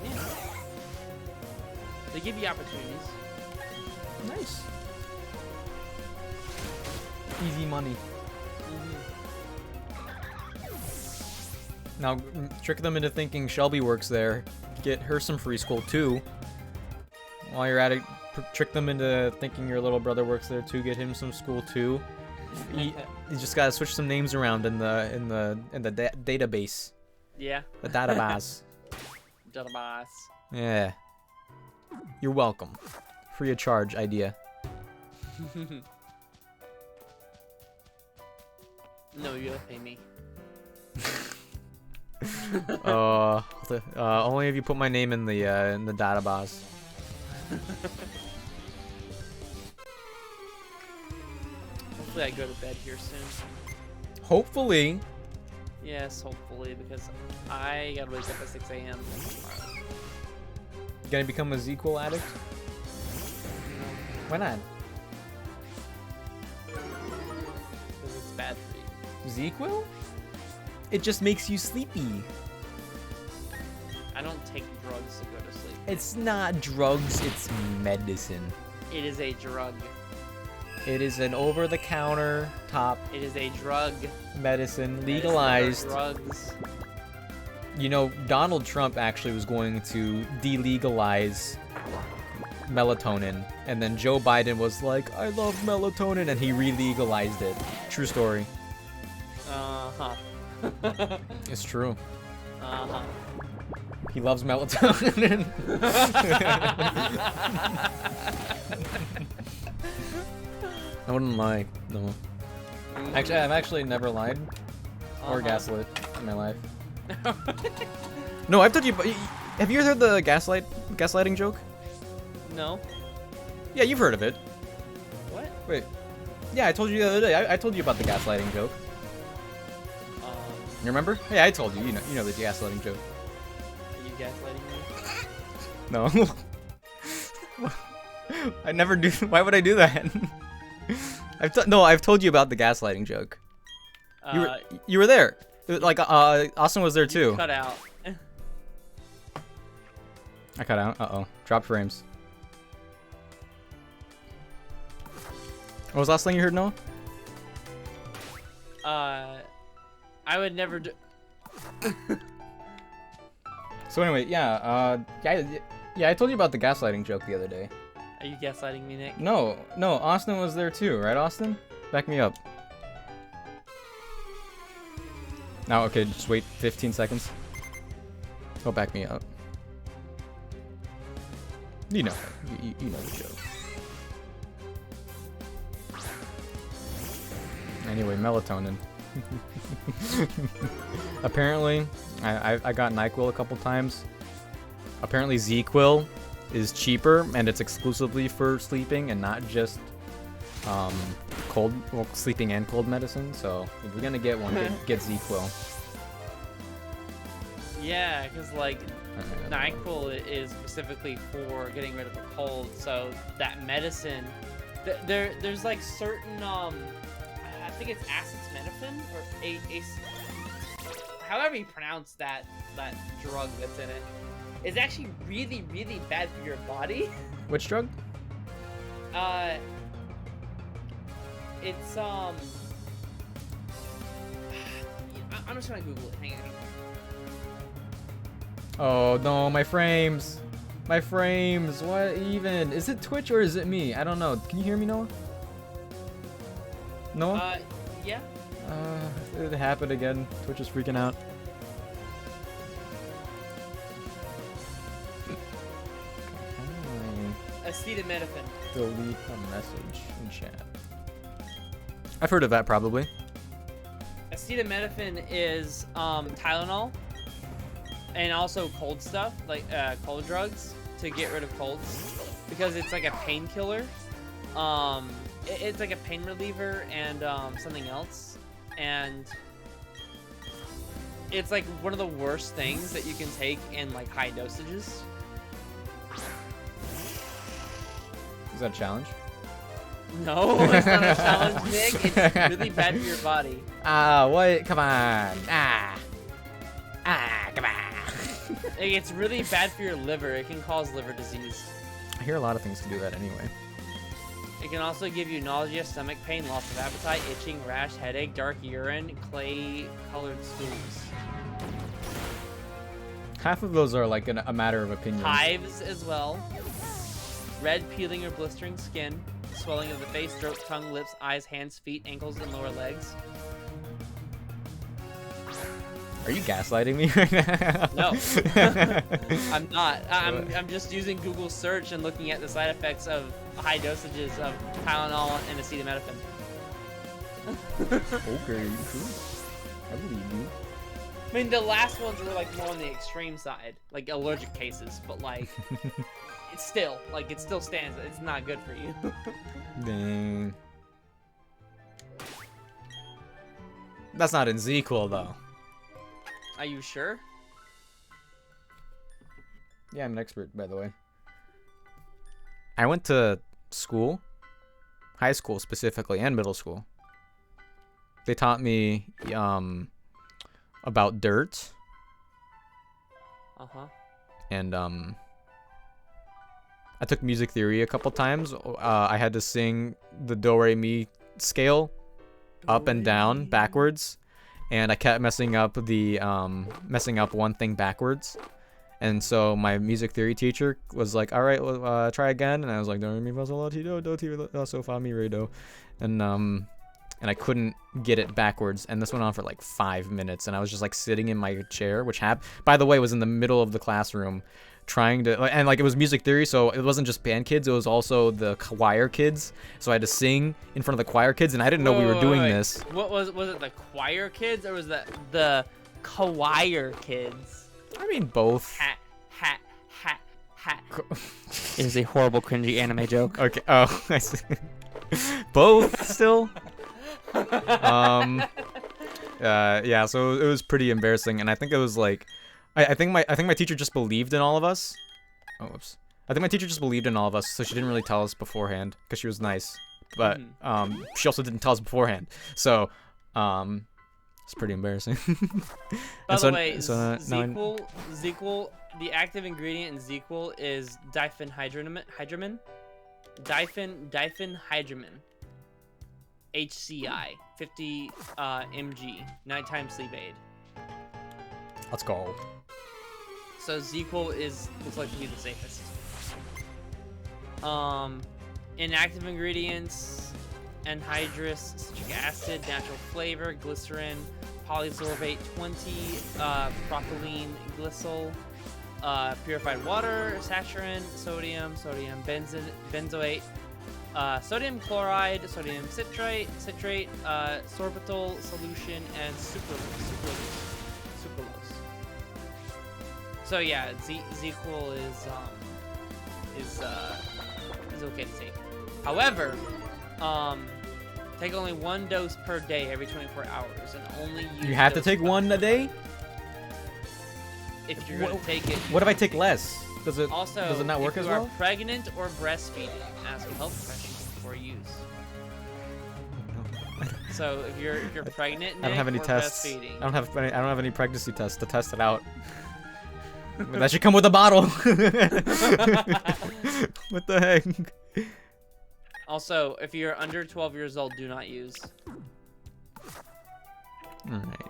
Yeah. They give you opportunities. Nice. Easy money. Now, trick them into thinking Shelby works there. Get her some free school too. While you're at it, trick them into thinking your little brother works there too. Get him some school too. You just gotta switch some names around in the database. Yeah. The database. Database. Yeah. You're welcome. Free of charge idea. No, you gotta pay me. Only if you put my name in the database. Hopefully I go to bed here soon. Hopefully. Yes, hopefully, because I gotta wake up at 6 a.m. tomorrow. You gonna become a ZQL addict? Why not? Because it's bad for you. ZQL? It just makes you sleepy. I don't take drugs to go to sleep. It's not drugs, it's medicine. It is a drug. It is an over-the-counter top It is a drug. medicine, Medicine legalized. or drugs. You know, Donald Trump actually was going to delegalize melatonin, and then Joe Biden was like, I love melatonin, and he re-legalized it. True story. Uh-huh. It's true. Uh-huh. He loves melatonin. I wouldn't lie, no. Actually, I've actually never lied or gaslit in my life. No, I've told you. Have you heard the gaslighting joke? No. Yeah, you've heard of it. What? Wait. Yeah, I told you the other day. I told you about the gaslighting joke. You remember? Yeah, I told you. You know the gaslighting joke. Are you gaslighting me? No. I never do. Why would I do that? I've told you about the gaslighting joke. You were there. Like Austin was there too. Cut out. I cut out. Uh-oh. Drop frames. What was the last thing you heard, Noah? I would never do. So anyway, yeah, I told you about the gaslighting joke the other day. Are you gaslighting me, Nick? No, Austin was there too, right, Austin? Back me up. Now, okay, just wait 15 seconds. Go back me up. You know, you know the joke. Anyway, melatonin. Apparently, I got NyQuil a couple times. Apparently, ZQuil is cheaper and it's exclusively for sleeping and not just sleeping and cold medicine. So if you're gonna get one, get ZQuil. Yeah, because like NyQuil is specifically for getting rid of a cold. So that medicine, there's like certain I think it's acetaminophen or however you pronounce that drug that's in it. It's actually really, really bad for your body. Which drug? It's I'm just gonna Google it. Hang on. Oh no, my frames. My frames. What even? Is it Twitch or is it me? I don't know. Can you hear me, Noah? Noah? Yeah. It happened again. Twitch is freaking out. Acetaminophen. Delete a message in chat. I've heard of that probably. Acetaminophen is Tylenol and also cold stuff, like cold drugs to get rid of colds because it's like a painkiller. It's like a pain reliever and something else, and it's like one of the worst things that you can take in like high dosages. Is that a challenge? No, it's not a challenge, Nick. It's really bad for your body. What? Come on. Come on. It's really bad for your liver. It can cause liver disease. I hear a lot of things can do that anyway. It can also give you nausea, stomach pain, loss of appetite, itching, rash, headache, dark urine, clay-colored stools. Half of those are like a matter of opinion. Hives as well. Red, peeling or blistering skin. Swelling of the face, throat, tongue, lips, eyes, hands, feet, ankles, and lower legs. Are you gaslighting me right now? No. I'm not. I'm just using Google search and looking at the side effects of high dosages of Tylenol and acetaminophen. Okay, sure. I believe you. I mean, the last ones were like more on the extreme side, like allergic cases, but like, it still stands. It's not good for you. Dang. That's not in ZQL though. Are you sure? Yeah, I'm an expert, by the way. I went to school, high school specifically, and middle school. They taught me about dirt and I took music theory a couple times. I had to sing the do re mi scale up and down backwards, and I kept messing up the one thing backwards. And so my music theory teacher was like, "All right, well, try again." And I was like, "Do re mi fa sol la ti do so fa mi re do," and I couldn't get it backwards, and this went on for like 5 minutes, and I was just like sitting in my chair, which by the way was in the middle of the classroom, trying to, and like it was music theory, so it wasn't just band kids, it was also the choir kids, so I had to sing in front of the choir kids, and I didn't know we were doing this. What was it, the choir kids, or was that the choir kids? I mean both. Hat. It is a horrible, cringy anime joke. Okay. Oh, I see. Both still. Yeah, so it was pretty embarrassing, and I think it was like, I think my teacher just believed in all of us. Oh, whoops. I think my teacher just believed in all of us, so she didn't really tell us beforehand because she was nice, but she also didn't tell us beforehand, so it's pretty embarrassing. By the way, ZQL, the active ingredient in ZQL is diphenhydramine. Diphenhydramine. HCI, 50 mg, nighttime sleep aid. Let's go. So ZQL looks like to be the safest. Inactive ingredients: anhydrous citric acid, natural flavor, glycerin, polysorbate 20, propylene glycol, purified water, saccharin, sodium benzoate, sodium chloride, sodium citrate, sorbitol solution, and sucralose. So yeah, ZQL is okay to take. However, take only 1 dose per day every 24 hours, and only use. You have to take 1 a day. If you're gonna take it. What if I take less? Does it not work as well? If you are pregnant or breastfeeding, ask a health professional before use. So if you're pregnant, Nick, I don't have any or tests. breastfeeding. I don't have any pregnancy tests to test it out. That should come with a bottle. What the heck? Also, if you're under 12 years old, do not use. Alright.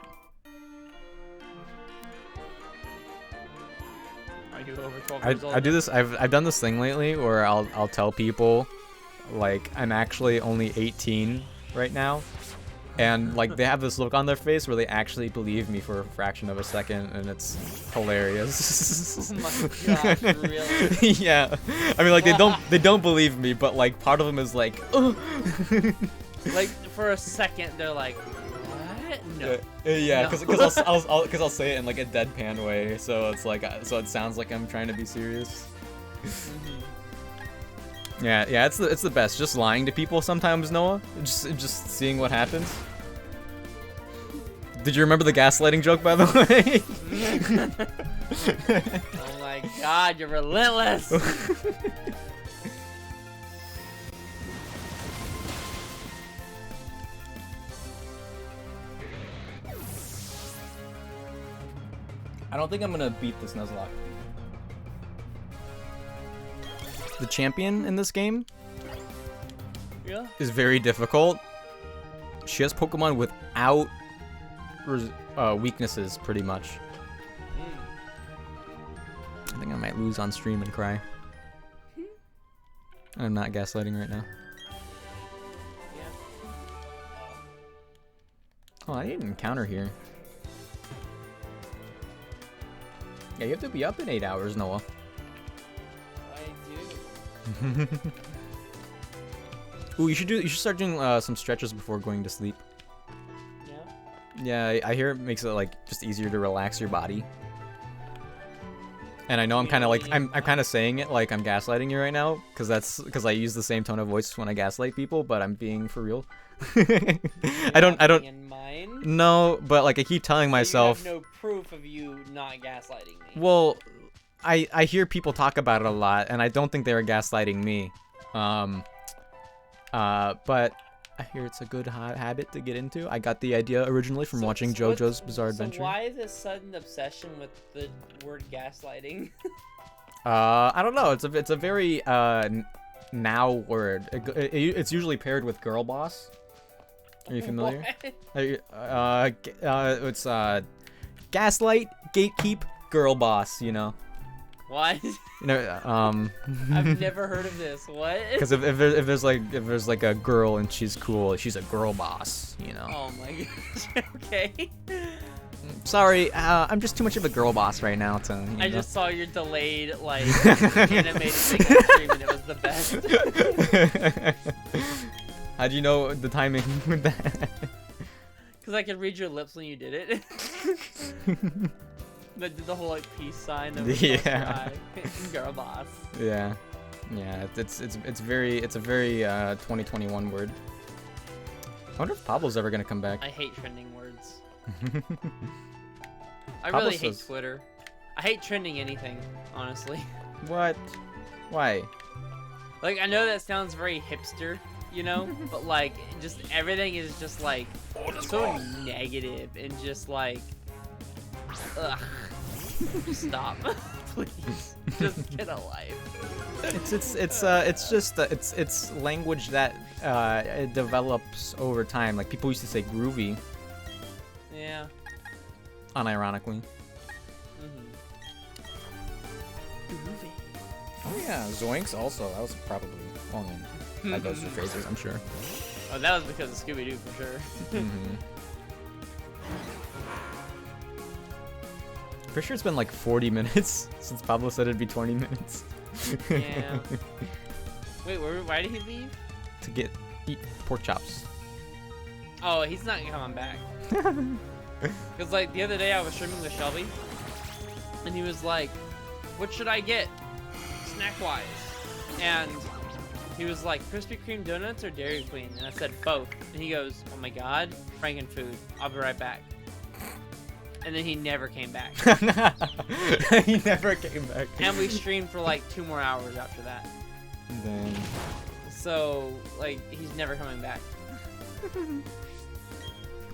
Are you over 12 years old? I do this. I've done this thing lately where I'll tell people, like, I'm actually only 18 right now, and like they have this look on their face where they actually believe me for a fraction of a second, and it's hilarious. Oh my gosh, really? Yeah. I mean, like they don't believe me, but like part of them is like, oh. Like for a second they're like, what? No. Yeah, No. because I'll say it in like a deadpan way, so it's like it sounds like I'm trying to be serious. Yeah, it's the best. Just lying to people sometimes, Noah. Just seeing what happens. Did you remember the gaslighting joke, by the way? Oh my god, you're relentless. I don't think I'm gonna beat this Nuzlocke. The champion in this game is very difficult. She has Pokemon without weaknesses, pretty much. I think I might lose on stream and cry. I'm not gaslighting right now. Oh, I didn't encounter here. Yeah, you have to be up in 8 hours, Noah. I do. Ooh, you should start doing some stretches before going to sleep. Yeah. Yeah, I hear it makes it like just easier to relax your body. And I know I'm kind of like I'm kind of saying it like I'm gaslighting you right now, because I use the same tone of voice when I gaslight people, but I'm being for real. I don't In mine. no, but like I keep telling myself. You have no proof of you not gaslighting me. Well, I hear people talk about it a lot, and I don't think they were gaslighting me. But I hear it's a good habit to get into. I got the idea originally from watching JoJo's Bizarre Adventure. So why this sudden obsession with the word gaslighting? I don't know. It's a very now word. It's usually paired with girl boss. Are you familiar? It's gaslight, gatekeep, girl boss. You know. What? You know, I've never heard of this. What? Because if there's like a girl and she's cool, she's a girl boss, you know. Oh my gosh. Okay. Sorry, I'm just too much of a girl boss right now to. I just saw your delayed like animated thing on stream and it was the best. How'd you know the timing with that? Because I could read your lips when you did it. That did the whole like peace sign of yeah. Girl boss. Yeah, yeah. It's a very 2021 word. I wonder if Pablo's ever gonna come back. I hate trending words. I Pablo really hate says- Twitter. I hate trending anything, honestly. What? Why? Like I know that sounds very hipster, you know, but like just everything is just like so negative and just like, ugh. Stop, please. Just get a life. It's language that it develops over time. Like people used to say groovy, Yeah. unironically. Oh yeah, Zoinks also. That was probably had those two phrases, I'm sure. Oh, that was because of Scooby Doo for sure. Pretty sure it's been like 40 minutes since Pablo said it'd be 20 minutes. Yeah. Wait, why did he leave? To eat pork chops. Oh, he's not coming back. Because like the other day I was streaming with Shelby, and he was like, "What should I get, snack-wise?" And he was like, "Krispy Kreme donuts or Dairy Queen?" And I said both. And he goes, "Oh my God, Frankenfood. I'll be right back." And then he never came back. He never came back. And we streamed for like 2 more hours after that. Then So like he's never coming back.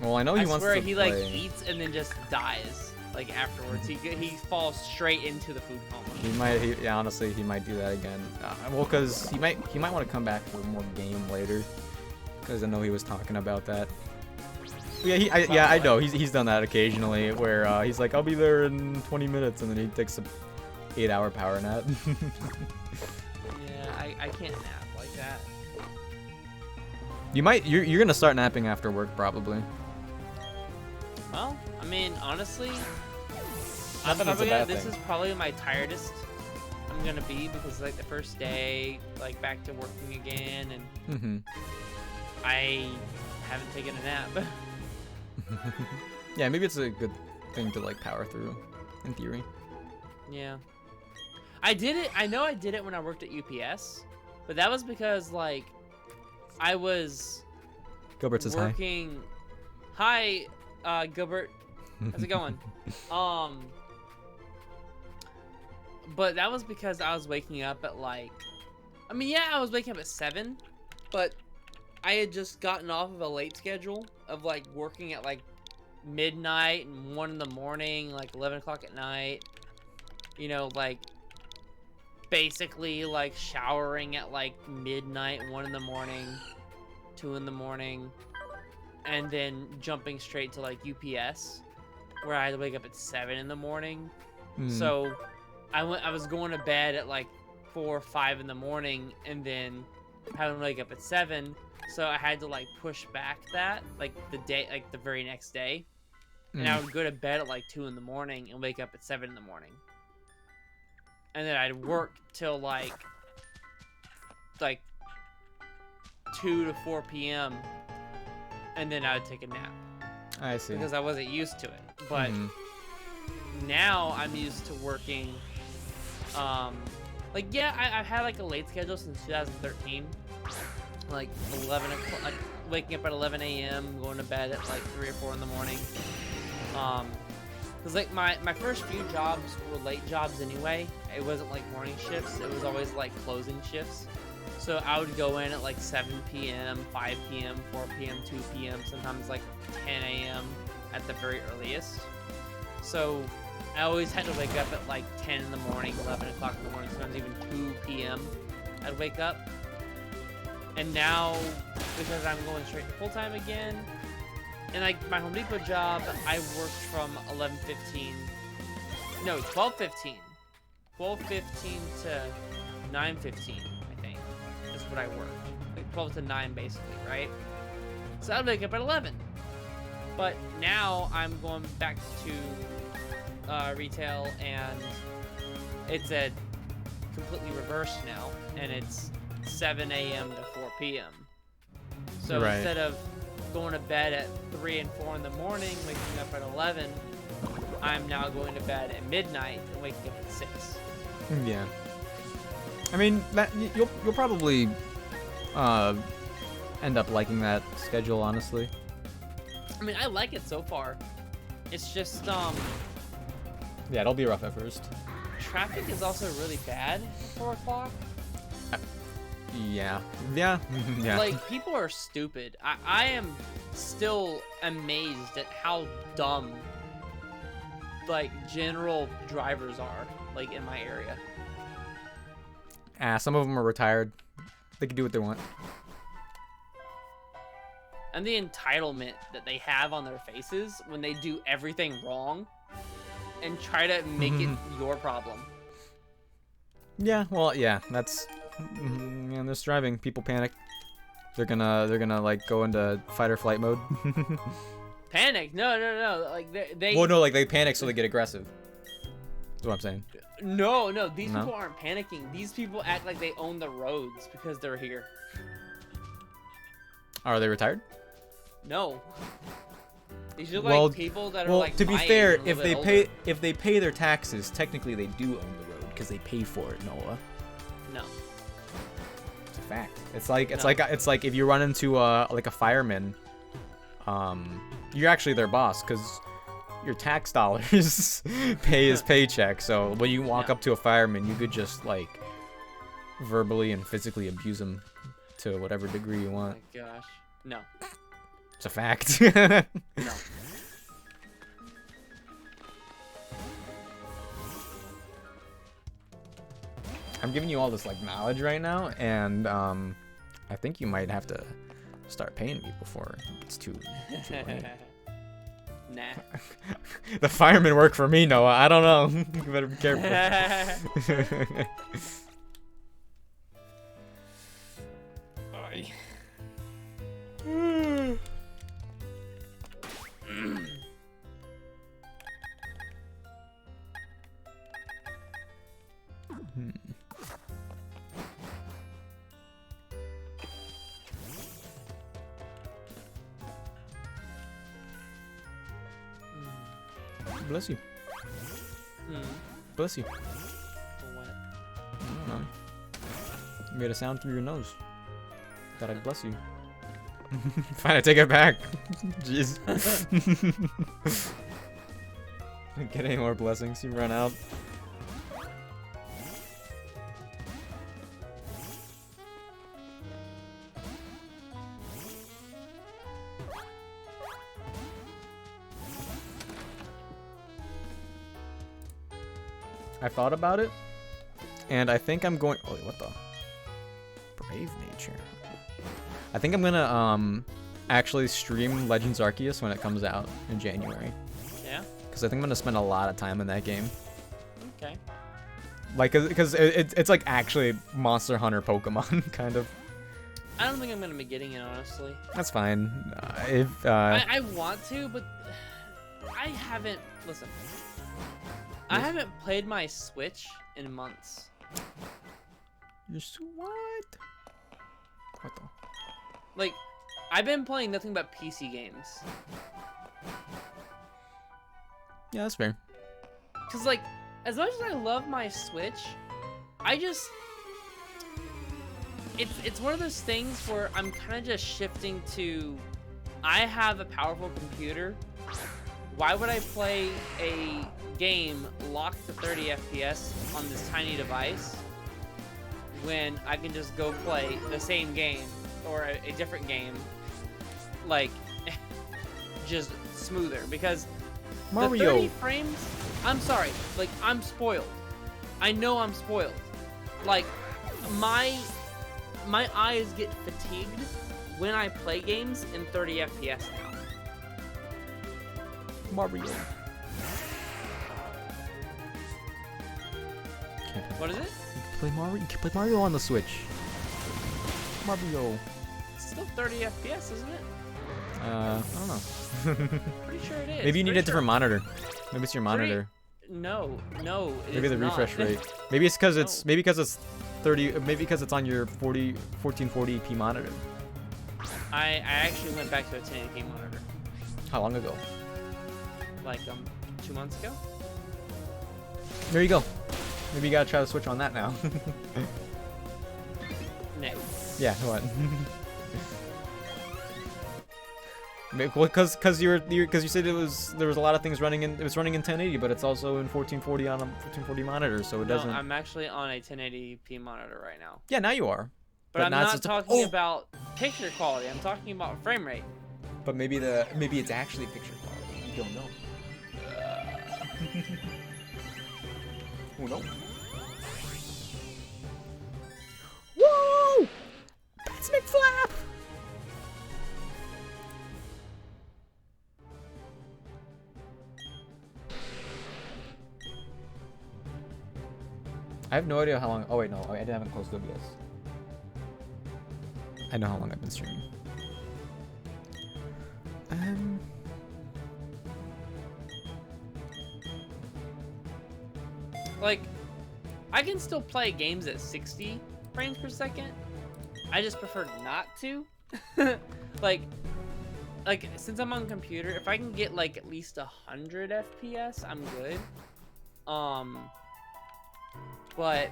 well, I know he I wants swear to he play. like eats and then just dies like afterwards. He falls straight into the food coma. He might. Yeah, honestly, he might do that again. Well, cause he might want to come back for more game later. Cause I know he was talking about that. Yeah, I know. He's done that occasionally, where he's like, "I'll be there in 20 minutes," and then he takes a 8-hour power nap. Yeah, I can't nap like that. You're gonna start napping after work probably. Well, I mean, honestly, Not that it's a bad this thing. is probably my tiredest I'm gonna be because like the first day, like back to working again, and I haven't taken a nap. Yeah, maybe it's a good thing to like power through, in theory. Yeah. I did it. I know I did it when I worked at UPS, but that was because like I was Gilbert says hi. working. Hi, Gilbert. How's it going? But that was because I was waking up at like, I mean, yeah, I was waking up at 7, but I had just gotten off of a late schedule of like working at like midnight and 1 in the morning, like 11 o'clock at night. You know, like basically like showering at like midnight, 1 in the morning, 2 in the morning, and then jumping straight to like UPS, where I had to wake up at 7 in the morning. So I was going to bed at like 4 or 5 in the morning, and then having to wake up at 7. So I had to like push back that like the very next day, and I would go to bed at like 2 in the morning and wake up at 7 in the morning. and then I'd work till like 2 to 4 p.m. and then I would take a nap I see. because I wasn't used to it. But Mhm. now I'm used to working. Like yeah, I've had like a late schedule since 2013. Like 11 o'clock, like waking up at 11 a.m., going to bed at like 3 or 4 in the morning. Cause like my first few jobs were late jobs anyway. It wasn't like morning shifts. It was always like closing shifts. So I would go in at like 7 p.m., 5 p.m., 4 p.m., 2 p.m., sometimes like 10 a.m. at the very earliest. So I always had to wake up at like 10 in the morning, 11 o'clock in the morning, sometimes even 2 p.m. I'd wake up. And now, because I'm going straight to full-time again, and like my Home Depot job, I worked from 12:15 to 9:15, I think, is what I worked. Like 12 to 9, basically, right? So I'd wake up at 11. But now I'm going back to retail, and it's a completely reversed now, and it's 7 a.m. to 4 p.m. So Right. instead of going to bed at 3 and 4 in the morning, waking up at 11, I'm now going to bed at midnight and waking up at 6. Yeah. I mean, that you'll probably end up liking that schedule, honestly. I mean, I like it so far. It's just, Yeah, it'll be rough at first. traffic is also really bad at 4 o'clock. Yeah. Yeah. Yeah. Like, people are stupid. I am still amazed at how dumb, like, general drivers are, like, in my area. Some of them are retired. They can do what they want. And the entitlement that they have on their faces when they do everything wrong and try to make it your problem. Yeah. Well, yeah. That's. Yeah, this driving. People panic. They're gonna like go into fight or flight mode. Panic? No. Like, they Well, no, like they panic so they get aggressive. That's what I'm saying. No, these No? people aren't panicking. These people act like they own the roads because they're here. Are they retired? No. These are Well, like people that are Well, like to be my fair, age and a if little they bit pay their taxes, technically they do own the road because they pay for it, Noah. older. No. It's a fact. It's like No. it's like if you run into like a fireman, you're actually their boss because your tax dollars pay his paycheck. So when you walk No. up to a fireman, you could just like verbally and physically abuse him to whatever degree you Oh want. my gosh. No. It's a fact. No. I'm giving you all this like knowledge right now, and I think you might have to start paying me before it's too late. Nah. The firemen work for me, Noah. I don't know. You better be careful. Ay. Bless you. Bless you. For what? I don't know. You made a sound through your nose. Thought I'd bless you. Fine, I take it back. Jeez. Don't get any more blessings. You run out. I thought about it, and I think I'm going. Oh, what the? Brave nature. I think I'm gonna actually stream Legends Arceus when it comes out in January, Yeah? because I think I'm gonna spend a lot of time in that game. Okay. Like, because it's like actually Monster Hunter Pokemon kind of. I don't think I'm gonna be getting it, honestly. That's fine. I want to, but I haven't listen. I haven't played my Switch in months. What? What the? Like, I've been playing nothing but PC games. Yeah, that's fair. Cause like, as much as I love my Switch, I just it's one of those things where I'm kind of just shifting to, I have a powerful computer. Why would I play a game locked to 30 FPS on this tiny device when I can just go play the same game or a different game, like, just smoother? Because Mario. the 30 frames, I'm sorry, like, I'm spoiled. I know I'm spoiled. Like, my eyes get fatigued when I play games in 30 FPS now. Mario. What is it? Play Mario. You can play Mario on the Switch. Mario. It's still 30 FPS, isn't it? I don't know. Pretty sure it is. Maybe you need Pretty a different sure. monitor. Maybe it's your monitor. No, it Maybe is the not. refresh rate. Maybe it's because No. it's 30. Maybe because it's on your 1440p monitor. I actually went back to a 1080p monitor How long ago? like 2 months ago. There you go. Maybe you gotta try the Switch on that now. No. Yeah. What? Well, because you said there was a lot of things running in, it was running in 1080, but it's also in 1440 on a 1440 monitor, so it doesn't. No, I'm actually on a 1080p monitor right now. Yeah, now you are. But I'm not just- talking Oh! about picture quality. I'm talking about frame rate. But maybe it's actually picture quality. You don't know. Who knows? Whoa! That's McFlap! I have no idea how long. Oh wait, no, I haven't closed OBS. I know how long I've been streaming. Like, I can still play games at 60 frames per second. I just prefer not to. like since I'm on computer, if I can get like at least 100 FPS, I'm good. But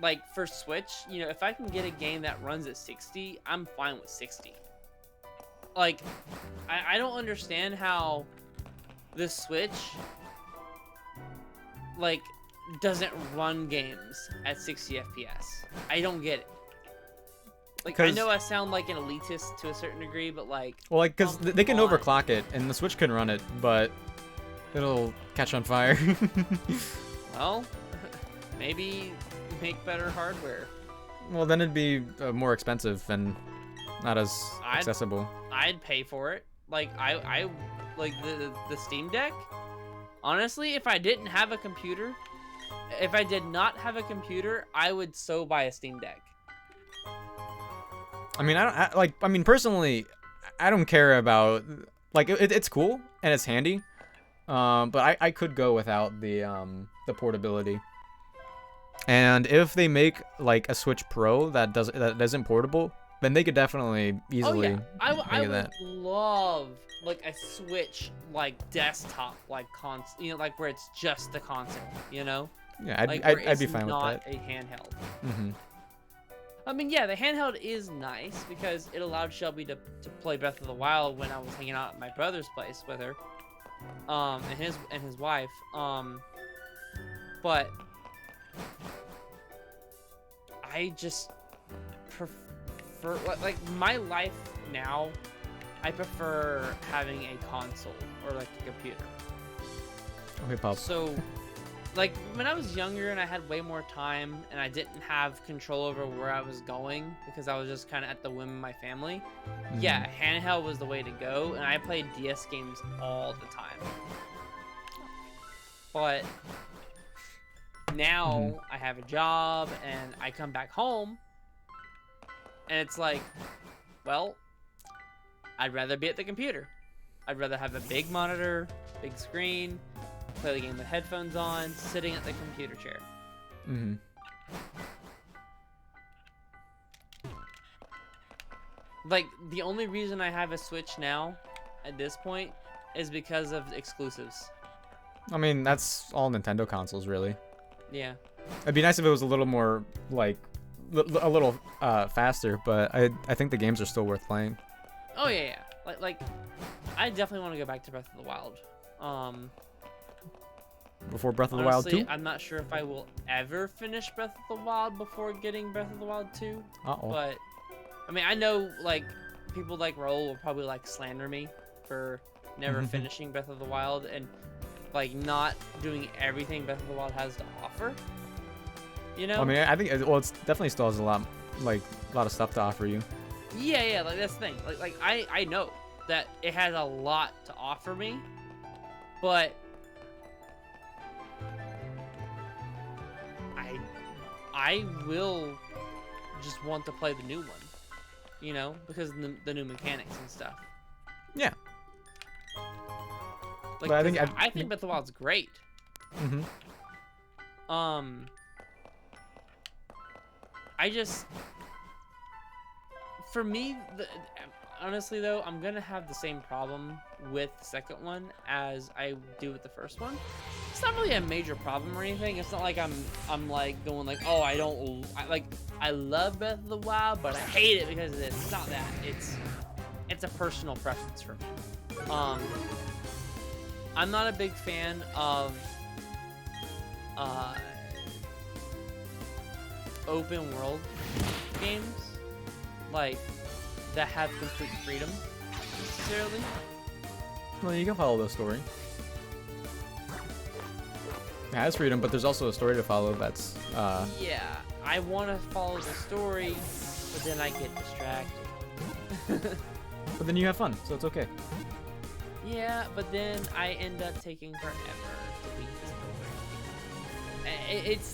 like for Switch, you know, if I can get a game that runs at 60, I'm fine with 60. Like, I don't understand how the Switch like doesn't run games at 60 FPS. I don't get it. Like, I know I sound like an elitist to a certain degree, but like, well, like, because they can on. overclock it, and the Switch can run it, but it'll catch on fire. Well, maybe make better hardware. Well, then it'd be more expensive and not as accessible. I'd pay for it. Like, I like the Steam Deck. Honestly, if I didn't have a computer, if I did not have a computer, I would so buy a Steam Deck. I mean, personally, I don't care about, like, it's cool and it's handy, but I could go without the portability. And if they make like a Switch Pro that isn't portable, then they could definitely easily. Oh yeah, I make would that. love like a Switch like desktop like console, you know, like where it's just the console, you know. Yeah, Like, where I'd be it's fine with not that. a handheld. Mm-hmm. I mean, yeah, the handheld is nice because it allowed Shelby to play Breath of the Wild when I was hanging out at my brother's place with her, and his wife. But I just prefer, like, my life now, I prefer having a console or like a computer. Okay, Pop. So, like, when I was younger and I had way more time and I didn't have control over where I was going because I was just kind of at the whim of my family, yeah, handheld was the way to go, and I played DS games all the time. But now I have a job and I come back home and it's like, well, I'd rather be at the computer. I'd rather have a big monitor, big screen, play the game with headphones on, sitting at the computer chair. Mm-hmm. Like, the only reason I have a Switch now, at this point, is because of exclusives. I mean, that's all Nintendo consoles, really. Yeah. It'd be nice if it was a little more, like, a little faster, but I think the games are still worth playing. Oh, yeah. Like, I definitely want to go back to Breath of the Wild. Before Breath of the Honestly, Wild 2? I'm not sure if I will ever finish Breath of the Wild before getting Breath of the Wild 2. Uh-oh. But, I mean, I know, like, people like Raul will probably, like, slander me for never finishing Breath of the Wild and, like, not doing everything Breath of the Wild has to offer. You know? I mean, I think, well, it's definitely still has a lot of stuff to offer you. Yeah, like, that's the thing. Like I know that it has a lot to offer me, but I will just want to play the new one, you know, because of the new mechanics and stuff. Yeah. Like, But I think Breath of the Wild's great. Mm-hmm. I just, for me, honestly though, I'm gonna have the same problem with the second one as I do with the first one. It's not really a major problem or anything. It's not like I'm like going like, oh, I love Breath of the Wild, but I hate it because of this. It's not that. It's a personal preference for me. I'm not a big fan of open world games, like, that have complete freedom, necessarily. Well, you can follow the story. It has freedom, but there's also a story to follow that's, Yeah, I want to follow the story, but then I get distracted. But then you have fun, so it's okay. Yeah, but then I end up taking forever to beat the story.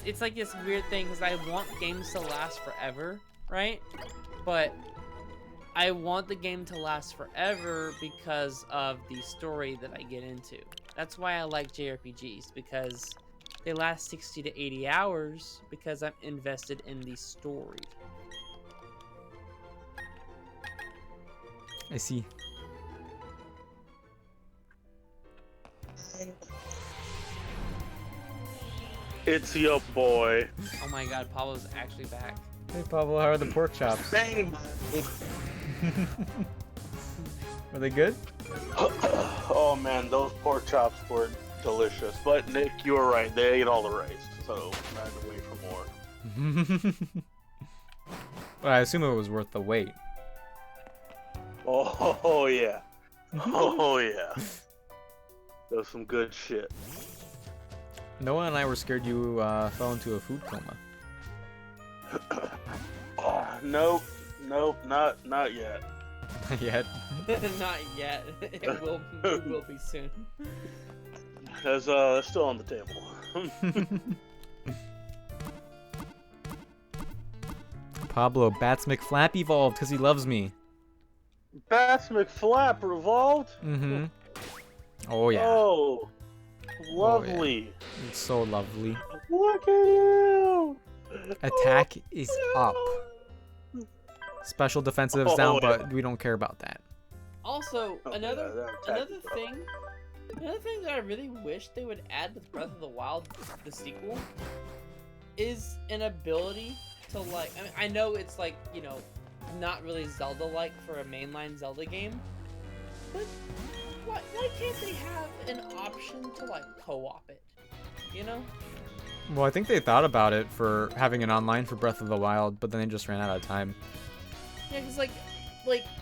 It's like this weird thing, because I want games to last forever, right? But I want the game to last forever because of the story that I get into. That's why I like JRPGs, because they last 60 to 80 hours because I'm invested in the story. I see. It's your boy. Oh my god, Pablo's actually back. Hey Pablo, how are the pork chops? Bang! Are they good? Oh man, those pork chops were delicious. But Nick, you were right. They ate all the rice, so I had to wait for more. But I assume it was worth the wait. Oh yeah. Oh yeah. That was some good shit. Noah and I were scared you fell into a food coma. Nope, not yet. Yet. Not yet. It will be soon. It's still on the table. Pablo, Bats McFlap evolved because he loves me. Bats McFlap revolved? Mm-hmm. Oh yeah. Oh, lovely. It's so lovely. Look at you. Attack is up. Special defensive is down, yeah. but we don't care about that. Also, Oh, another yeah, that thing that I really wish they would add with Breath of the Wild, the sequel, is an ability to, like, I mean, I know it's like, you know, not really Zelda-like for a mainline Zelda game, but why can't they have an option to, like, co-op it? You know? Well, I think they thought about it for having an online for Breath of the Wild, but then they just ran out of time. Yeah, because, like,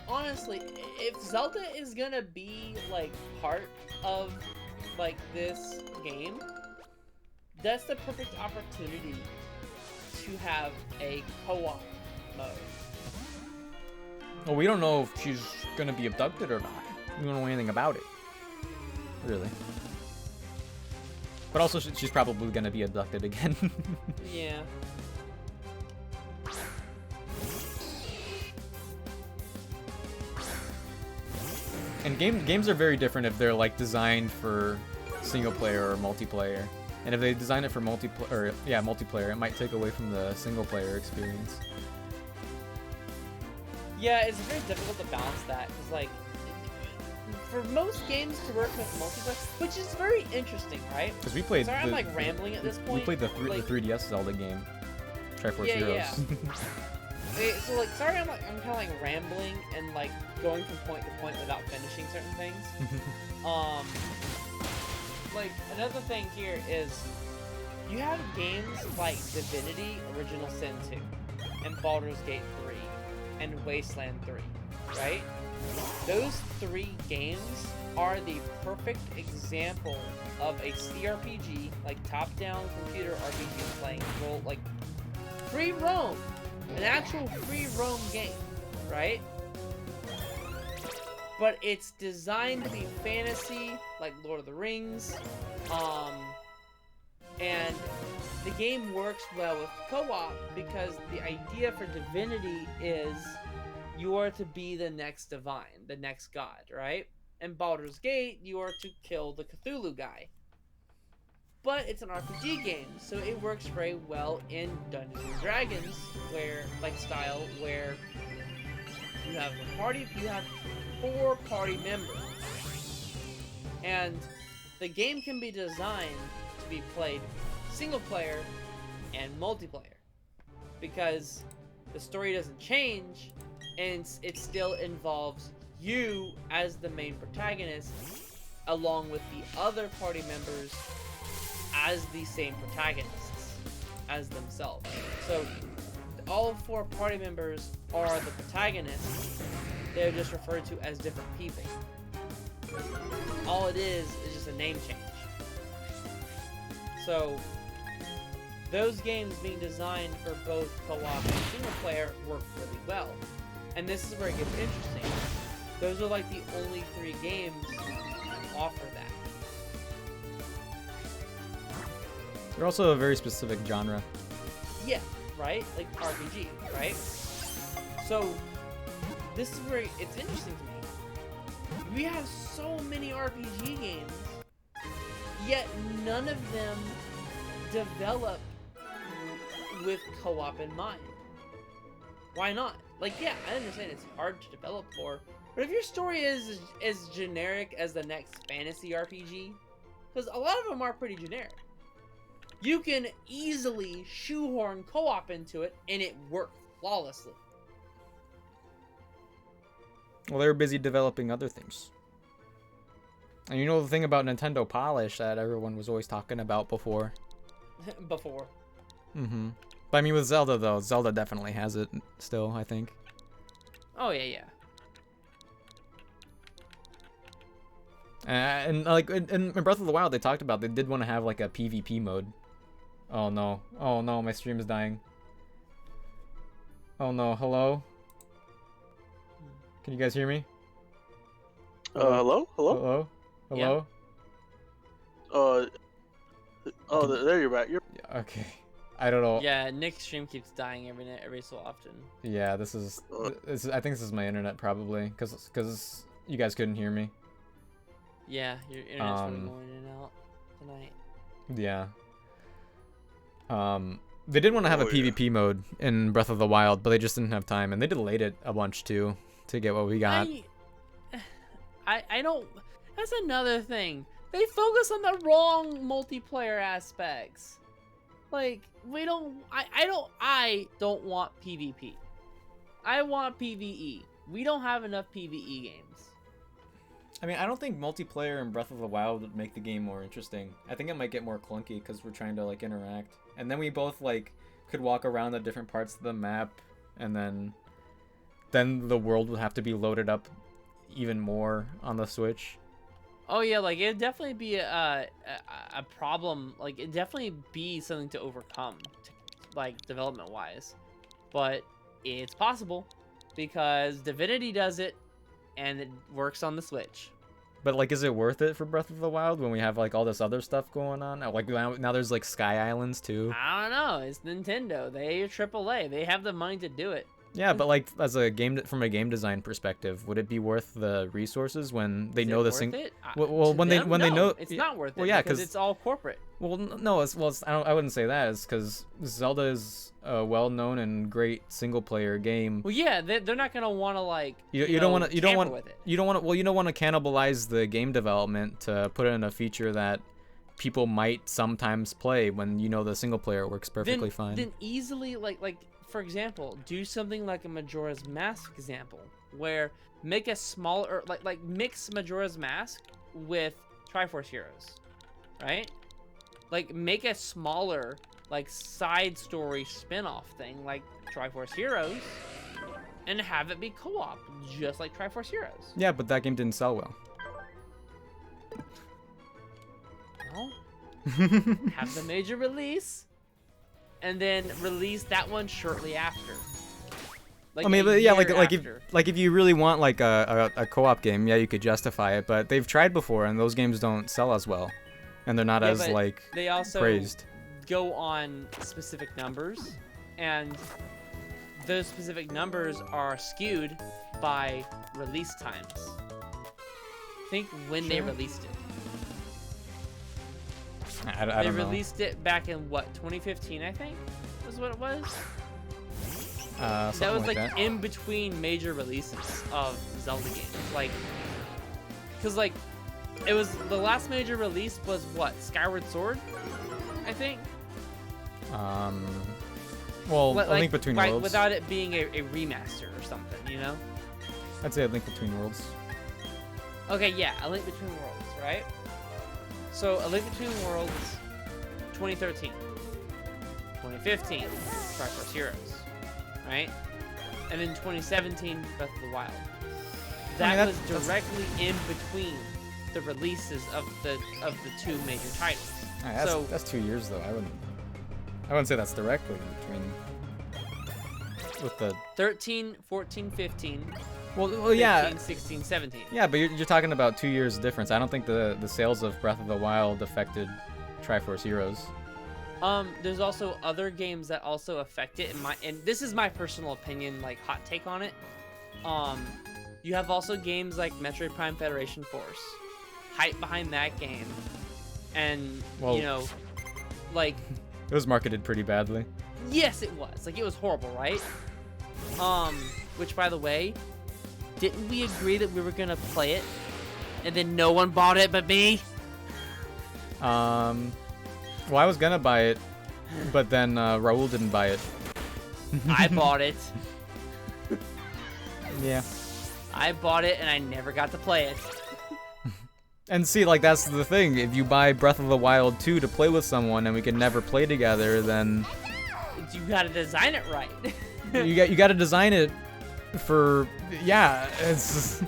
honestly, if Zelda is gonna be, like, part of, like, this game, that's the perfect opportunity to have a co-op mode. Well, we don't know if she's gonna be abducted or not. We don't know anything about it. Really. But also, she's probably gonna be abducted again. Yeah. And games are very different if they're like designed for single player or multiplayer. And if they design it for multiplayer, it might take away from the single player experience. Yeah, it's very difficult to balance that because, like, for most games to work with multiplayer, which is very interesting, right? Because we played. Sorry, I'm like rambling at this point. We played the like, 3DS Zelda game, Triforce Yeah, Heroes. Okay, so like, sorry, I'm kind of like rambling and like going from point to point without finishing certain things. Like another thing here is you have games like Divinity, Original Sin 2, and Baldur's Gate 3, and Wasteland 3, right? Those 3 games are the perfect example of a CRPG, like top-down computer RPG playing role, like free roam, an actual free roam game, right? But it's designed to be fantasy, like Lord of the Rings, and the game works well with co-op because the idea for Divinity is you are to be the next divine, the next god, right? In Baldur's Gate, you are to kill the Cthulhu guy. But it's an RPG game, so it works very well in Dungeons and Dragons, where you have 4 party members, and the game can be designed to be played single player and multiplayer because the story doesn't change and it still involves you as the main protagonist along with the other party members as the same protagonists as themselves. So all 4 party members are the protagonists. They're just referred to as different people. All it is just a name change. So those games being designed for both co-op and single player work really well. And this is where it gets interesting. Those are like the only 3 games that offer that. They're also a very specific genre. Yeah, right? Like RPG, right? So this is where it's interesting to me. We have so many RPG games, yet none of them develop with co-op in mind. Why not? Like, yeah, I understand it's hard to develop for, but if your story is as generic as the next fantasy RPG, because a lot of them are pretty generic, you can easily shoehorn co-op into it and it works flawlessly. Well, they were busy developing other things. And you know the thing about Nintendo Polish that everyone was always talking about before? Before. Mm-hmm. But I mean with Zelda, though, Zelda definitely has it still, I think. Oh, yeah. And like in Breath of the Wild, they talked about they did want to have like a PvP mode. Oh no, my stream is dying. Oh no, hello? Can you guys hear me? Hello? Hello? Yeah. There you're back. Yeah, okay. I don't know. Yeah, Nick's stream keeps dying every so often. Yeah, this is I think this is my internet probably, cause you guys couldn't hear me. Yeah, your internet's really going in and out tonight. Yeah. They did want to have a PvP mode in Breath of the Wild, but they just didn't have time, and they delayed it a bunch too to get what we got. I don't. That's another thing. They focus on the wrong multiplayer aspects. Like we don't. I don't want PvP. I want PvE. We don't have enough PvE games. I mean, I don't think multiplayer in Breath of the Wild would make the game more interesting. I think it might get more clunky because we're trying to like interact, and then we both like could walk around the different parts of the map, and then the world would have to be loaded up even more on the Switch. Oh yeah, like it'd definitely be a problem. Like it'd definitely be something to overcome, like development wise. But it's possible because Divinity does it, and it works on the Switch. But like, is it worth it for Breath of the Wild when we have like all this other stuff going on? Like now there's like Sky Islands too. I don't know. It's Nintendo. They are AAA. They have the money to do it. Yeah, but like as a from a game design perspective, would it be worth the resources when they Is know it the worth it? Well, To when them, they no, know it's not worth it. well, yeah, because 'cause- it's all corporate. Well, no, I wouldn't say that. It's because Zelda is a well-known and great single-player game. Well, yeah, they're not gonna want to like You don't want to tamper with it. you don't want to cannibalize the game development to put in a feature that people might sometimes play when you know the single player works perfectly fine. Then easily like for example, do something like a Majora's Mask example, where make a smaller like mix Majora's Mask with Triforce Heroes, right? Like make a smaller like side story spin-off thing like Triforce Heroes, and have it be co-op just like Triforce Heroes. Yeah, but that game didn't sell well. Well, have the major release, and then release that one shortly after. Like I mean, a yeah, year like after. if you really want like a co-op game, yeah, you could justify it. But they've tried before, and those games don't sell as well, and they're not Yeah, as but like they also praised. go on specific numbers, and those specific numbers are skewed by release times. Think when they released it. I They don't know. released it back in what, 2015, I think, was what it was. That Something was like like that. in between major releases of Zelda games, like, cause like, it was the last major release was what, Skyward Sword, I think. Well, Like, A Link Between right, Worlds. without it being a remaster or something, you know? I'd say A Link Between Worlds. Okay, yeah, A Link Between Worlds, right? So, A Link Between Worlds, 2013. 2015, Triforce Heroes, right? And then 2017, Breath of the Wild. That was directly in between the releases of the two major titles. That's 2 years though. I wouldn't say that's directly in between. With the 13, 14, 15, well 15, yeah. 16, 17. Yeah, but you're talking about 2 years difference. I don't think the sales of Breath of the Wild affected Triforce Heroes. There's also other games that also affect it. And this is my personal opinion, like hot take on it. You have also games like Metroid Prime Federation Force, hype behind that game, and Well- you know, like It was marketed pretty badly. yes, it was like it was horrible, right? Which by the way, didn't we agree that we were gonna play it, and then no one bought it but me? Well, I was gonna buy it, but then Raul didn't buy it. I bought it. Yeah. I bought it, and I never got to play it. And see, like, that's the thing. If you buy Breath of the Wild 2 to play with someone and we can never play together, then You gotta design it right. you got to design it for, yeah, it's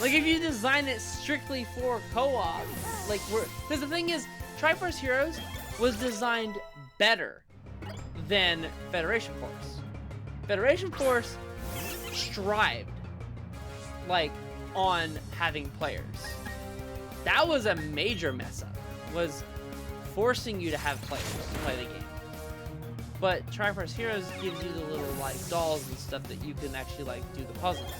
Like if you design it strictly for co-op, like because the thing is, Triforce Heroes was designed better than Federation Force. Federation Force strived like on having players. That was a major mess up. Was forcing you to have players to play the game. But Triforce Heroes gives you the little like dolls and stuff that you can actually like do the puzzles.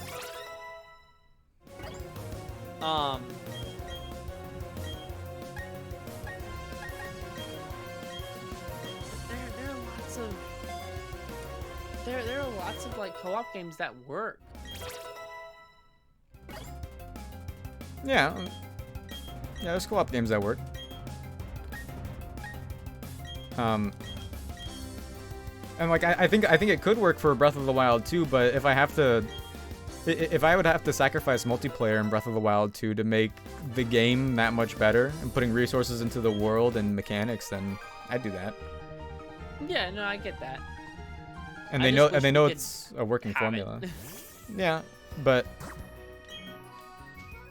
There are lots of like co-op games that work. yeah. Yeah, there's co-op games that work. And like I think it could work for Breath of the Wild 2, but if I would have to sacrifice multiplayer in Breath of the Wild 2 to make the game that much better and putting resources into the world and mechanics, then I'd do that. Yeah, no, I get that. And I they just know wish we could it's a working have it. formula. Yeah, but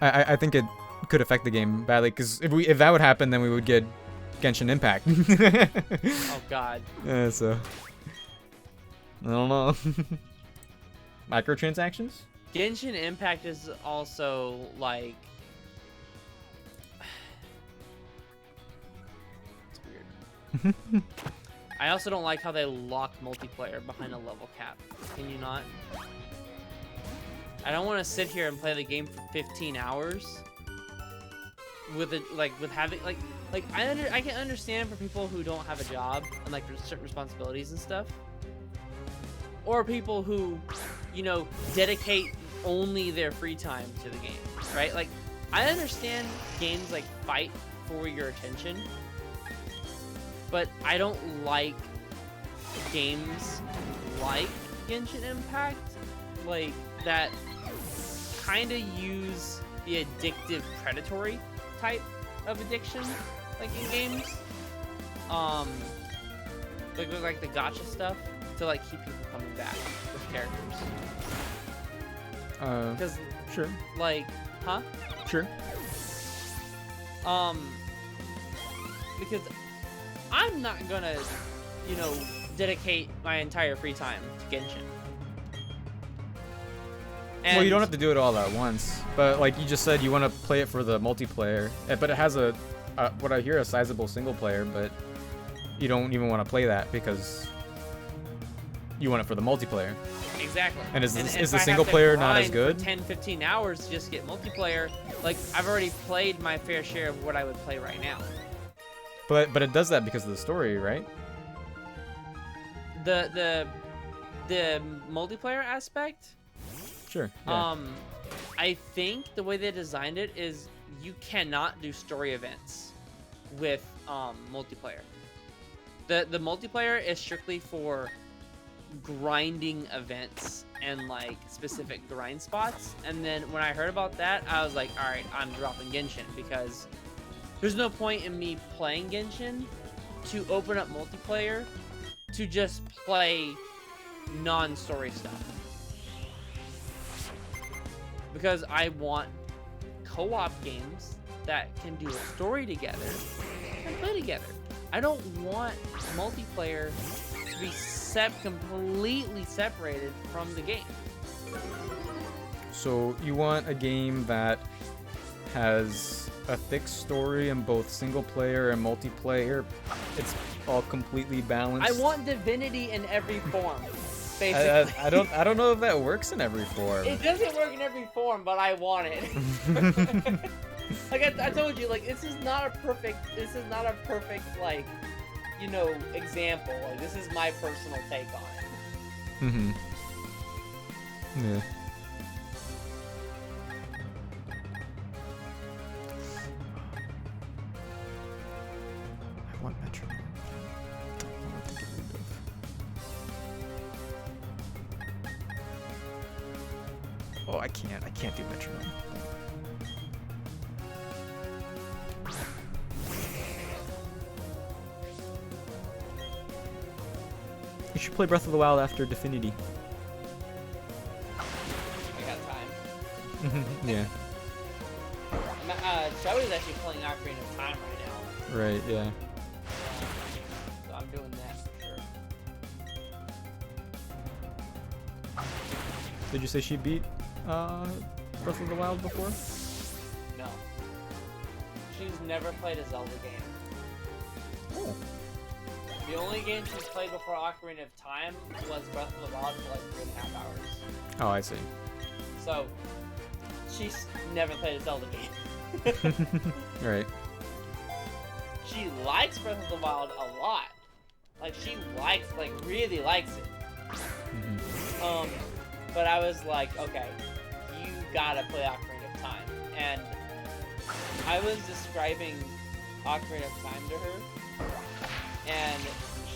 I think it could affect the game badly, because if that would happen, then we would get Genshin Impact. Oh God. Yeah, so I don't know. Microtransactions? Genshin Impact is also like it's weird. I also don't like how they lock multiplayer behind a level cap. Can you not? I don't want to sit here and play the game for 15 hours with it, with having I can understand for people who don't have a job and like certain responsibilities and stuff, or people who, you know, dedicate only their free time to the game, right? Like, I understand games like fight for your attention, but I don't like games like Genshin Impact, like that kind of use the addictive predatory type of addiction, like in games, like the gacha stuff, to like keep people coming back with characters. Because Sure. like, huh? Sure. Because I'm not gonna, you know, dedicate my entire free time to Genshin. And Well, you don't have to do it all at once, but like you just said, you want to play it for the multiplayer, but it has what I hear, a sizable single player, but you don't even want to play that because you want it for the multiplayer. Exactly. And is if the I have single to player not as grind good? for 10, 15 hours to just get multiplayer, like, I've already played my fair share of what I would play right now. But it does that because of the story, right? The multiplayer aspect, Sure. Yeah. I think the way they designed it is you cannot do story events with multiplayer. The multiplayer is strictly for grinding events and like specific grind spots. And then when I heard about that, I was like, all right, I'm dropping Genshin, because there's no point in me playing Genshin to open up multiplayer to just play non-story stuff. Because I want co-op games that can do a story together and play together. I don't want multiplayer to be completely separated from the game. So you want a game that has a thick story in both single player and multiplayer. It's all completely balanced. I want divinity in every form, basically. I don't know if that works in every form. It doesn't work in every form, but I want it. Like I told you, like, this is not a perfect, like, you know, example. Like, this is my personal take on it. Mm-hmm. Yeah. I want metronome. I don't know what to get rid of. Oh, I can't do metronome. You should play Breath of the Wild after Definity. I got time. Yeah. Joey's actually playing Ocarina of Time right now. Right, yeah. So I'm doing that for sure. Did you say she beat Breath of the Wild before? No. She's never played a Zelda game. Oh. The only game she's played before Ocarina of Time was Breath of the Wild for like 3.5 hours. Oh, I see. So, she's never played a Zelda game. Right. She likes Breath of the Wild a lot. Like, she really likes it. Mm-hmm. But I was like, okay, you gotta play Ocarina of Time. And I was describing Ocarina of Time to her, and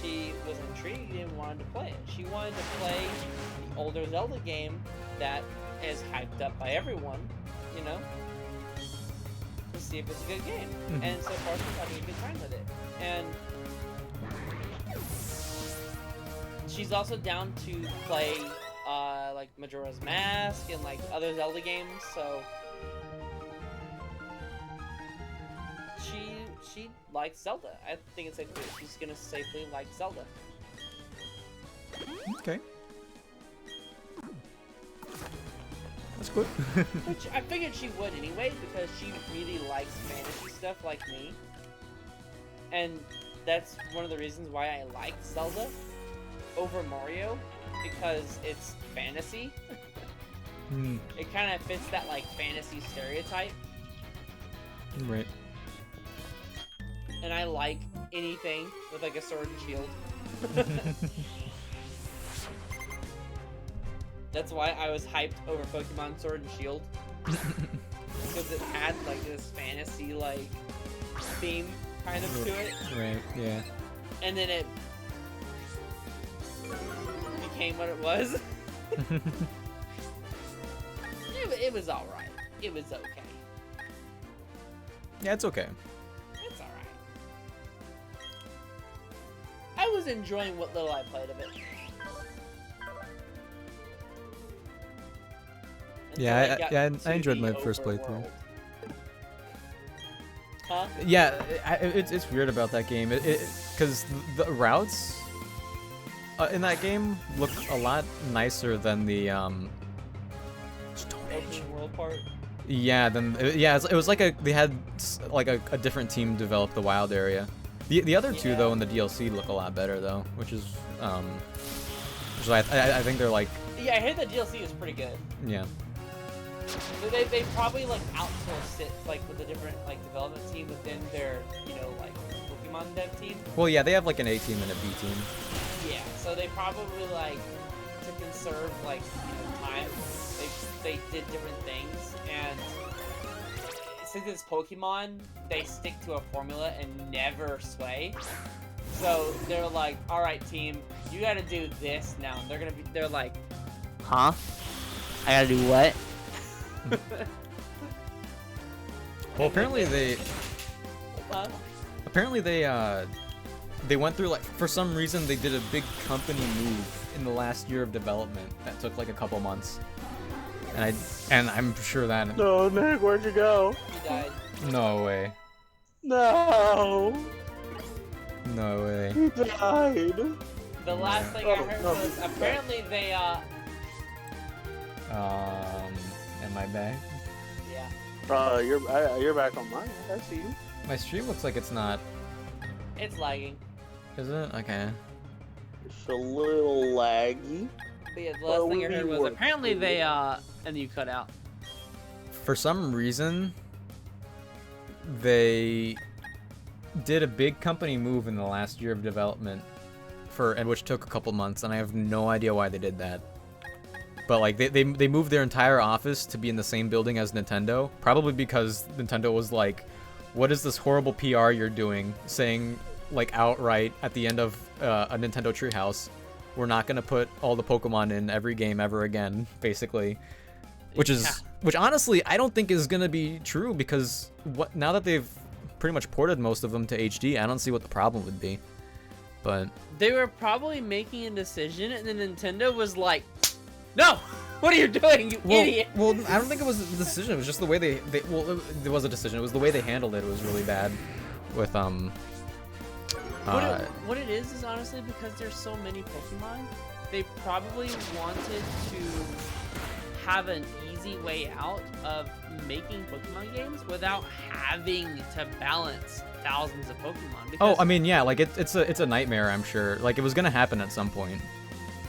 she was intrigued and wanted to play it. She wanted to play the older Zelda game that is hyped up by everyone, you know, to see if it's a good game. Mm-hmm. And so far she's having a good time with it. And she's also down to play like Majora's Mask and like other Zelda games, so she likes Zelda. I think it's safe to, she's gonna safely like Zelda. Okay. That's good. Which I figured she would anyway, because she really likes fantasy stuff like me. And that's one of the reasons why I like Zelda over Mario, because it's fantasy. It kind of fits that like fantasy stereotype, Right. and I like anything with like a sword and shield. That's why I was hyped over Pokemon Sword and Shield, because it had like this fantasy like theme kind of to it, Right. Yeah. and then it became what it was. It was all right. It was okay. Yeah, it's okay. It's all right. I was enjoying what little I played of it. Yeah, Until got I to enjoyed the my first playthrough. overworld. Huh? Yeah, it's weird about that game. Because the routes in that game look a lot nicer than the Stone Age. Open world part. Yeah, it was like they had like a different team develop the wild area. The other two though in the DLC look a lot better though, which is I think they're like, Yeah, I heard the DLC is pretty good. yeah. They probably like outsourced it like with a different like development team within their like Pokemon dev team. Well, yeah, they have like an 18-minute B team. Yeah, so they probably like to conserve like time. They did different things, and since it's Pokemon, they stick to a formula and never sway. So they're like, all right, team, you got to do this now. And they're like, huh? I gotta do what? Well, apparently they went through like, for some reason they did a big company move in the last year of development that took like a couple months, and I'm sure that No, Nick, where'd you go? He died. no way, No, no way. he died. The last thing I heard was apparently they Am I back? yeah, You're back on mine. I see you. My stream looks like it's not. it's lagging. Is it? Okay. It's a little laggy. But yeah, the last thing I heard was work. apparently they and you cut out. For some reason, they did a big company move in the last year of development, which took a couple months, and I have no idea why they did that. But like they moved their entire office to be in the same building as Nintendo, probably because Nintendo was like, "What is this horrible PR you're doing, saying like outright at the end of a Nintendo Treehouse, we're not gonna put all the Pokemon in every game ever again," basically. Which honestly I don't think is gonna be true, because now that they've pretty much ported most of them to HD, I don't see what the problem would be. But They were probably making a decision, and then Nintendo was like, "No, what are you doing, you idiot?" Well, I don't think it was a decision. It was just the way there was a decision. It was the way they handled it. It was really bad with What it is honestly because there's so many Pokemon, they probably wanted to have an easy way out of making Pokemon games without having to balance thousands of Pokemon. Oh, I mean, yeah, like it's a nightmare. I'm sure. Like it was gonna happen at some point.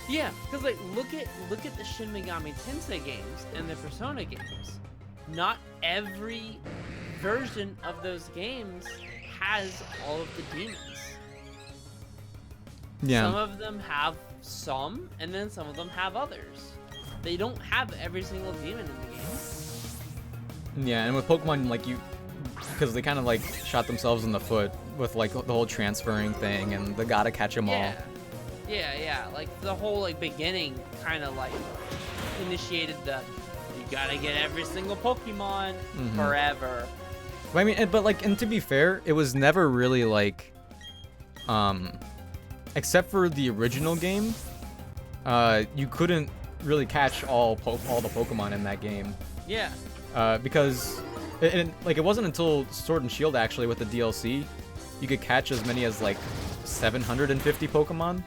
Yeah, because like look at the Shin Megami Tensei games and the Persona games. Not every version of those games has all of the demons. Yeah. Some of them have some, and then some of them have others. They don't have every single demon in the game. Yeah, and with Pokemon, like because they kind of like shot themselves in the foot with like the whole transferring thing and the gotta catch them all. Yeah. Like the whole like beginning kind of like initiated the you gotta get every single Pokemon forever. But I mean, and to be fair, it was never really like, except for the original game, you couldn't really catch all the Pokemon in that game. Yeah. Because it wasn't until Sword and Shield actually with the DLC, you could catch as many as like 750 Pokemon.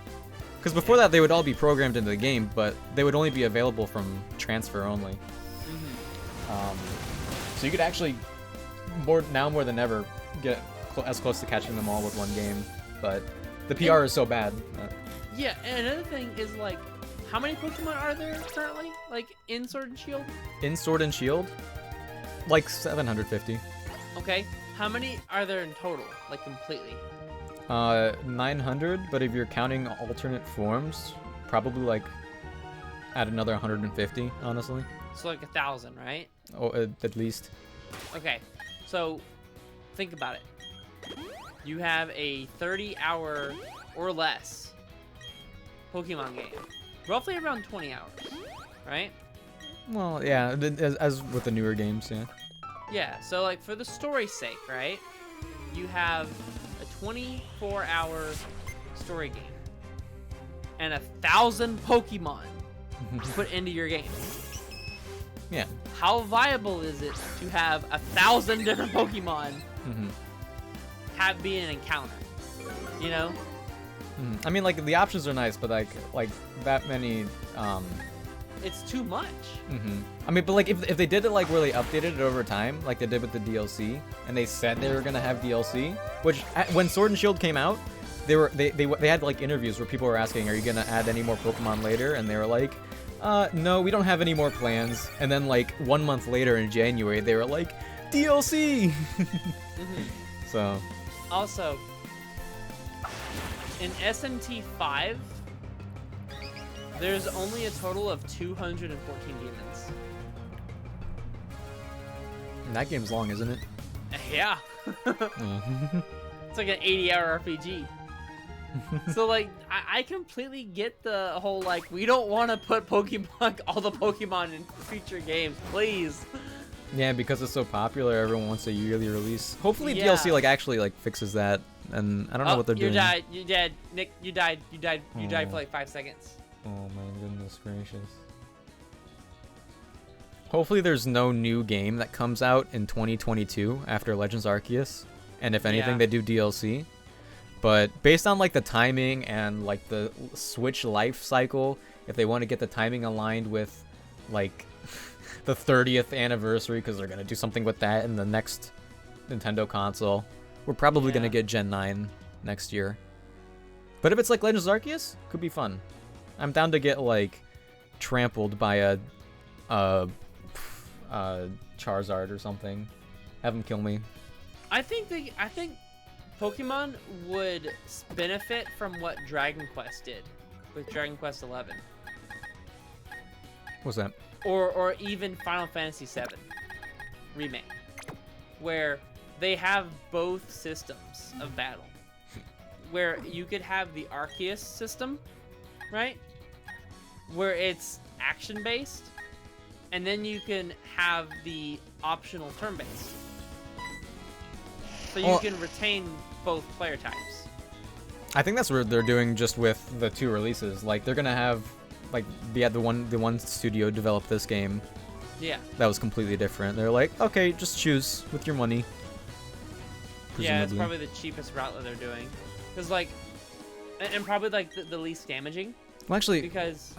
Because before that, they would all be programmed into the game, but they would only be available from transfer only. So you could actually more than ever get as close to catching them all with one game. but the PR is so bad. Yeah, and another thing is like, how many Pokemon are there currently, like in Sword and Shield? In Sword and Shield, like 750. Okay, how many are there in total, like completely? 900, but if you're counting alternate forms, probably like add another 150, honestly. So like 1,000, right? Oh, at least. Okay, so think about it. You have a 30-hour or less Pokemon game, roughly around 20 hours, right? Well, yeah, as with the newer games, yeah. Yeah, so like for the story's sake, right? You have a 24-hour story game and 1,000 Pokemon put into your game. Yeah. How viable is it to have 1,000 different Pokemon have be an encounter? You know? I mean, like the options are nice, but like that many. It's too much. I mean, but like if they did it like where they updated it over time, like they did with the DLC, and they said they were gonna have DLC, which when Sword and Shield came out, they had like interviews where people were asking, "Are you gonna add any more Pokemon later?" And they were like, "No, we don't have any more plans." And then like 1 month later in January, they were like, "DLC." So. Also, in SMT 5. There's only a total of 214 demons. That game's long, isn't it? Yeah. It's like an 80-hour RPG. So, like, I completely get the whole, like, we don't want to put Pokemon, all the Pokemon in future games, please. Yeah, because it's so popular, everyone wants a yearly release. Hopefully Yeah. DLC, like, actually, like, fixes that, and I don't know what they're doing. You're dead. Nick, you died for like 5 seconds. Oh my goodness gracious. Hopefully there's no new game that comes out in 2022 after Legends Arceus. And if anything, Yeah. they do DLC. But based on like the timing and like the Switch life cycle, if they want to get the timing aligned with like the 30th anniversary, because they're going to do something with that in the next Nintendo console, we're probably going to get Gen 9 next year. But if it's like Legends Arceus, could be fun. I'm down to get like trampled by a Charizard or something. Have him kill me. I think Pokemon would benefit from what Dragon Quest did with Dragon Quest 11, What's that? or even Final Fantasy 7 remake, where they have both systems of battle, where you could have the Arceus system, right, where it's action based, and then you can have the optional turn based. So you can retain both player types. I think that's what they're doing just with the 2 releases. Like they're gonna have, like, the one studio developed this game. Yeah. That was completely different. They're like, okay, just choose with your money. Yeah, it's presumably. probably the cheapest route that they're doing, because like, and probably like the least damaging. Well, actually, Because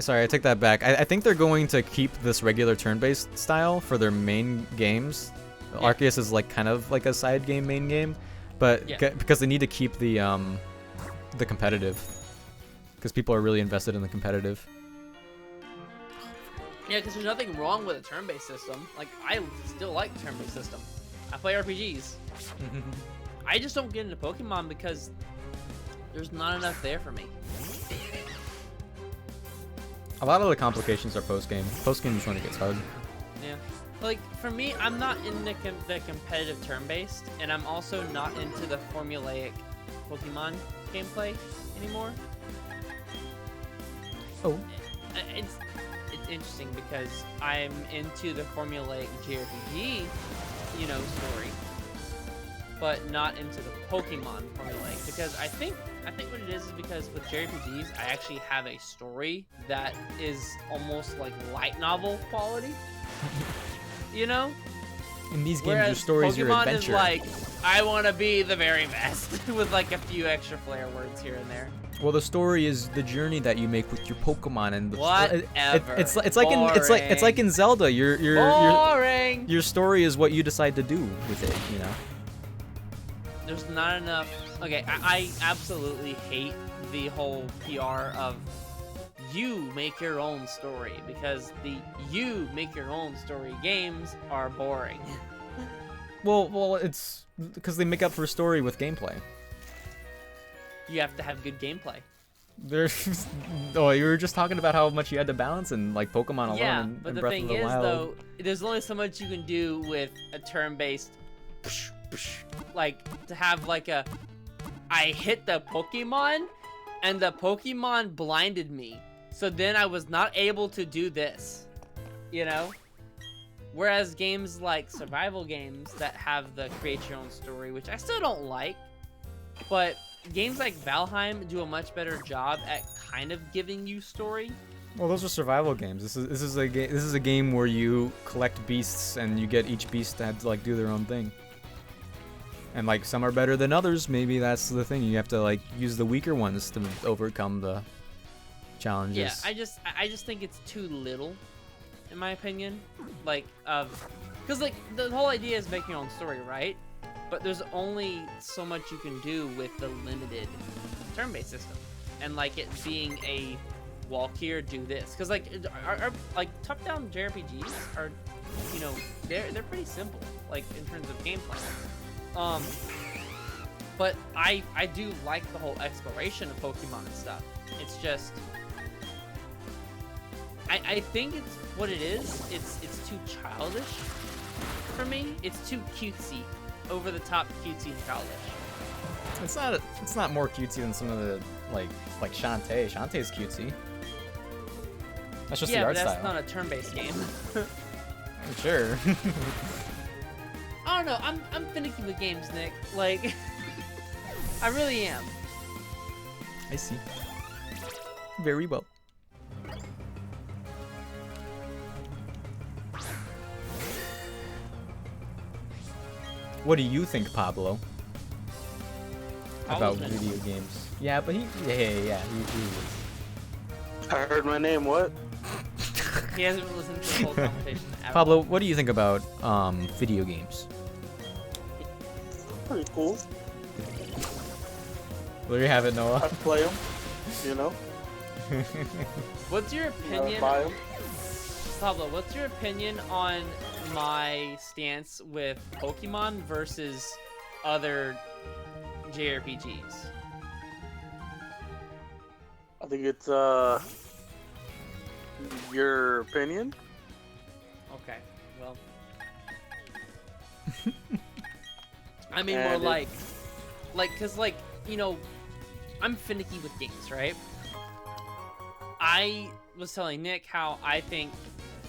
sorry, I take that back. I think they're going to keep this regular turn-based style for their main games. Yeah. Arceus is like kind of like a side game, main game, but Yeah. because they need to keep the competitive, because people are really invested in the competitive. yeah, because there's nothing wrong with a turn-based system. Like, I still like the turn-based system. I play RPGs. I just don't get into Pokemon because there's not enough there for me. A lot of the complications are post-game. Post-game is when it gets hard. Yeah. Like, for me, I'm not in the competitive turn-based, and I'm also not into the formulaic Pokemon gameplay anymore. Oh. It's interesting because I'm into the formulaic JRPG, story, but not into the Pokemon formulaic, because I think what it is because with JRPGs, I actually have a story that is almost like light novel quality. In these games, Whereas your story is your Pokemon adventure. is like, I want to be the very best, with like a few extra flair words here and there. Well, the story is the journey that you make with your Pokemon, and Whatever. it's like in Zelda. Boring. Your story is what you decide to do with it. there's not enough. Okay, I absolutely hate the whole PR of you make your own story, because the you make your own story games are boring. Well, it's because they make up for story with gameplay. You have to have good gameplay. There's, oh, you were just talking about how much you had to balance in like Pokemon alone Yeah, and, but and the Breath thing of the is, Wild. though, there's only so much you can do with a turn-based, like, to have like a, I hit the Pokemon, and the Pokemon blinded me, so then I was not able to do this, you know? Whereas games like survival games that have the create your own story, which I still don't like, but games like Valheim do a much better job at kind of giving you story. Well, those are survival games. This is a game where you collect beasts and you get each beast to have to like do their own thing. And like some are better than others. Maybe that's the thing. You have to like use the weaker ones to overcome the challenges. Yeah, I just think it's too little, in my opinion. Like because like the whole idea is making your own story, right? But there's only so much you can do with the limited turn-based system, and like it being a walk here, do this. Because like like top-down JRPGs are, you know, they're pretty simple, like in terms of gameplay. But I do like the whole exploration of Pokemon and stuff. It's just I think it's what it is. It's too childish for me. It's too cutesy, over the top cutesy and childish. It's not more cutesy than some of the like Shantae. Shantae's cutesy. That's just the Yeah, art but that's style. not a turn-based game. Sure. I don't know. I'm finicky with games, Nick. Like, I really am. I see. Very well. What do you think, Pablo? About Pablo's video games? Yeah, but he is. I heard my name. What? He hasn't listened to the whole conversation at Pablo, all. what do you think about video games? Pretty cool. There you have it, I Noah. play them. You know. What's your opinion, Buy them. Pablo? What's your opinion on my stance with Pokemon versus other JRPGs? I think it's your opinion. Okay, well, I mean more And like, cause like, you know, I'm finicky with games, right? I was telling Nick how I think,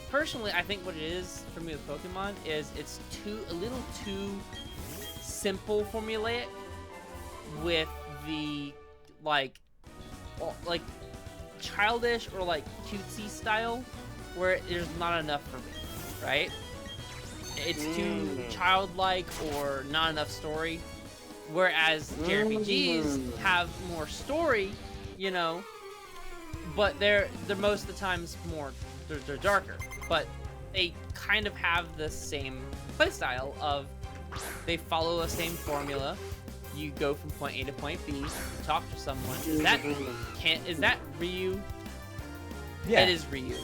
personally, I think what it is for me with Pokemon is it's a little too simple formulaic with the like childish or like cutesy style, where there's not enough for me, right? It's too childlike or not enough story, whereas JRPGs have more story, you know, but they're most of the times more they're darker, but they kind of have the same playstyle of they follow the same formula. You go from point A to point B, you talk to someone. Is that Ryu? Yeah. It is Ryu.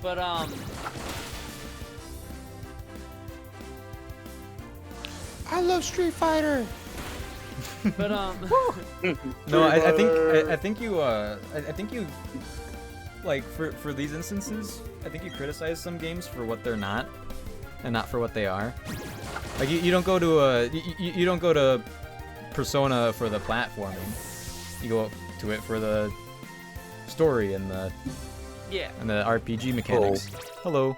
But I love Street Fighter. No, I think you like for these instances, I think you criticize some games for what they're not and not for what they are. Like you don't go to you don't go to Persona for the platforming. You go to it for the story and the RPG mechanics. Hello.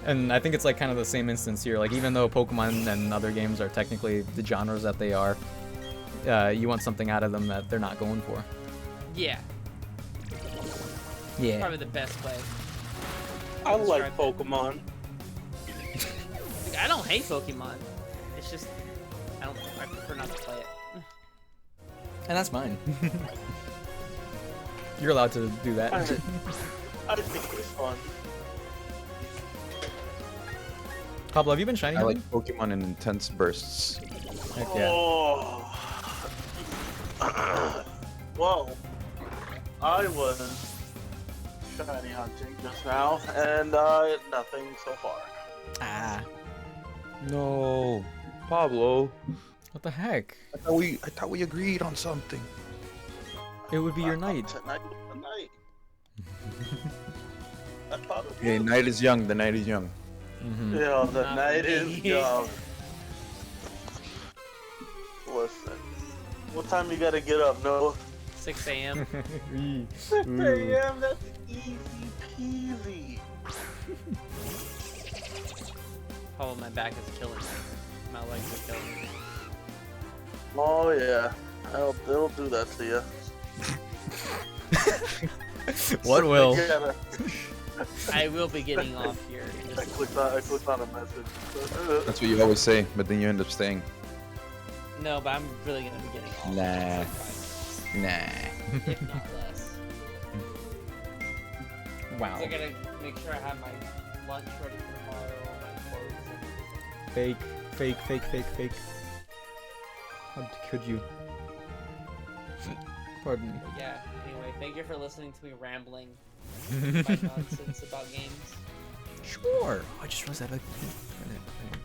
And I think it's like kind of the same instance here. Like even though Pokemon and other games are technically the genres that they are, you want something out of them that they're not going for. yeah, Yeah. probably the best way. I like Describe it. Pokemon. Like, I don't hate Pokemon. It's just I prefer not to play it. And that's mine. You're allowed to do that. I think it's fun. Pablo, have you been shiny I like hunting? Pokemon in intense bursts. Heck yeah. Oh. Well, I was shiny hunting just now, and nothing so far. Ah. No, Pablo. What the heck? I thought we agreed on something. It would be your night. Tonight was the night. I thought it Okay, was. night is young. The night is young. Mm-hmm. Yeah, the Not night for is me. young. Listen, what time you gotta get up, Noah? 6 a.m. 6 a.m. That's easy peasy. Oh, my back is killing me. My legs are killing me. Oh yeah, they'll do that to you. What will? I will be getting off here. in I just- clicked on a message. That's what you always say, but then you end up staying. No, but I'm really gonna be getting off. Nah. in 5 Nah. minutes, if not less. Wow. So I gotta make sure I have my lunch ready for tomorrow, all my clothes and everything. Fake, fake, fake, fake, fake. How could you? Pardon me. But yeah, anyway, thank you for listening to me rambling my nonsense about games. Sure. I just realized I had like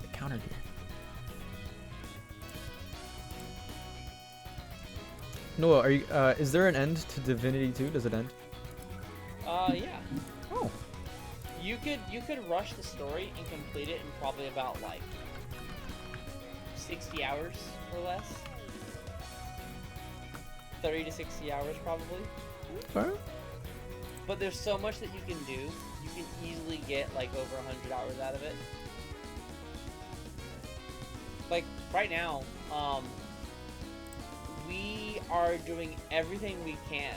the counter here. Noah, are you? Is there an end to Divinity 2? Does it end? Yeah. Oh. You could rush the story and complete it in probably about like 60 hours or less. 30 to 60 hours probably. Alright. But there's so much that you can do. You can easily get like over 100 hours out of it. Like right now, we are doing everything we can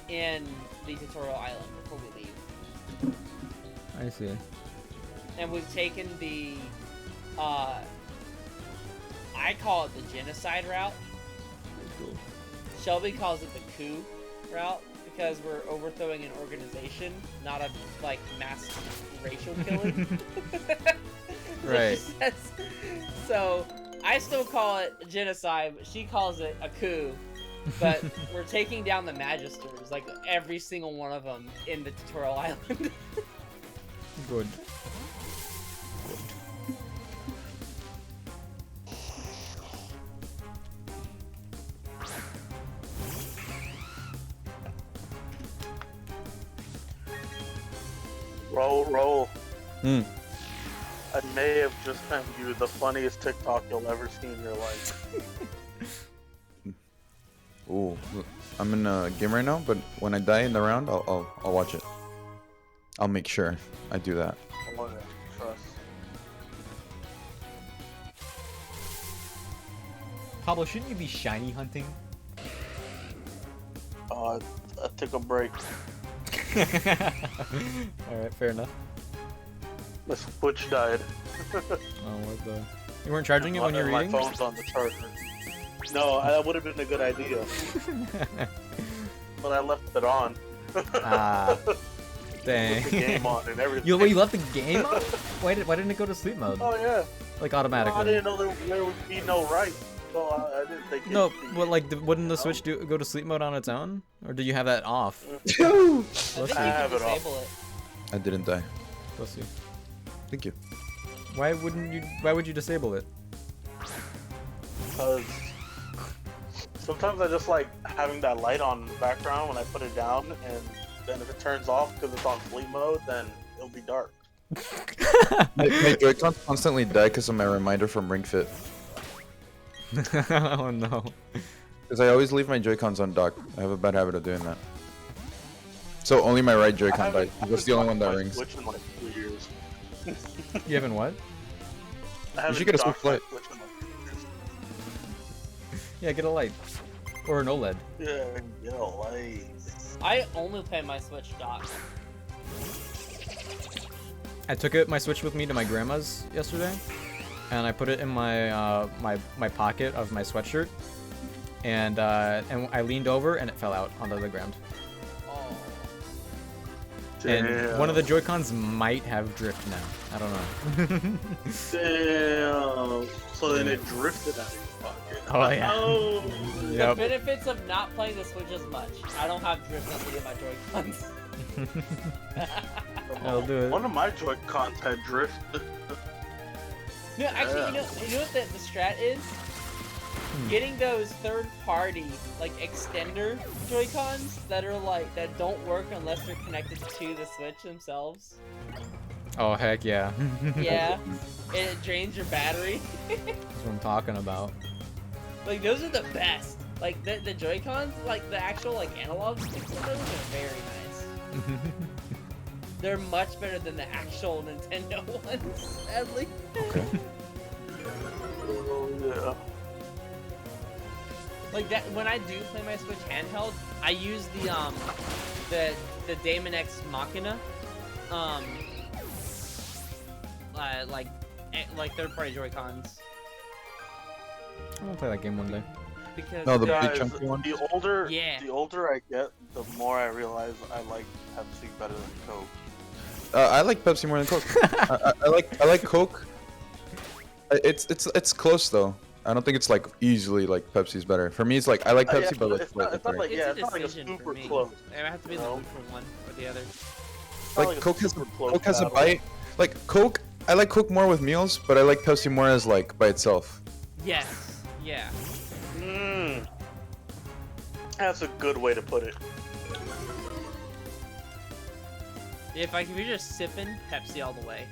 in the tutorial island before we leave. I see. And we've taken the, I call it the genocide route. Shelby calls it the coup route because we're overthrowing an organization, not a like mass racial killing. Right. So I still call it genocide, but she calls it a coup. But we're taking down the magisters, like every single one of them in the tutorial island. Good. Roll. Hmm. I may have just sent you the funniest TikTok you'll ever see in your life. Ooh, I'm in a game right now, but when I die in the round, I'll watch it. I'll make sure I do that. I want to trust. Pablo, shouldn't you be shiny hunting? I took a break. Alright, fair enough. My Switch died. Oh, what the? You weren't charging it when you were my eating? phone's on the charger. No, that would have been a good idea, but I left it on. Ah, dang. With the game on and everything. You left the game on? Why didn't it go to sleep mode? Oh yeah. Like Well, automatically? I didn't know there would be no right, so I didn't think. it No, would be- but like, wouldn't the Switch go to sleep mode on its own, or do you have that off? I think you I can have it off. disable it. I didn't die. Bless you. Thank you. Why would you disable it? Because sometimes I just like having that light on in the background when I put it down, and then if it turns off because it's on sleep mode, then it'll be dark. My Joy-Cons constantly die because of my reminder from Ring Fit. Oh no. Because I always leave my Joy-Cons on dock. I have a bad habit of doing that. So only my right Joy-Con dies. That's the only one that rings. Switch in like 2 years. You haven't what? I haven't should get a docked Switch my Lite. Switch in like 2 years. Yeah, get a light. Or an OLED. Yeah, like. I only play my Switch dock. I took my Switch with me to my grandma's yesterday, and I put it in my my pocket of my sweatshirt, and I leaned over and it fell out onto the ground. Oh. And one of the Joy-Cons might have drift now. I don't know. Damn. So then it drifted out of your pocket. Oh, yeah. Oh. The Yep. benefits of not playing the Switch as much. I don't have drift on any of my Joy-Cons. I'll do it. One of my Joy-Cons had drift. No, actually, you know what the strat is? Getting those third-party, like, extender Joy-Cons that are like, that don't work unless they're connected to the Switch themselves. Oh, heck yeah. Yeah. And it drains your battery. That's what I'm talking about. Like, those are the best. Like, the Joy-Cons, like, the actual, like, analog sticks of those are very nice. They're much better than the actual Nintendo ones, sadly. Okay. Oh, yeah. Like that, when I do play my Switch handheld, I use the Daemon X Machina, like third-party Joy-Cons. I'm gonna play that game one day. Because No, the big Guys, chunky one. the older I get, the more I realize I like Pepsi better than Coke. I like Pepsi more than Coke. I like Coke. It's close though. I don't think it's like easily like Pepsi's better. For me, it's like I like Pepsi, Yeah, but it's not like it's it's a not like a decision for super me. close. It would have to be the No. neutral one or the other. It's not like a Coke has super close Coke has a battle. bite. Like Coke, I like Coke more with meals, but I like Pepsi more as like by itself. Yes. Yeah. Mmm. That's a good way to put it. If you're just sipping, Pepsi all the way.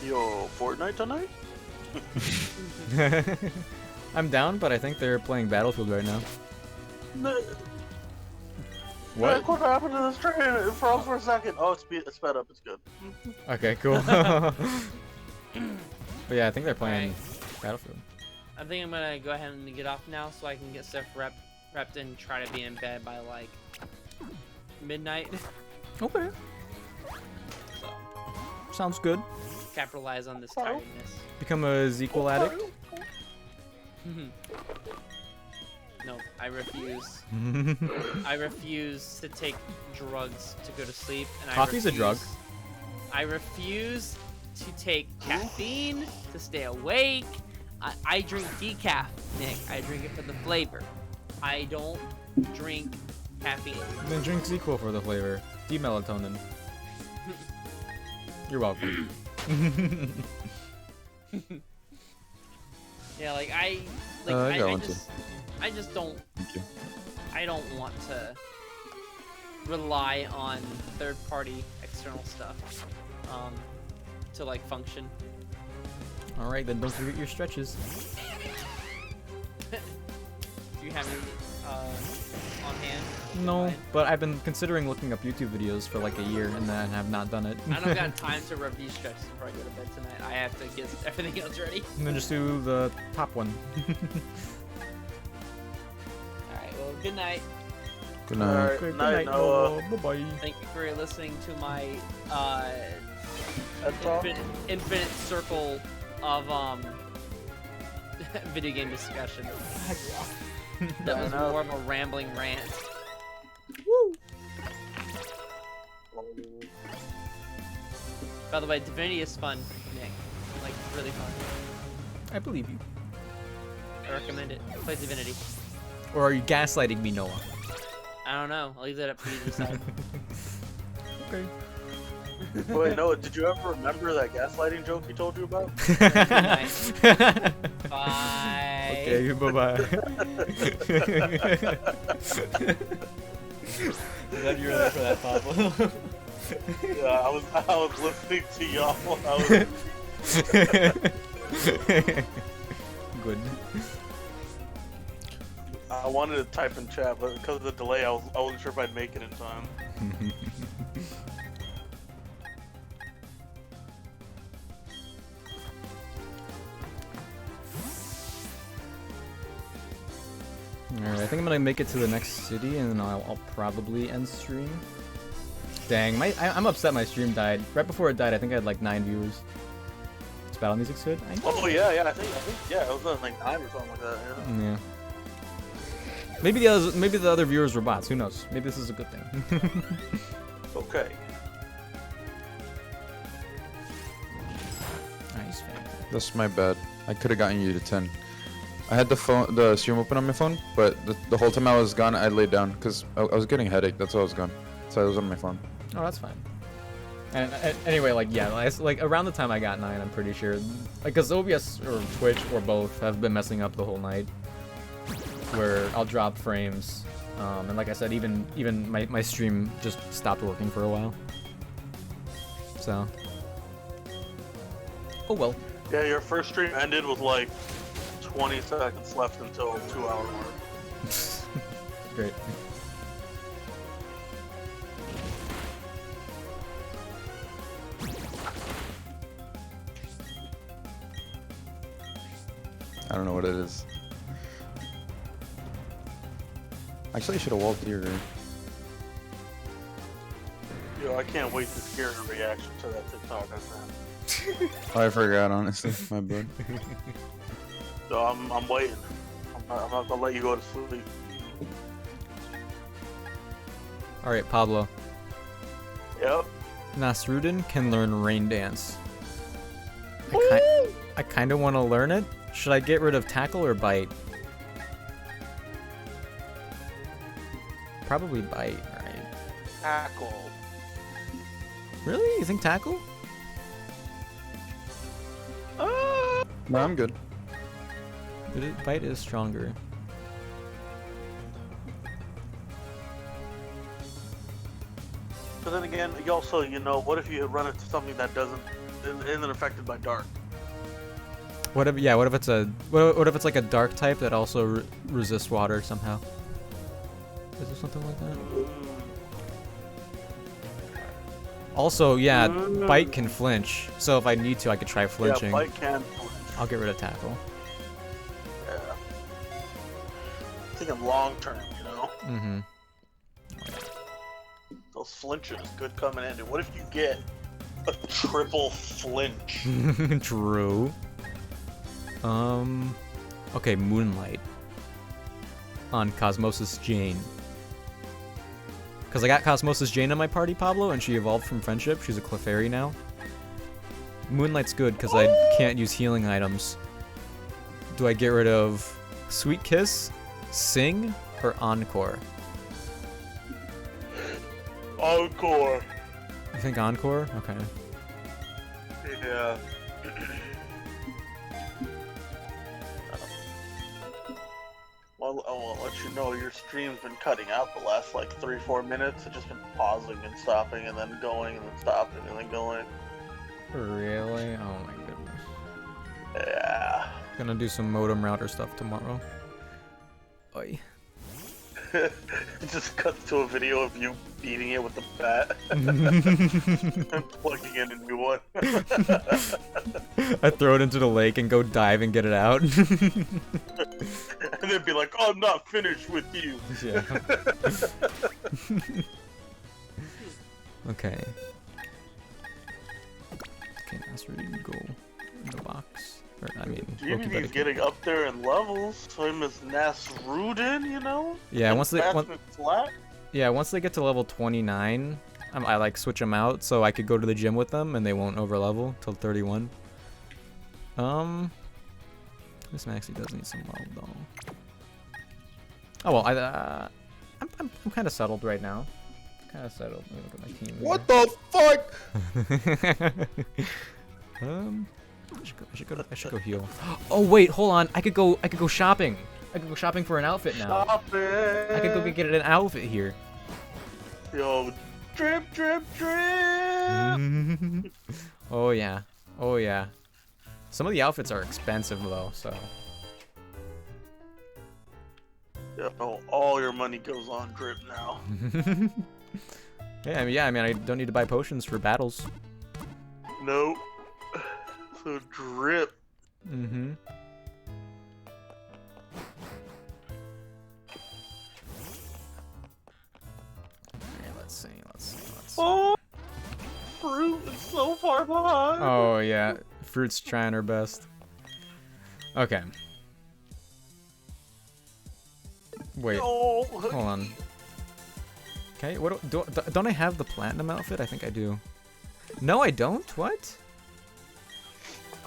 Yo, Fortnite tonight? I'm down, but I think they're playing Battlefield right now. What happened to this train? It froze for a second. Oh, it's sped up. It's good. Okay, cool. But yeah, I think they're playing Battlefield. I think I'm gonna go ahead and get off now so I can get stuff repped and try to be in bed by like midnight. Okay. So Sounds good. capitalize on this tiredness. Become a Zequel addict. No, I refuse. I refuse to take drugs to go to sleep. And Coffee's a drug. I refuse to take caffeine to stay awake. I drink decaf, Nick. I drink it for the flavor. I don't drink caffeine. Then drink Zequel for the flavor. D-melatonin. You're welcome. Yeah, like I got one too. I just don't. Thank you. I don't want to rely on third-party external stuff to like function. All right, then don't forget your stretches. Do you have any on hand? No, but I've been considering looking up YouTube videos for like a year and then have not done it. I don't got time to rub these stretches before I go to bed tonight. I have to get everything else ready. And then just do the top one. Alright, well, good night. Good night. Alright, Okay, good night, night, Noah. Noah. Bye-bye. Thank you for listening to my That's all. infinite circle of video game discussion. That was more of a rambling rant. By the way, Divinity is fun, Nick. Like, really fun. I believe you. I recommend it. Play Divinity. Or are you gaslighting me, Noah? I don't know. I'll leave that up to you to decide. Okay. Wait, Noah, did you ever remember that gaslighting joke he told you about? Bye. Okay, bye-bye. Glad you were there for that, Pablo. Yeah, I was listening to y'all. Good. I wanted to type in chat, but because of the delay, I wasn't sure if I'd make it in time. Alright, I think I'm gonna make it to the next city and then I'll probably end stream. Dang, I'm upset my stream died. Right before it died, I think I had like 9 viewers. This battle music's good. I know. Oh yeah, I think yeah, it was on like 9 or something like that. Yeah. Yeah. Maybe the other viewers were bots. Who knows? Maybe this is a good thing. Okay. Nice, fam. That's my bad. I could have gotten you to 10. I had the stream open on my phone, but the whole time I was gone, I laid down because I was getting a headache. That's why I was gone. So I was on my phone. Oh, that's fine. And anyway, like yeah, like around the time I got 9, I'm pretty sure, like, cause OBS or Twitch or both have been messing up the whole night, where I'll drop frames, and like I said, even my stream just stopped working for a while. So, oh well. Yeah, your first stream ended with like 20 seconds left until 2-hour mark. Great. I don't know what it is. Actually, I should have walled here. Yo, I can't wait to hear your reaction to that TikTok I sent. Oh, I forgot, honestly. My bad. So I'm waiting. I'm not gonna let you go to sleep. All right, Pablo. Yep. Nasruddin can learn rain dance. I kind of want to learn it. Should I get rid of tackle or bite? Probably bite, right? Tackle. Really? You think tackle? No, I'm good. Bite is stronger. But then again, you also, what if you run into something that isn't affected by dark? What if it's what if it's like a dark type that also resists water somehow? Is there something like that? Also, yeah, bite can flinch. So if I need to, I could try flinching. Yeah, bite can flinch. I'll get rid of tackle. Yeah. Thinking long term, Mm-hmm. Those flinches could come in handy. What if you get a triple flinch? True. Okay, Moonlight on Cosmosis Jane. Because I got Cosmosis Jane in my party, Pablo, and she evolved from Friendship. She's a Clefairy now. Moonlight's good because I can't use healing items. Do I get rid of Sweet Kiss, Sing, or Encore? Encore. You think Encore? Okay. Yeah. Well, I'll let you know your stream's been cutting out the last like 3-4 minutes. It's just been pausing and stopping and then going and then stopping and then going. Really? Oh my goodness. Yeah. Gonna do some modem router stuff tomorrow. Oi. It just cuts to a video of you beating it with the bat and plugging in a new one. I throw it into the lake and go dive and get it out. And then be like, oh, I'm not finished with you. Yeah. Okay. Okay, that's ready to go in the box. Or, I mean, Loki better Unity's getting up there in levels. Same as Nasruddin, Yeah, once they flat. Yeah, once they get to level 29, I like switch them out so I could go to the gym with them and they won't overlevel till 31. This Maxi does need some love though. Oh well, I'm kind of settled right now. Kind of settled. Let me look at my team. What the fuck? I should go heal. Oh wait, hold on. I could go shopping. I could go shopping for an outfit now. Shopping. I could go get an outfit here. Yo, drip, drip, drip. Oh yeah. Oh yeah. Some of the outfits are expensive though, so. Yo, all your money goes on drip now. Yeah, I mean, I don't need to buy potions for battles. Nope. So drip. Mm-hmm. Let's see. Oh, fruit is so far behind. Oh yeah, Fruit's trying her best. Okay. Wait. Oh, Hold on. Okay, don't I have the platinum outfit? I think I do. No, I don't. What?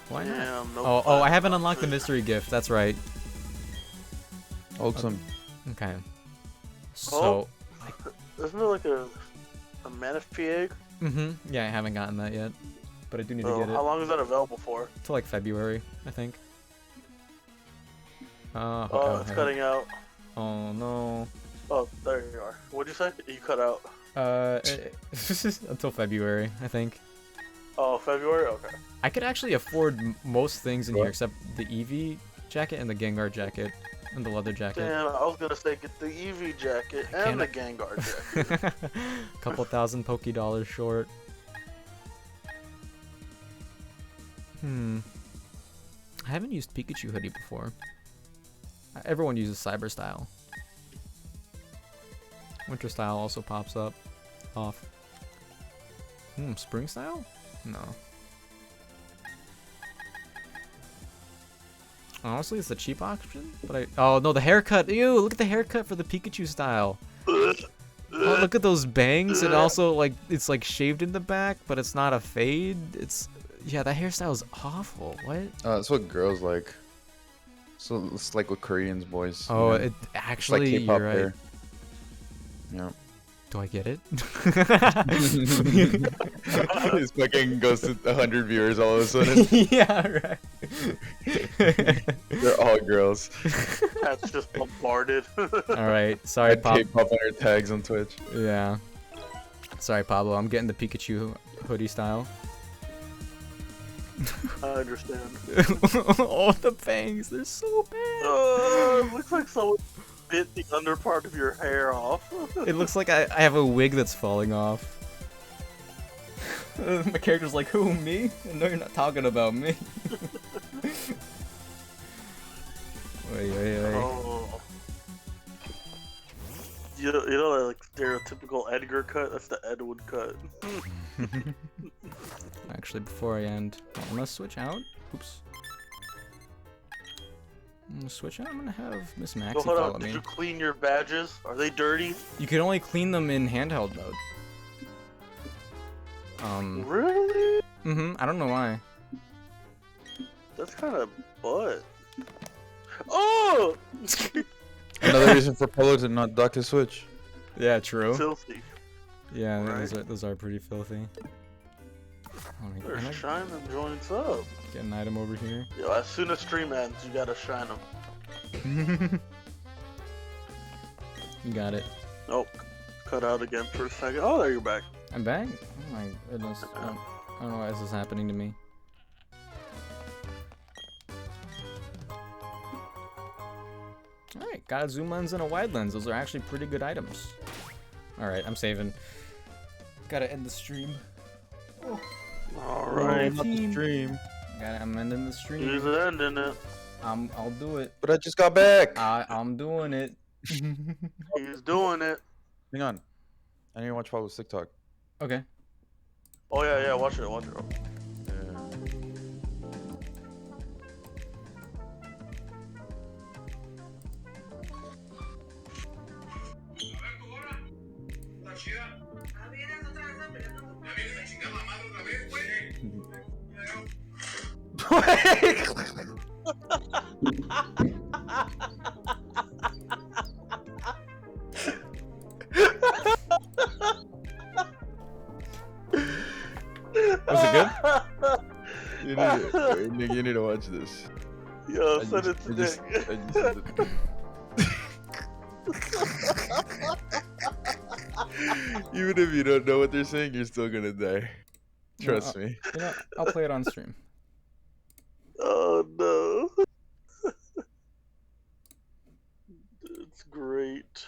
Why not? damn, no Oh, I haven't platinum unlocked the outfit. mystery gift. That's right. Hold some. Okay. So. Isn't there like a manaphy egg? Yeah, I haven't gotten that yet, but I do need to Oh, get it how long is that available for? till like February, I think. Oh, it's cutting out. Oh no. Oh, there you are. What'd you say? You cut out. Until February, I think. Oh, February? Okay. I could actually afford most things in here What? except the Eevee jacket and the Gengar jacket and the leather jacket. Damn, I was gonna say get the Eevee jacket and the Gengar jacket. Couple thousand Poke dollars short. I haven't used Pikachu hoodie before. Everyone uses Cyber Style. Winter Style also pops up. Off. Spring Style? No. Honestly, it's the cheap option, but oh no, the haircut. Ew, look at the haircut for the Pikachu style. Oh, look at those bangs. And also, like, it's like shaved in the back, but it's not a fade. Yeah, that hairstyle is awful. What? That's what girls like. So it's like what Koreans boys. Oh, you know? it It's like actually, K-pop you're right. hair. Yeah. Do I get it? This fucking goes to 100 viewers all of a sudden. Yeah, right. They're all girls. That's just bombarded. All right, sorry, Had Pablo. K-pop on their tags on Twitch. Yeah. Sorry, Pablo. I'm getting the Pikachu hoodie style. I understand. Oh, the bangs. They're so bad. Looks like someone bit the under part of your hair off. It looks like I have a wig that's falling off. My character's like, who, me? No, you're not talking about me. Wait. Oh. You know that like stereotypical Edgar cut? That's the Edward cut. Actually, before I end, I'm gonna switch out. Oops. I'm gonna switch out. I'm gonna have Miss Maxie So hold follow on, did me. you clean your badges? Are they dirty? You can only clean them in handheld mode. Really? I don't know why. That's kind of butt. Oh! Another reason for Polo to not dock his Switch. Yeah, true. Filthy. Yeah, Right. those are pretty filthy. Oh, Better can I shine them joints up. get an item over here? Yo, as soon as stream ends, you gotta shine them. You got it. Nope. Cut out again for a second. Oh, there you're back. I'm back? Oh my goodness. I don't know why this is happening to me. Alright, got a zoom lens and a wide lens. Those are actually pretty good items. Alright, I'm saving. Gotta end the stream. Alright. Not the stream. I'm ending the stream. He's ending it. I'll do it. But I just got back. I'm doing it. He's doing it. Hang on. I need to watch Pablo's TikTok. Okay. Oh yeah, watch it. Was it good? Nick, you need to watch this. Yo, I send it just- to I just- Nick. I just sent it. Even if you don't know what they're saying, you're still gonna die. Trust me. You know, I'll play it on stream. Oh no. It's great.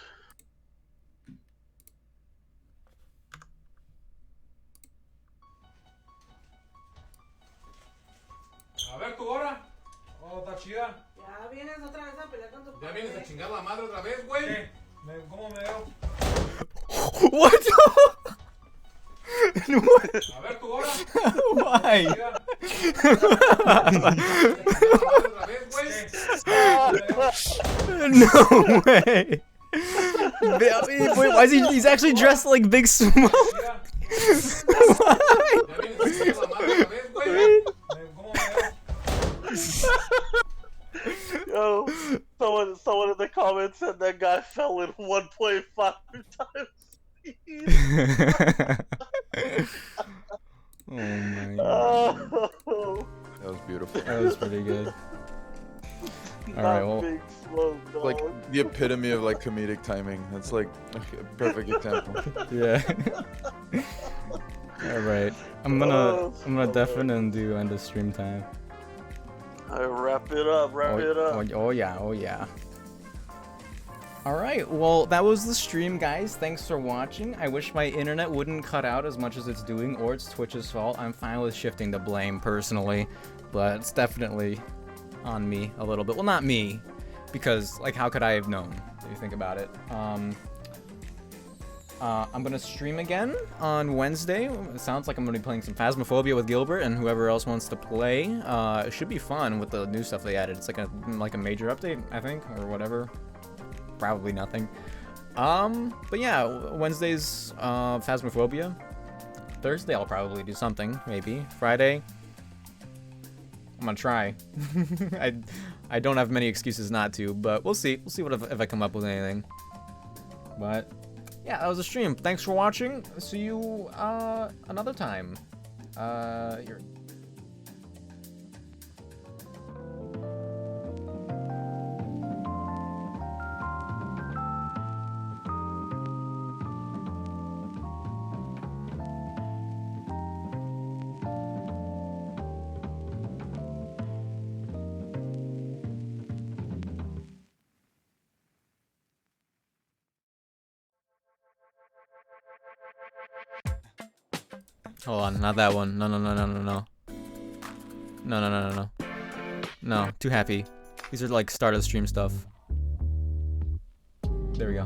A ver tu hora. Oh, está chida. Ya vienes otra vez a pelear con tu Ya vienes a chingar la madre otra vez, güey. ¿Cómo me veo? What? What? A ver tu hora. Why? Chida. No way. Wait, why is he's actually dressed like Big Smoke? Yo, someone in the comments said that guy fell in 1.5 times. Oh my god. Oh, That was beautiful. That was pretty good. Alright, well. Big Smoke, dog. Like the epitome of like comedic timing. That's like a perfect example. Yeah. Alright. I'm gonna deafen and do end of stream time. Alright, wrap it up. Oh yeah. Alright, well, that was the stream, guys. Thanks for watching. I wish my internet wouldn't cut out as much as it's doing, or it's Twitch's fault. I'm fine with shifting the blame, personally. But it's definitely on me a little bit. Well, not me, because, like, how could I have known, if you think about it? I'm gonna stream again on Wednesday. It sounds like I'm gonna be playing some Phasmophobia with Gilbert and whoever else wants to play. It should be fun with the new stuff they added. It's like a major update, I think, or whatever. Probably nothing. But yeah, Wednesday's Phasmophobia. Thursday I'll probably do something, maybe. Friday, I'm gonna try. I don't have many excuses not to, but we'll see. We'll see what if I come up with anything. But yeah, that was a stream. Thanks for watching. See you another time. Here. Hold on, not that one. No. No, too happy. These are like start of stream stuff. There we go.